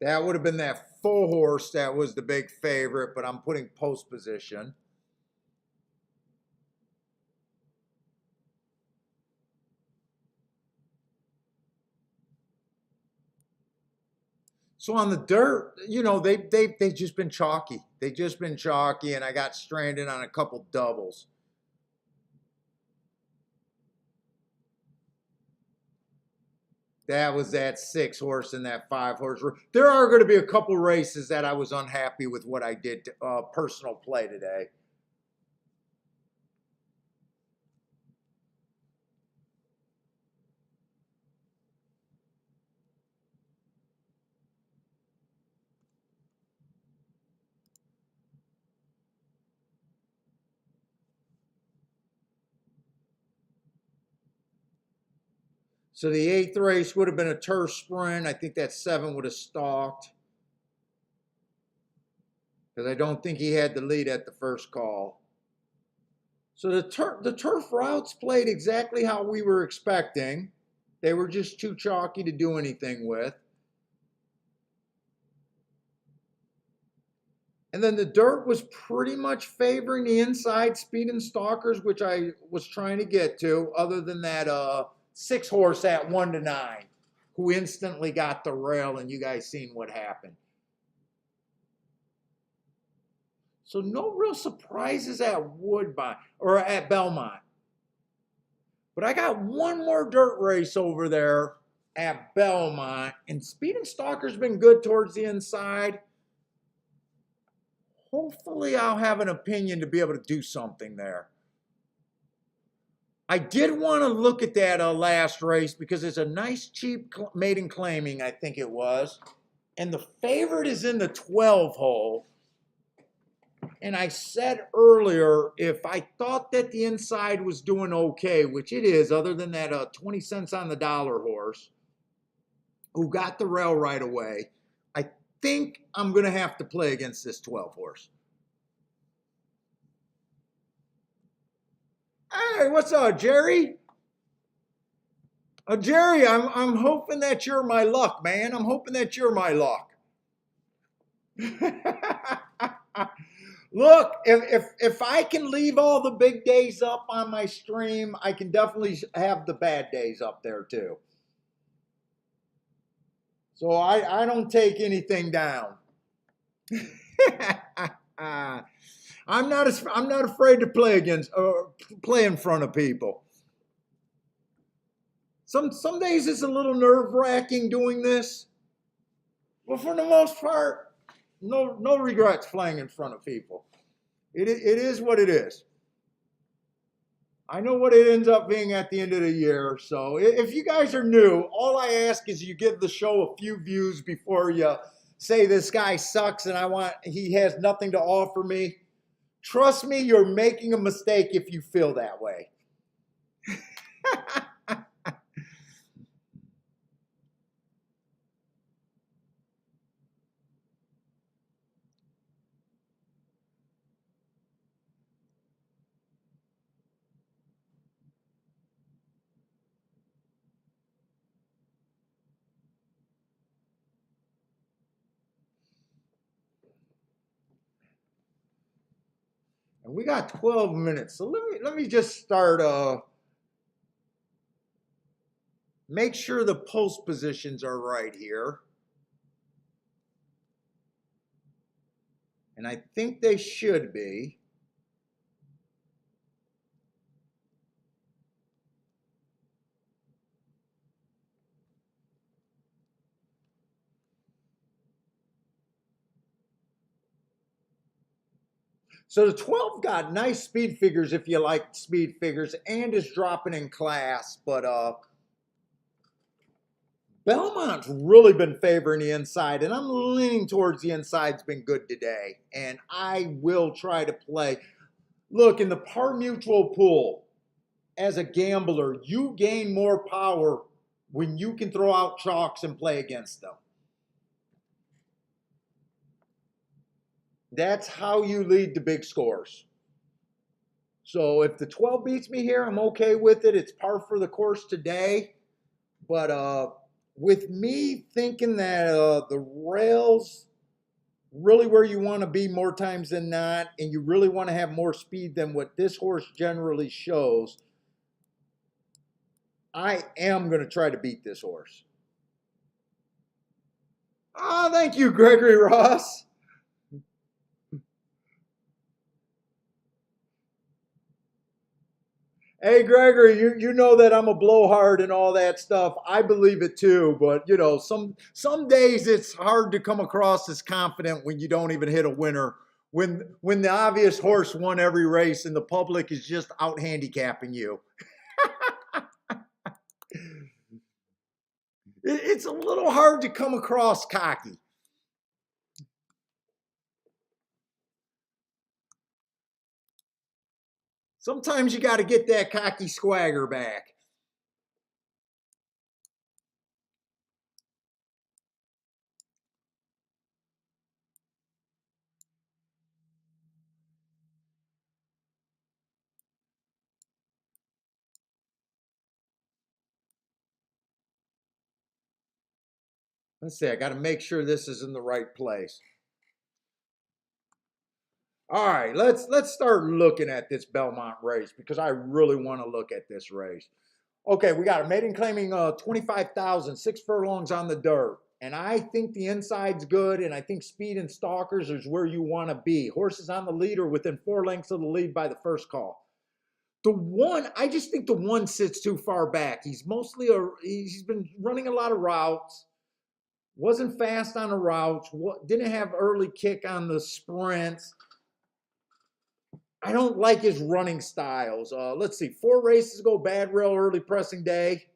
That would have been that 4-horse that was the big favorite, but I'm putting post position. So on the dirt, they've just been chalky. They've just been chalky, and I got stranded on a couple doubles. That was that 6-horse and that 5-horse. There are going to be a couple races that I was unhappy with what I did personal play today. So the 8th race would have been a turf sprint. I think that 7 would have stalked, because I don't think he had the lead at the first call. So the turf routes played exactly how we were expecting. They were just too chalky to do anything with. And then the dirt was pretty much favoring the inside speed and stalkers, which I was trying to get to, other than that 6-horse at 1-9, who instantly got the rail, and you guys seen what happened. So no real surprises at Woodbine or at Belmont. But I got one more dirt race over there at Belmont, and speed and stalker's been good towards the inside. Hopefully I'll have an opinion to be able to do something there. I did want to look at that last race because it's a nice cheap maiden claiming, I think it was. And the favorite is in the 12 hole. And I said earlier, if I thought that the inside was doing okay, which it is, other than that 20 cents on the dollar horse, who got the rail right away, I think I'm going to have to play against this 12 horse. Hey, what's up, Jerry? Jerry, I'm hoping that you're my luck, man. I'm hoping that you're my luck. Look, if I can leave all the big days up on my stream, I can definitely have the bad days up there too. So I don't take anything down. I'm not afraid to play against or play in front of people. Some days it's a little nerve-wracking doing this, but for the most part, no regrets playing in front of people. It is what it is. I know what it ends up being at the end of the year. So if you guys are new, all I ask is you give the show a few views before you say this guy sucks and he has nothing to offer me. Trust me, you're making a mistake if you feel that way. And we got 12 minutes. So let me just start make sure the post positions are right here. And I think they should be. So the 12 got nice speed figures if you like speed figures and is dropping in class. But Belmont's really been favoring the inside, and I'm leaning towards the inside's been good today. And I will try to play. Look, in the par mutual pool, as a gambler, you gain more power when you can throw out chalks and play against them. That's how you lead to big scores. So if the 12 beats me here, I'm okay with it. It's par for the course today. But with me thinking that the rail's really where you want to be more times than not, and you really want to have more speed than what this horse generally shows, I am going to try to beat this horse. Oh, thank you, Gregory Ross. Hey, Gregory, you know that I'm a blowhard and all that stuff. I believe it too, but you know, some days it's hard to come across as confident when you don't even hit a winner. When the obvious horse won every race and the public is just out handicapping you. It's a little hard to come across cocky. Sometimes you got to get that cocky swagger back. Let's see, I got to make sure this is in the right place. All right, let's start looking at this Belmont race because I really want to look at this race. Okay, we got a maiden claiming 25,000, 6 furlongs on the dirt. And I think the inside's good, and I think speed and stalkers is where you want to be. Horses on the lead are within 4 lengths of the lead by the first call. The one, I just think the one sits too far back. He's been running a lot of routes, wasn't fast on the routes, didn't have early kick on the sprints. I don't like his running styles. Let's see, 4 races ago, bad rail early pressing day.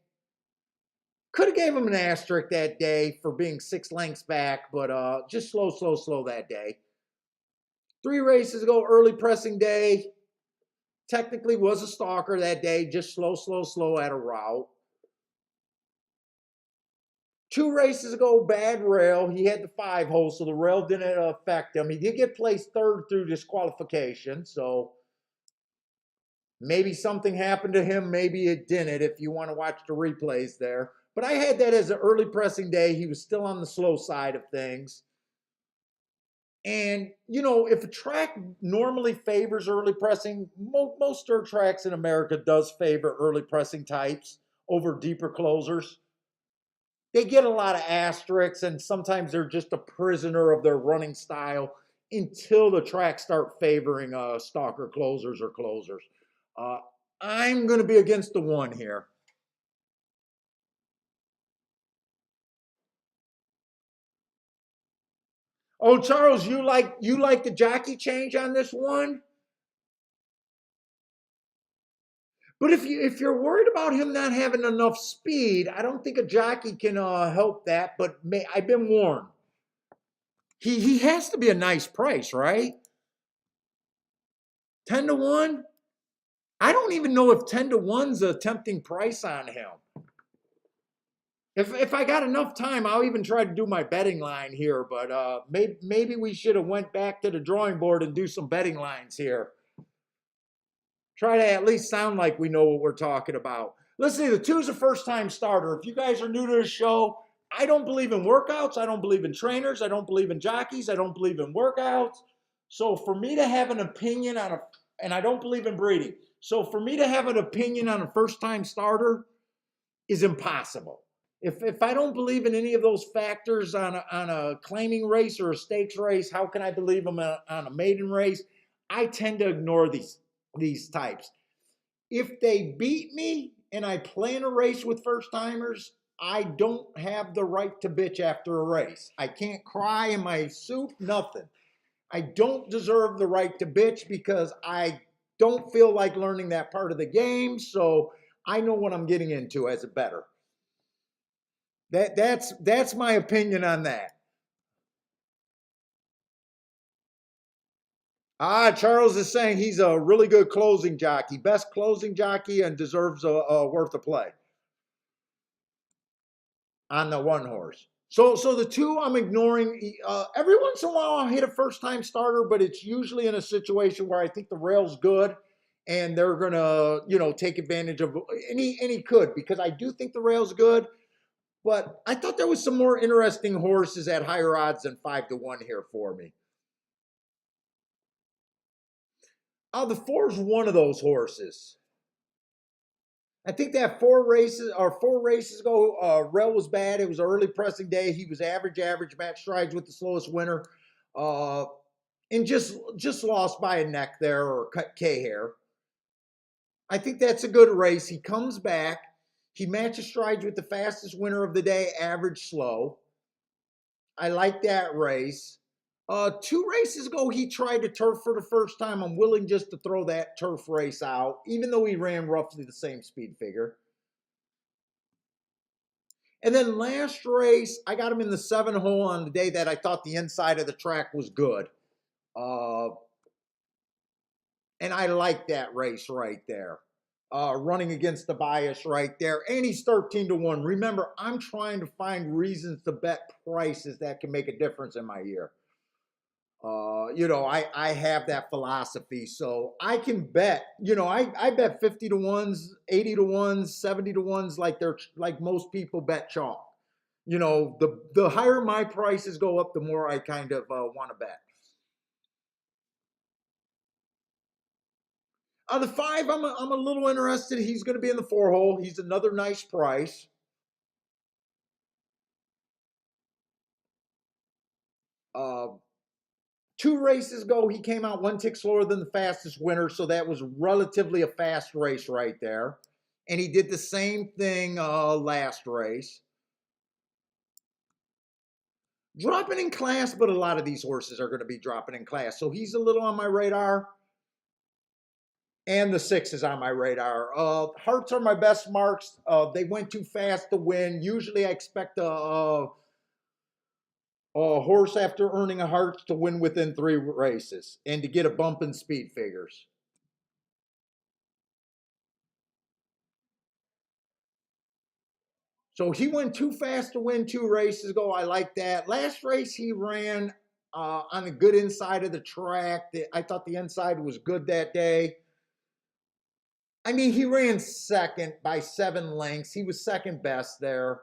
Could have gave him an asterisk that day for being 6 lengths back, but just slow that day. 3 races ago, early pressing day. Technically was a stalker that day, just slow at a route. 2 races ago, bad rail. He had the 5 hole, so the rail didn't affect him. He did get placed 3rd through disqualification, so maybe something happened to him, maybe it didn't, if you want to watch the replays there. But I had that as an early pressing day. He was still on the slow side of things. And, you know, if a track normally favors early pressing, most dirt tracks in America does favor early pressing types over deeper closers. they get a lot of asterisks, and sometimes they're just a prisoner of their running style until the tracks start favoring stalker closers or closers. Uh, I'm going to be against the one here. Oh, Charles, you like the jockey change on this one? But if you're worried about him not having enough speed, I don't think a jockey can help that. But I've been warned. He has to be a nice price, right? 10 to 1. I don't even know if 10 to 1's a tempting price on him. If I got enough time, I'll even try to do my betting line here. But maybe we should have went back to the drawing board and do some betting lines here. Try to at least sound like we know what we're talking about. Let's see, the two's a first time starter. If you guys are new to the show, I don't believe in workouts. I don't believe in trainers. I don't believe in jockeys. I don't believe in workouts. So for me to have an opinion on and I don't believe in breeding. So for me to have an opinion on a first time starter is impossible. If I don't believe in any of those factors on a claiming race or a stakes race, how can I believe them on a maiden race? I tend to ignore these types. If they beat me and I play in a race with first timers, I don't have the right to bitch after a race. I can't cry in my soup, nothing. I don't deserve the right to bitch because I don't feel like learning that part of the game. So I know what I'm getting into as a bettor. That's my opinion on that. Charles is saying he's a really good closing jockey, best closing jockey, and deserves a worth a play on the one horse. So the two I'm ignoring. Every once in a while I'll hit a first time starter, but it's usually in a situation where I think the rail's good and they're gonna take advantage of any could, because I do think the rail's good. But I thought there was some more interesting horses at higher odds than 5 to 1 here for me. The four's one of those horses. I think that 4 races ago, Rel was bad. It was an early pressing day. He was average, match strides with the slowest winner, uh, and just lost by a neck there or cut K hair. I think that's a good race. He comes back. He matches strides with the fastest winner of the day, average slow. I like that race. 2 races ago, he tried to turf for the first time. I'm willing just to throw that turf race out, even though he ran roughly the same speed figure. And then last race, I got him in the 7 hole on the day that I thought the inside of the track was good. Uh, and I like that race right there. Running against the bias right there. And he's 13 to 1. Remember, I'm trying to find reasons to bet prices that can make a difference in my year. I have that philosophy. So I can bet, I bet 50 to 1s, 80 to 1s, 70 to 1s like most people bet chalk. The higher my prices go up, the more I kind of want to bet. The 5, I'm a little interested. He's going to be in the 4 hole. He's another nice price. Uh, 2 races ago, he came out 1 tick slower than the fastest winner, so that was relatively a fast race right there. And he did the same thing last race. Dropping in class, but a lot of these horses are going to be dropping in class. So he's a little on my radar. And the 6 is on my radar. Hearts are my best marks. They went too fast to win. Usually I expect a horse after earning a heart to win within 3 races and to get a bump in speed figures. So he went too fast to win 2 races ago. I like that. Last race he ran on the good inside of the track. I thought the inside was good that day. I mean, he ran second by 7 lengths. He was second best there.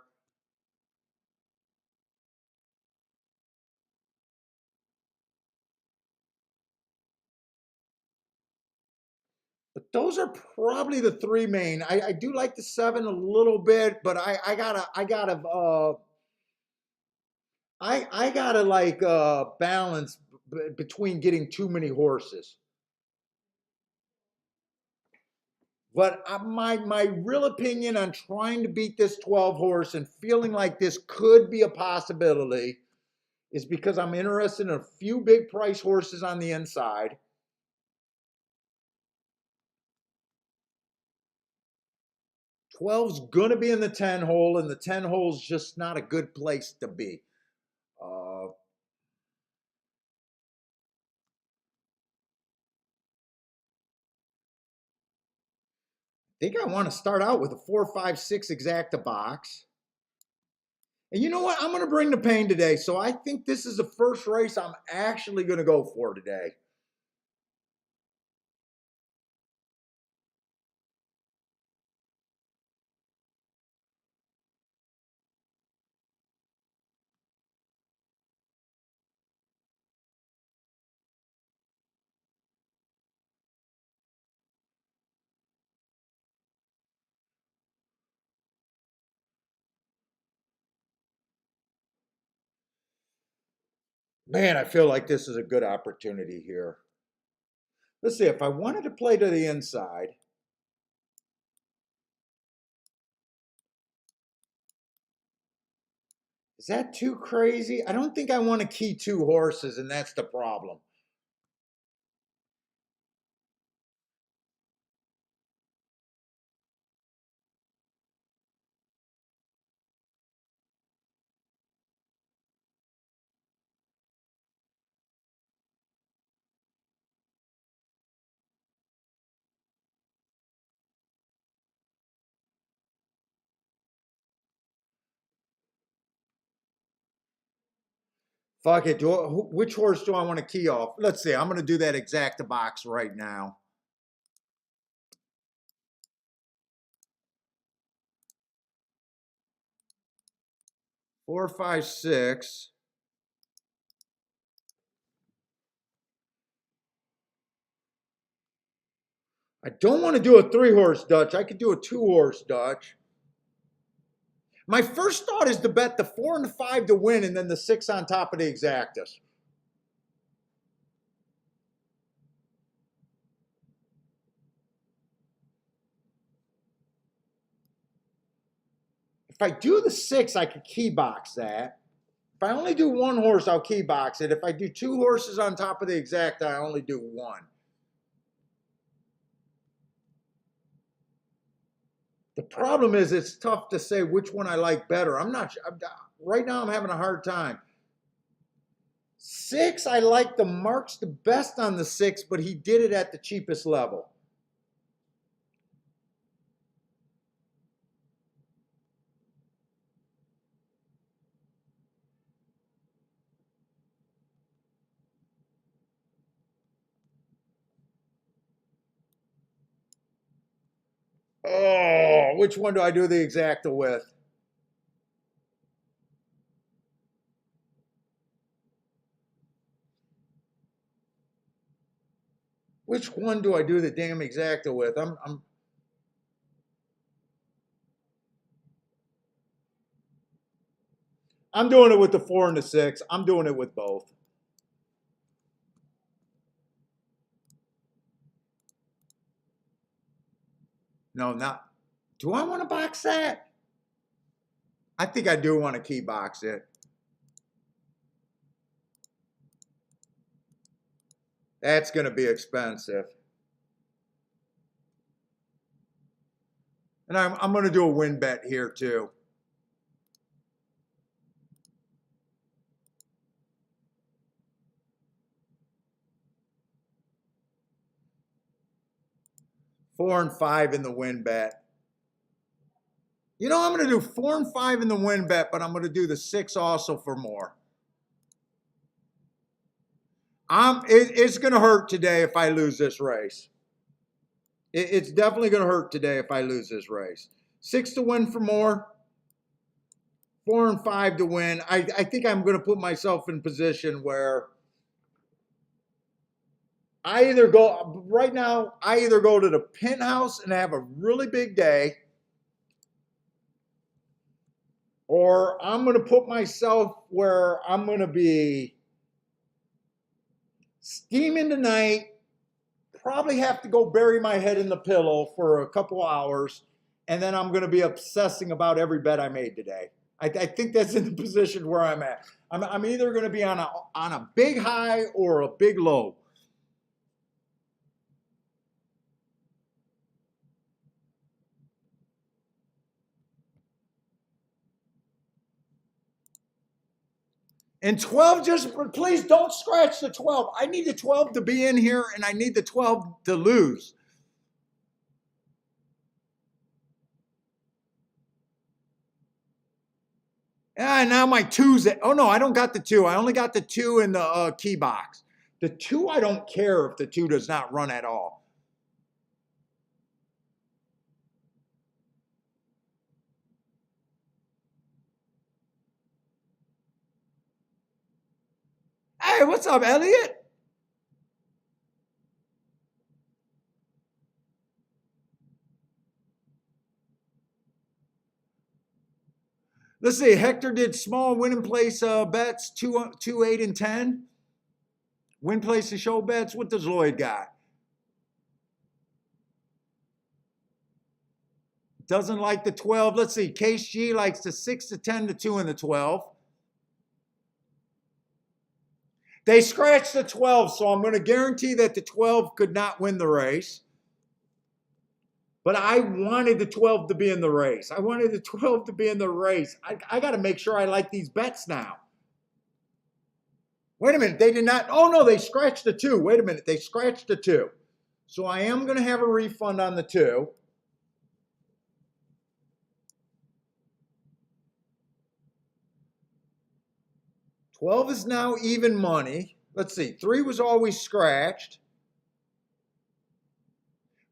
But those are probably the three main. I do like the 7 a little bit, but I gotta like balance between getting too many horses. But my real opinion on trying to beat this 12 horse and feeling like this could be a possibility is because I'm interested in a few big price horses on the inside. 12's gonna be in the 10 hole, and the 10 hole's just not a good place to be. I think I want to start out with a 4, 5, 6 exacta box. And you know what? I'm going to bring the pain today. So I think this is the first race I'm actually going to go for today. Man, I feel like this is a good opportunity here. Let's see, if I wanted to play to the inside, is that too crazy? I don't think I want to key 2 horses, and that's the problem. Fuck it. Which horse do I want to key off? Let's see. I'm going to do that exacta box right now. 4, 5, 6. I don't want to do a 3-horse Dutch. I could do a 2-horse Dutch. My first thought is to bet the 4 and the 5 to win, and then the 6 on top of the exactas. If I do the 6, I could key box that. If I only do 1 horse, I'll key box it. If I do 2 horses on top of the exacta, I only do 1. The problem is it's tough to say which one I like better. I'm not right now I'm having a hard time. 6, I like the marks the best on the 6, but he did it at the cheapest level. Oh, which one do I do the exacta with? Which one do I do the damn exacta with? I'm doing it with the 4 and the 6. I'm doing it with both. No, not. Do I want to box that? I think I do want to key box it. That's going to be expensive. And I'm going to do a win bet here too. Four and 5 in the win bet. You know, I'm going to do 4 and 5 in the win bet, but I'm going to do the 6 also for more. It's going to hurt today if I lose this race. It's definitely going to hurt today if I lose this race. 6 to win for more. 4 and 5 to win. I think I'm going to put myself in position where I either go, right now, I either go to the penthouse and have a really big day, or I'm going to put myself where I'm going to be steaming tonight, probably have to go bury my head in the pillow for a couple hours, and then I'm going to be obsessing about every bet I made today. I think that's in the position where I'm at. I'm either going to be on a big high or a big low. And 12, just please don't scratch the 12. I need the 12 to be in here, and I need the 12 to lose. And now my two's at, oh no, I don't got the two. I only got the two in the key box. The two, I don't care if the two does not run at all. Hey, what's up, Elliot? Let's see. Hector did small win and place bets, 2, 8, and 10. Win, place, and show bets. What does Lloyd got? Doesn't like the 12. Let's see. Case G likes the 6, the 10, the 2, and the 12. They scratched the 12, so I'm going to guarantee that the 12 could not win the race. But I wanted the 12 to be in the race. I wanted the 12 to be in the race. I got to make sure I like these bets now. Wait a minute. They did not. Oh, no, they scratched the 2. Wait a minute. They scratched the 2. So I am going to have a refund on the 2. $12 is now even money. Let's see. 3 was always scratched.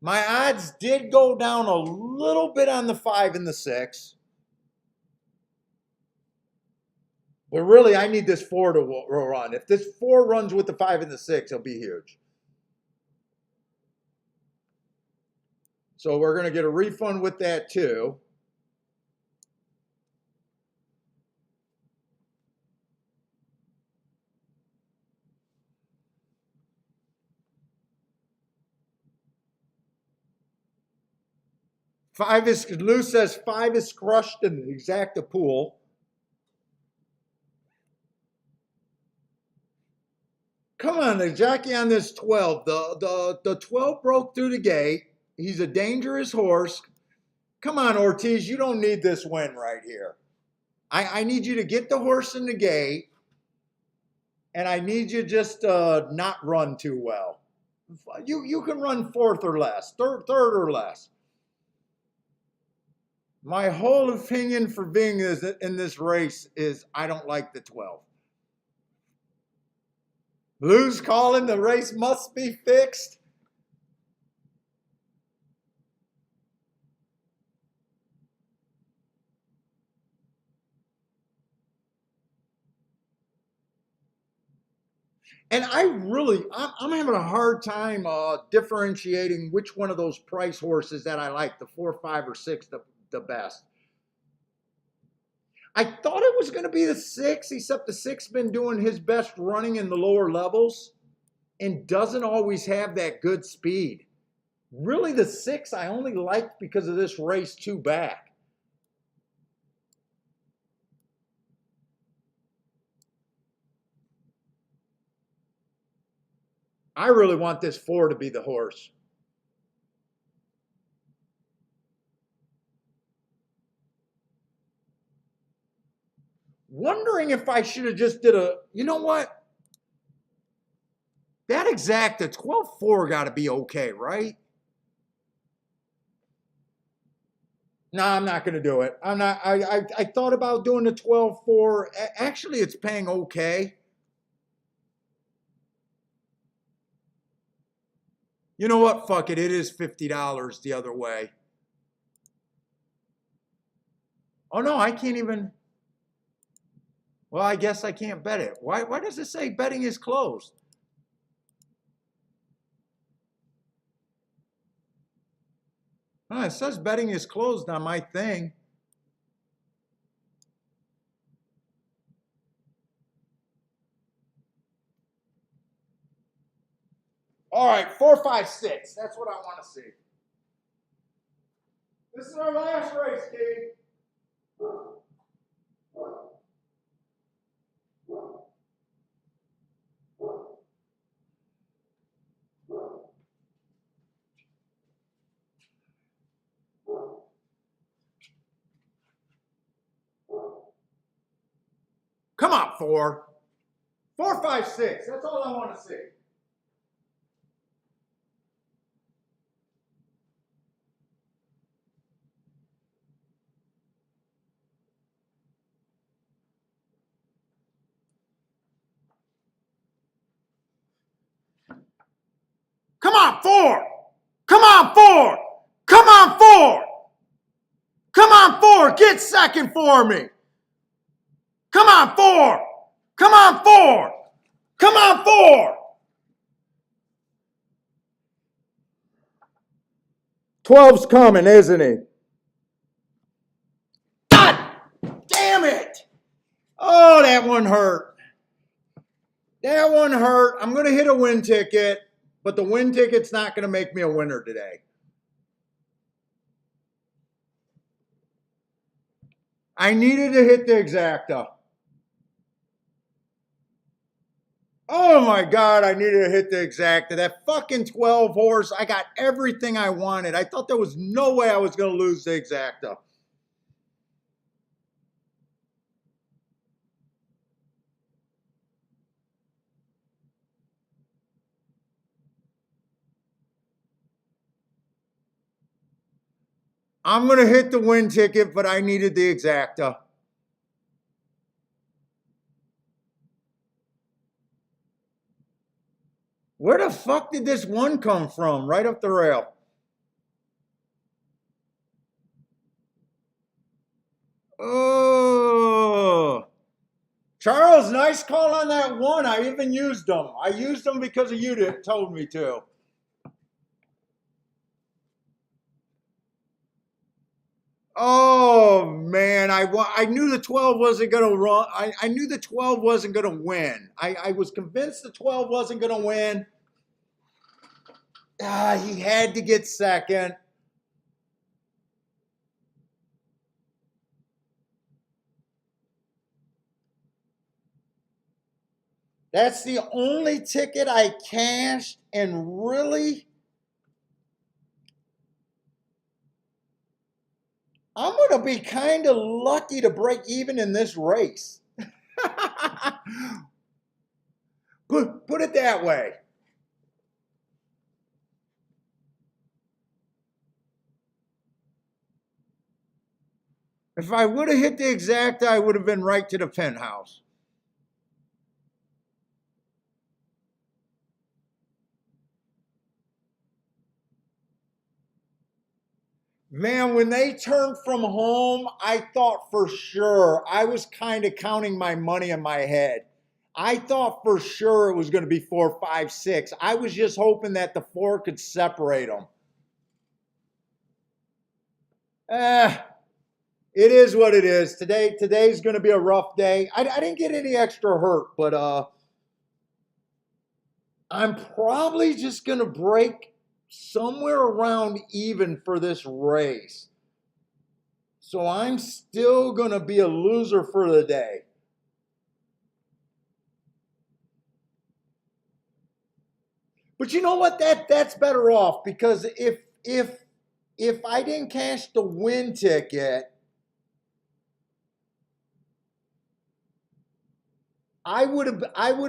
My odds did go down a little bit on the 5 and the 6. But really, I need this 4 to run. If this 4 runs with the 5 and the 6, it'll be huge. So we're going to get a refund with that too. Lou says 5 is crushed in the exacta pool. Come on, the jockey on this 12. The 12 broke through the gate. He's a dangerous horse. Come on, Ortiz, you don't need this win right here. I need you to get the horse in the gate, and I need you just to not run too well. You can run 4th or less, third or less. My whole opinion for being in this race is I don't like the 12. Lou's calling, the race must be fixed. And I'm having a hard time differentiating which one of those price horses that I like, the 4, 5, or 6, the best. I thought it was going to be the 6, except the 6 been doing his best running in the lower levels and doesn't always have that good speed. Really, the 6 I only liked because of this race 2 back. I really want this 4 to be the horse. Wondering if I should have just did you know what? That exacta 12-4 got to be okay, right? No, I'm not going to do it. I'm not. I thought about doing the 12-4. Actually, it's paying okay. You know what? Fuck it. It is $50 the other way. Oh, no, I can't even. Well, I guess I can't bet it. Why does it say betting is closed? Oh, it says betting is closed on my thing. All right, 4, 5, 6. That's what I want to see. This is our last race, King. Come on, 4. 4, 5, 6. That's all I want to see. Come on, 4. Come on, 4. Come on, 4. Come on, 4. Get second for me. Come on, 4. Come on, 4. Come on, 4. 12's coming, isn't he? God damn it. Oh, that one hurt. That one hurt. I'm going to hit a win ticket, but the win ticket's not going to make me a winner today. I needed to hit the exacta. Oh my God, I needed to hit the exacta. That fucking 12 horse, I got everything I wanted. I thought there was no way I was going to lose the exacta. I'm going to hit the win ticket, but I needed the exacta. Where the fuck did this one come from? Right up the rail. Oh. Charles, nice call on that one. I even used them. I used them because of you told me to. Oh man, I knew the 12 wasn't going to run. I knew the 12 wasn't going to win. I was convinced the 12 wasn't going to win. He had to get second. That's the only ticket I cashed, and really, I'm going to be kind of lucky to break even in this race. Put it that way. If I would have hit the exacta, I would have been right to the penthouse. Man, when they turned from home, I thought for sure, I was kind of counting my money in my head. I thought for sure it was going to be 4, 5, 6. I was just hoping that the 4 could separate them. It is what it is. Today's going to be a rough day. I didn't get any extra hurt, but I'm probably just going to break somewhere around even for this race. So I'm still going to be a loser for the day. But you know what? That's better off, because if I didn't cash the win ticket, I would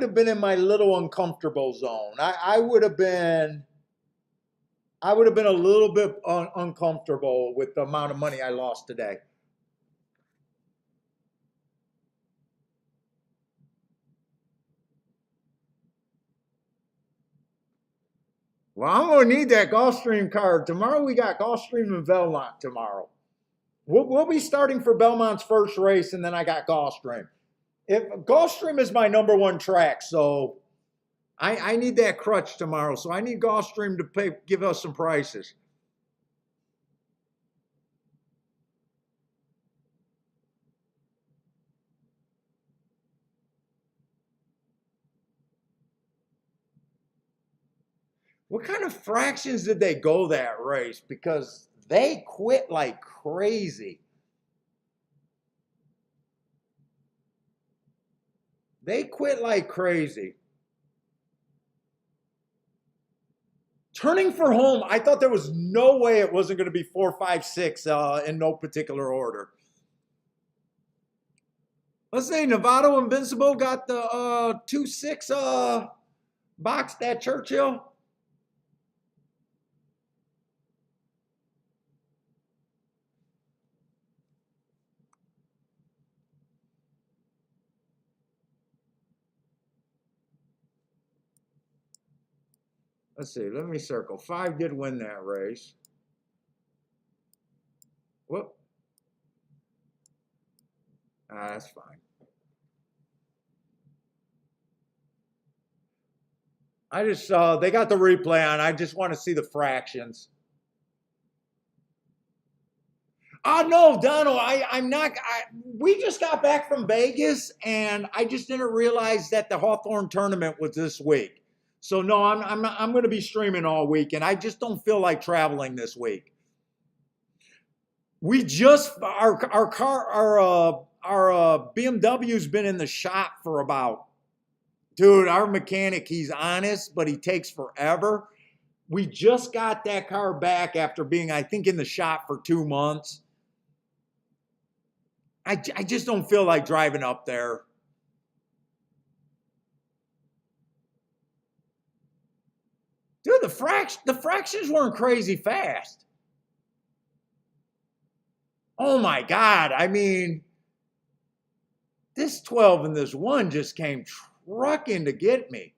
have been in my little uncomfortable zone. I would have been a little bit uncomfortable with the amount of money I lost today. Well, I'm going to need that Gulfstream card. Tomorrow we got Gulfstream and Belmont tomorrow. We'll be starting for Belmont's first race, and then I got Gulfstream. Gulfstream is my #1 track, so I need that crutch tomorrow. So I need Gulfstream to give us some prices. What kind of fractions did they go that race? Because they quit like crazy. They quit like crazy. Turning for home, I thought there was no way it wasn't going to be 4, 5, 6 in no particular order. Let's say Novato Invincible got the 2-6 boxed at Churchill. Let's see, let me circle. 5 did win that race. Whoop. That's fine. I just they got the replay on. I just want to see the fractions. No, Donald, I'm not. We just got back from Vegas, and I just didn't realize that the Hawthorne tournament was this week. So no, I'm not. I'm going to be streaming all week, and I just don't feel like traveling this week. We just our car our BMW's been in the shop for about. Dude, our mechanic, he's honest, but he takes forever. We just got that car back after being, I think, in the shop for 2 months. I just don't feel like driving up there. Dude, the fractions weren't crazy fast. Oh my God. I mean, this 12 and this 1 just came trucking to get me.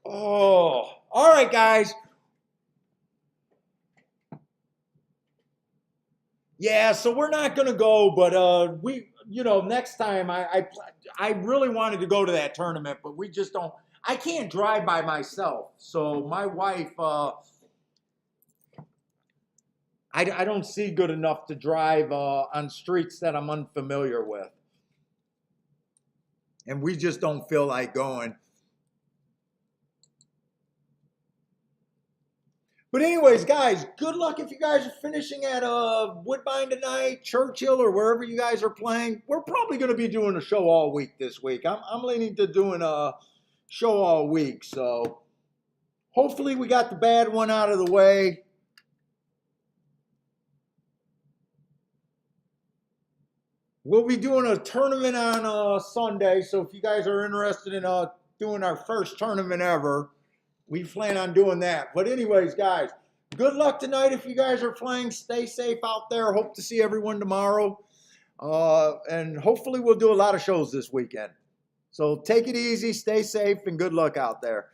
Oh, all right, guys. Yeah, so we're not gonna go, but next time I really wanted to go to that tournament, but we just don't. I can't drive by myself, so my wife, I don't see good enough to drive on streets that I'm unfamiliar with, and we just don't feel like going. But anyways, guys, good luck if you guys are finishing at Woodbine tonight, Churchill, or wherever you guys are playing. We're probably going to be doing a show all week this week. I'm leaning to doing a show all week. So hopefully we got the bad one out of the way. We'll be doing a tournament on Sunday. So if you guys are interested in doing our first tournament ever, we plan on doing that. But anyways, guys, good luck tonight if you guys are playing. Stay safe out there. Hope to see everyone tomorrow. And hopefully we'll do a lot of shows this weekend. So take it easy, stay safe, and good luck out there.